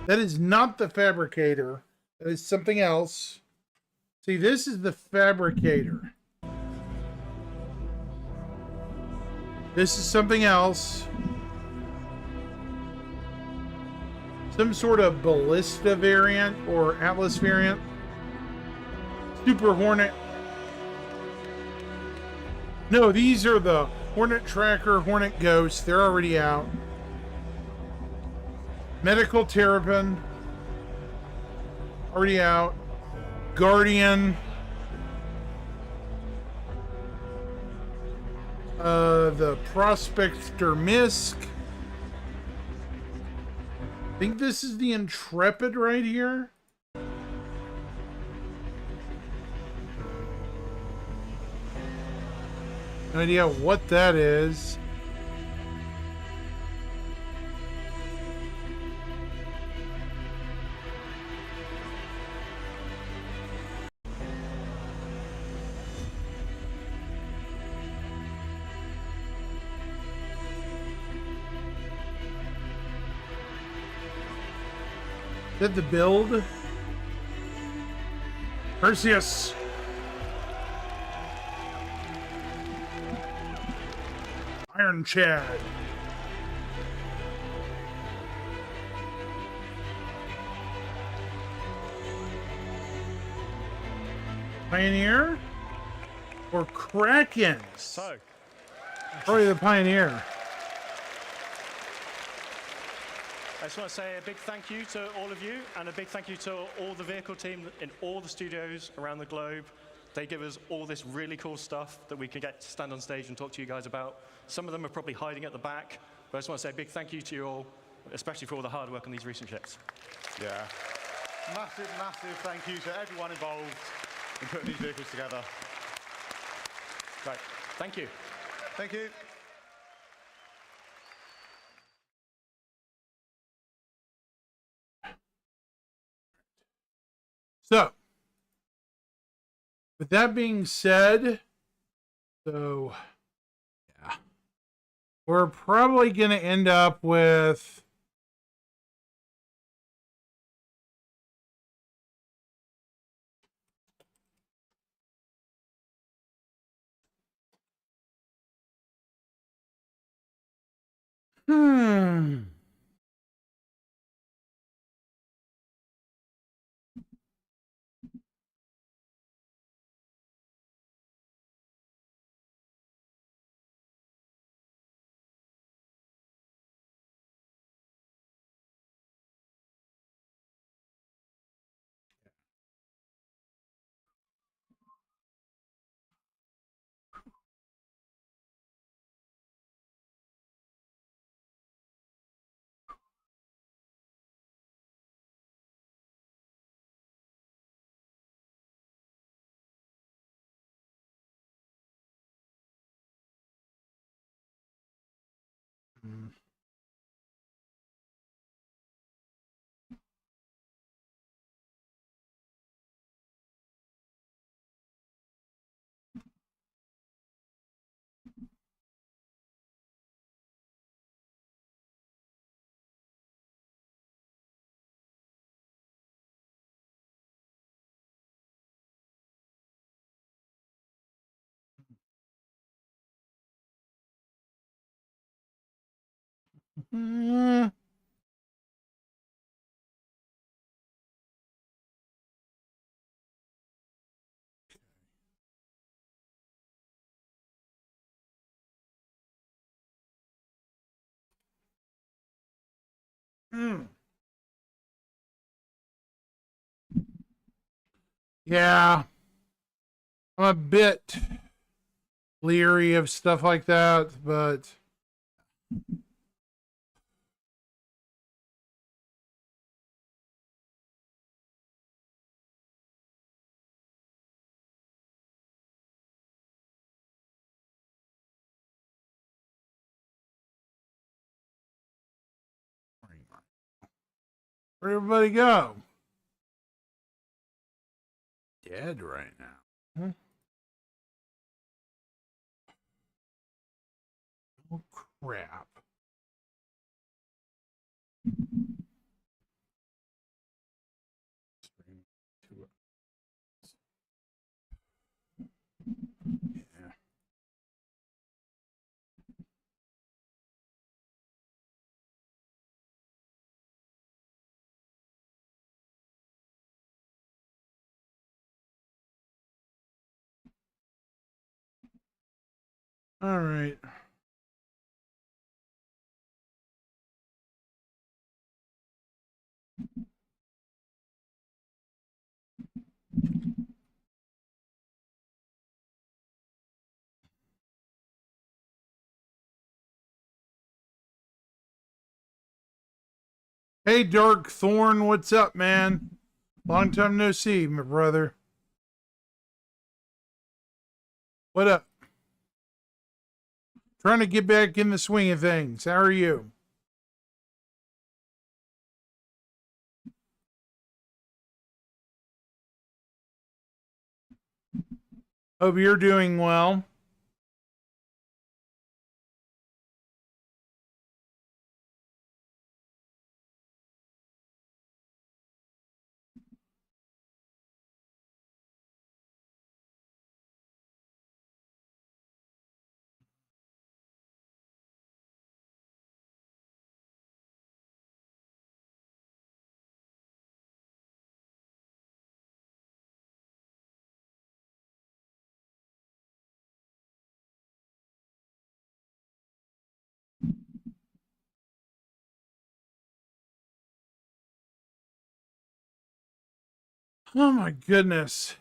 That is not the fabricator. That is something else. See, this is the fabricator. This is something else. Some sort of Ballista variant or Atlas variant. Super Hornet. No, these are the Hornet Tracker, Hornet Ghost. They're already out. Medical Terrapin. Already out. Guardian. The Prospector Misk. I think this is the Intrepid right here. No idea what that is. Is that the build? Perseus. Iron Chad. Pioneer or Kraken? So, probably the Pioneer. I just want to say a big thank you to all of you and a big thank you to all the vehicle team in all the studios around the globe. They give us all this really cool stuff that we can get to stand on stage and talk to you guys about. Some of them are probably hiding at the back, but I just want to say a big thank you to you all, especially for all the hard work on these recent ships. Yeah. Massive, massive thank you to everyone involved in putting these vehicles together. Right. Thank you. Thank you. So, with that being said, yeah, we're probably going to end up with Mm. Hmm. Yeah, I'm a bit leery of stuff like that, but where'd everybody go? Dead right now. Hmm? Oh, crap. Yeah. All right. Hey, Dark Thorn, what's up, man? Long time no see, my brother. What up? Trying to get back in the swing of things. How are you? Hope you're doing well. Oh my goodness.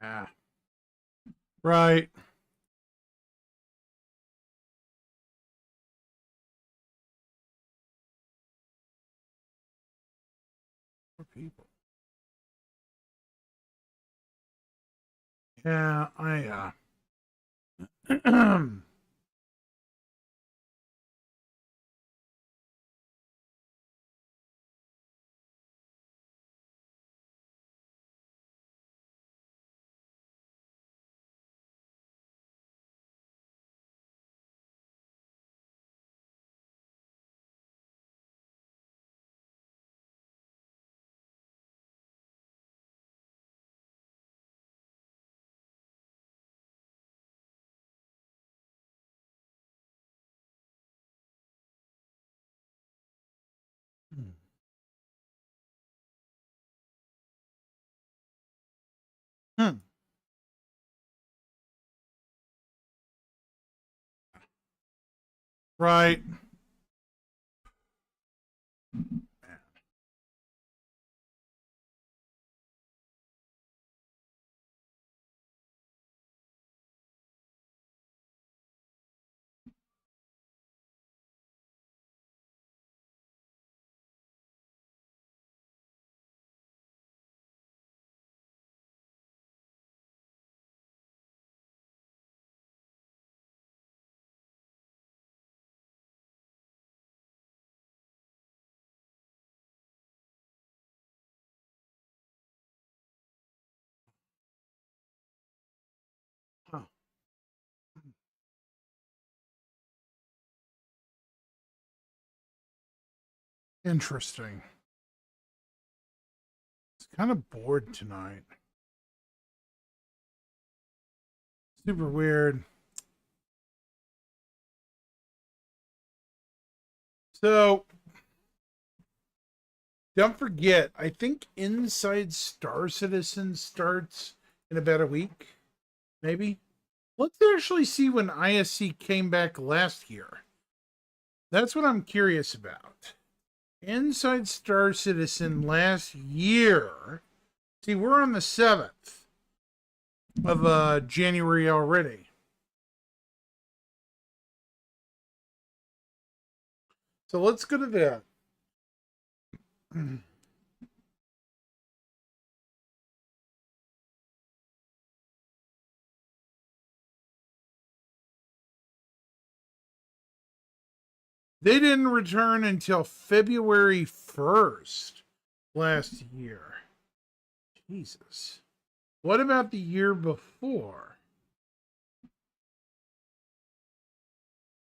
Yeah. Right. Poor people. Yeah, Hmm. Right. Interesting. It's kind of bored tonight. Super weird. So, don't forget, I think Inside Star Citizen starts in about a week, maybe. Let's actually see when ISC came back last year. That's what I'm curious about. Inside Star Citizen last year. See, we're on the 7th of January already. So let's go to that. They didn't return until February 1st last year. Jesus. What about the year before?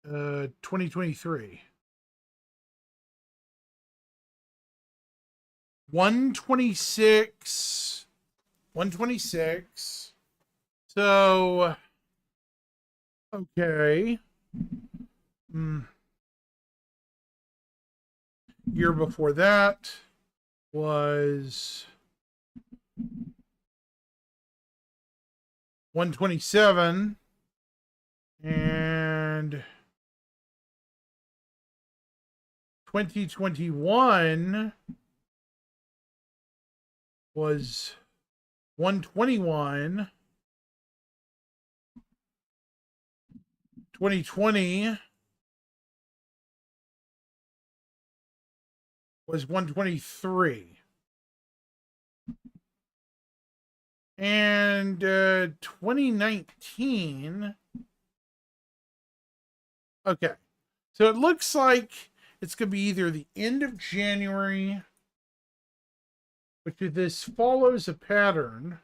2023. 126. 126. So, okay. Year before that was 127, and 2021 was 121. 2020 was 123. And 2019. Okay. So it looks like it's going to be either the end of January, which this follows a pattern.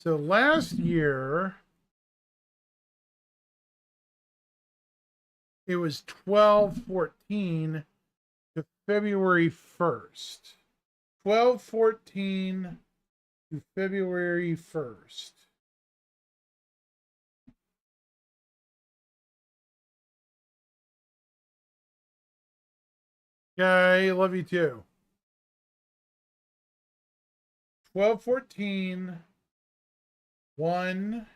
So last year, it was 12/14 to February 1st. 12/14 to February 1st. Okay, love you too. 12/14. 1,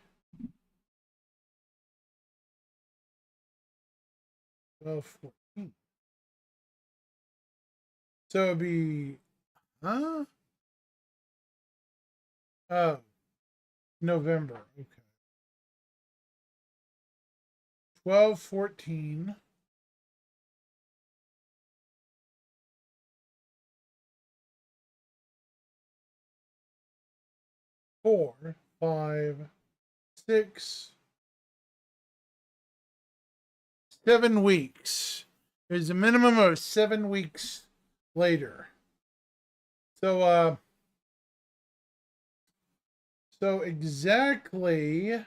12/14. So it'd be, huh? Oh, November. Okay. 12/14. 4, 5, 6, 7 weeks. There's a minimum of 7 weeks later. So exactly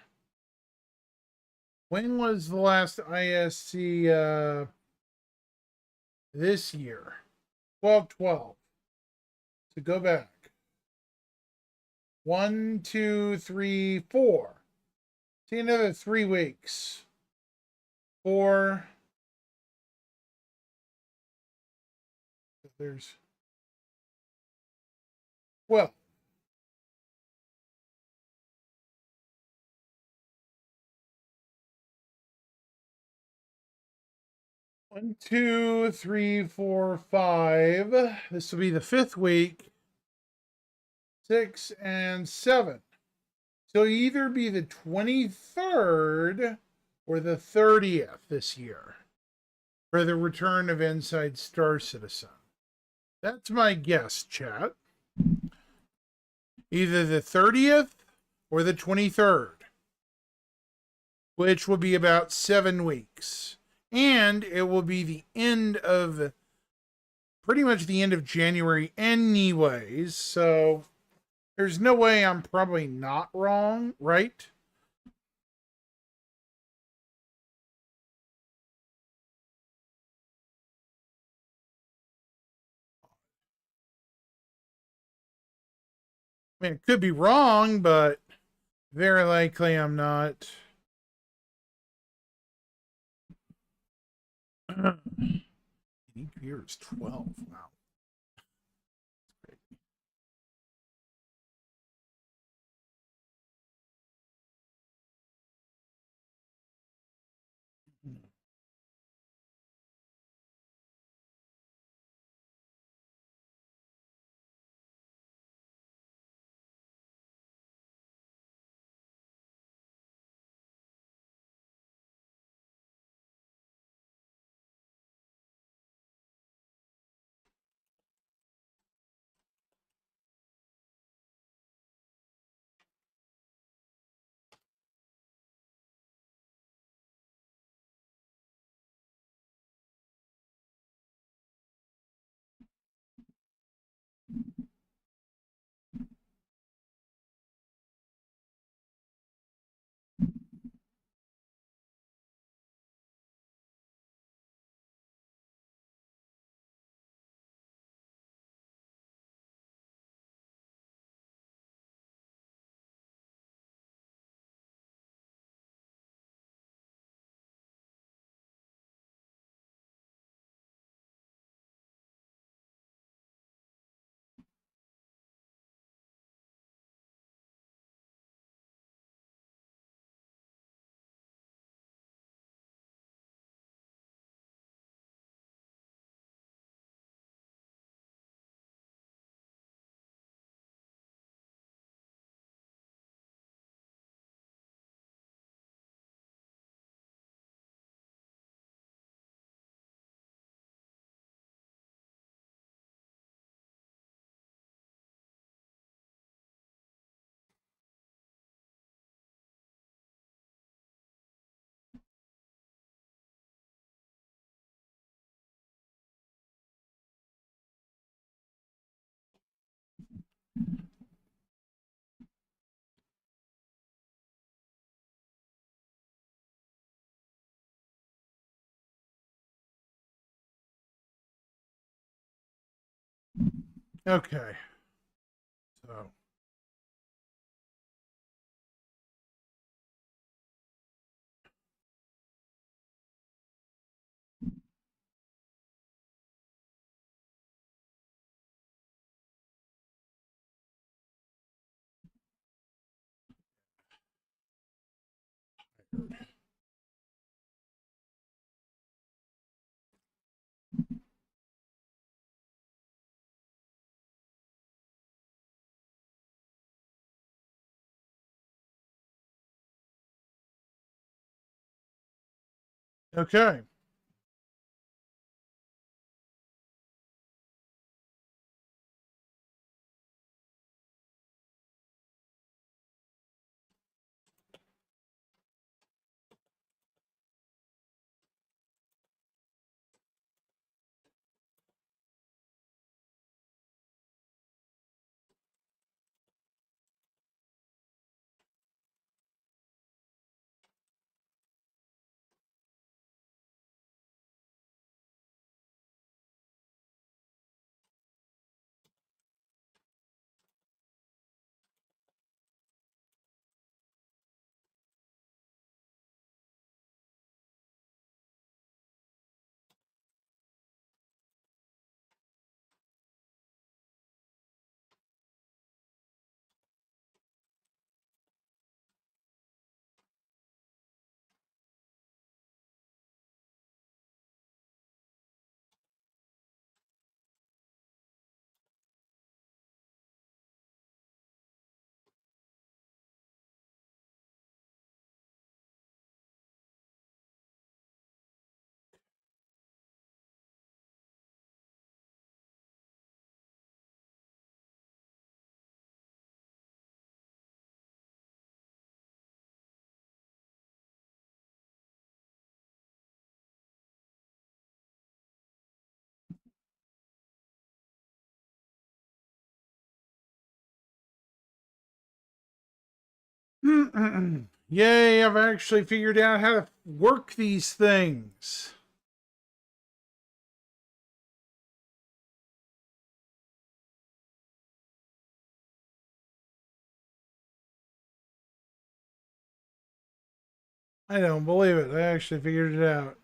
when was the last ISC this year? 12/12. So go back. 1, 2, 3, 4. See, another 3 weeks. 4. There's 12. One, 2, 3, 4, 5. This will be the 5th week. 6 and 7. So either be the 23rd or the 30th this year for the return of Inside Star Citizen. That's my guess, chat. Either the 30th or the 23rd, which will be about 7 weeks. And it will be the end of, pretty much the end of January anyways. So There's no way I'm probably not wrong, right? I mean, it could be wrong, but very likely I'm not. Unique viewers 12. Wow. Okay. So. Okay. Yay, I've actually figured out how to work these things. I don't believe it. I actually figured it out.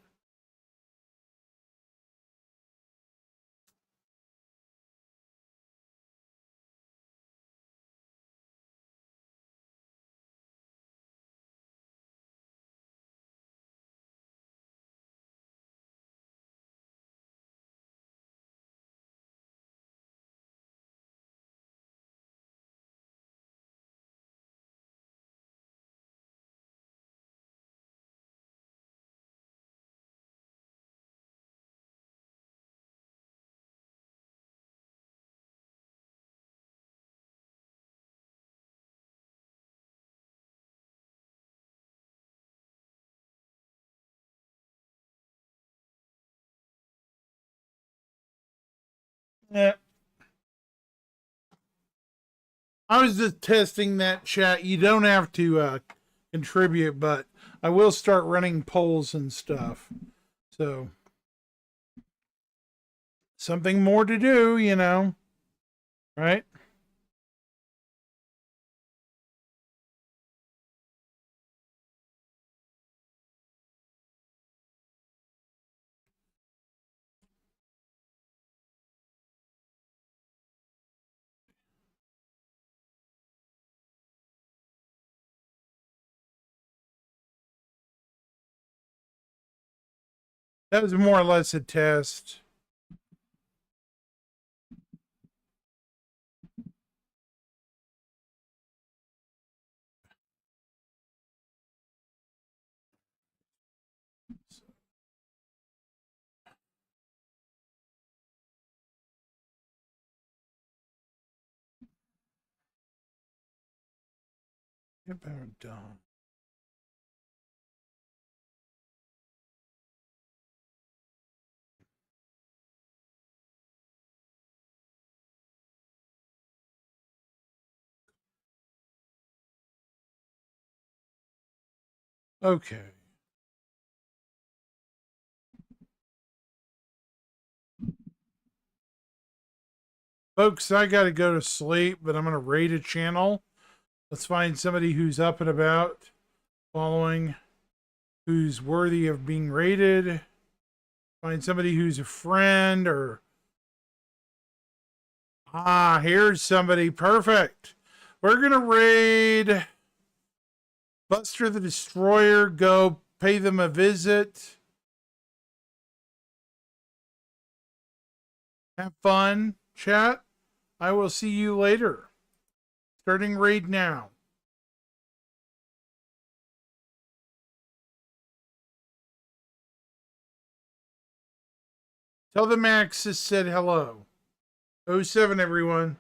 Yeah. I was just testing that chat. You don't have to contribute, but I will start running polls and stuff. So, something more to do, you know, right? That was more or less a test. About done. Okay. Folks, I got to go to sleep, but I'm going to raid a channel. Let's find somebody who's up and about, following, who's worthy of being raided. Find somebody who's a friend or... Ah, here's somebody. Perfect. We're going to raid Buster the Destroyer. Go pay them a visit. Have fun, chat. I will see you later. Starting raid now. Tell the Maxis said hello. 07, everyone.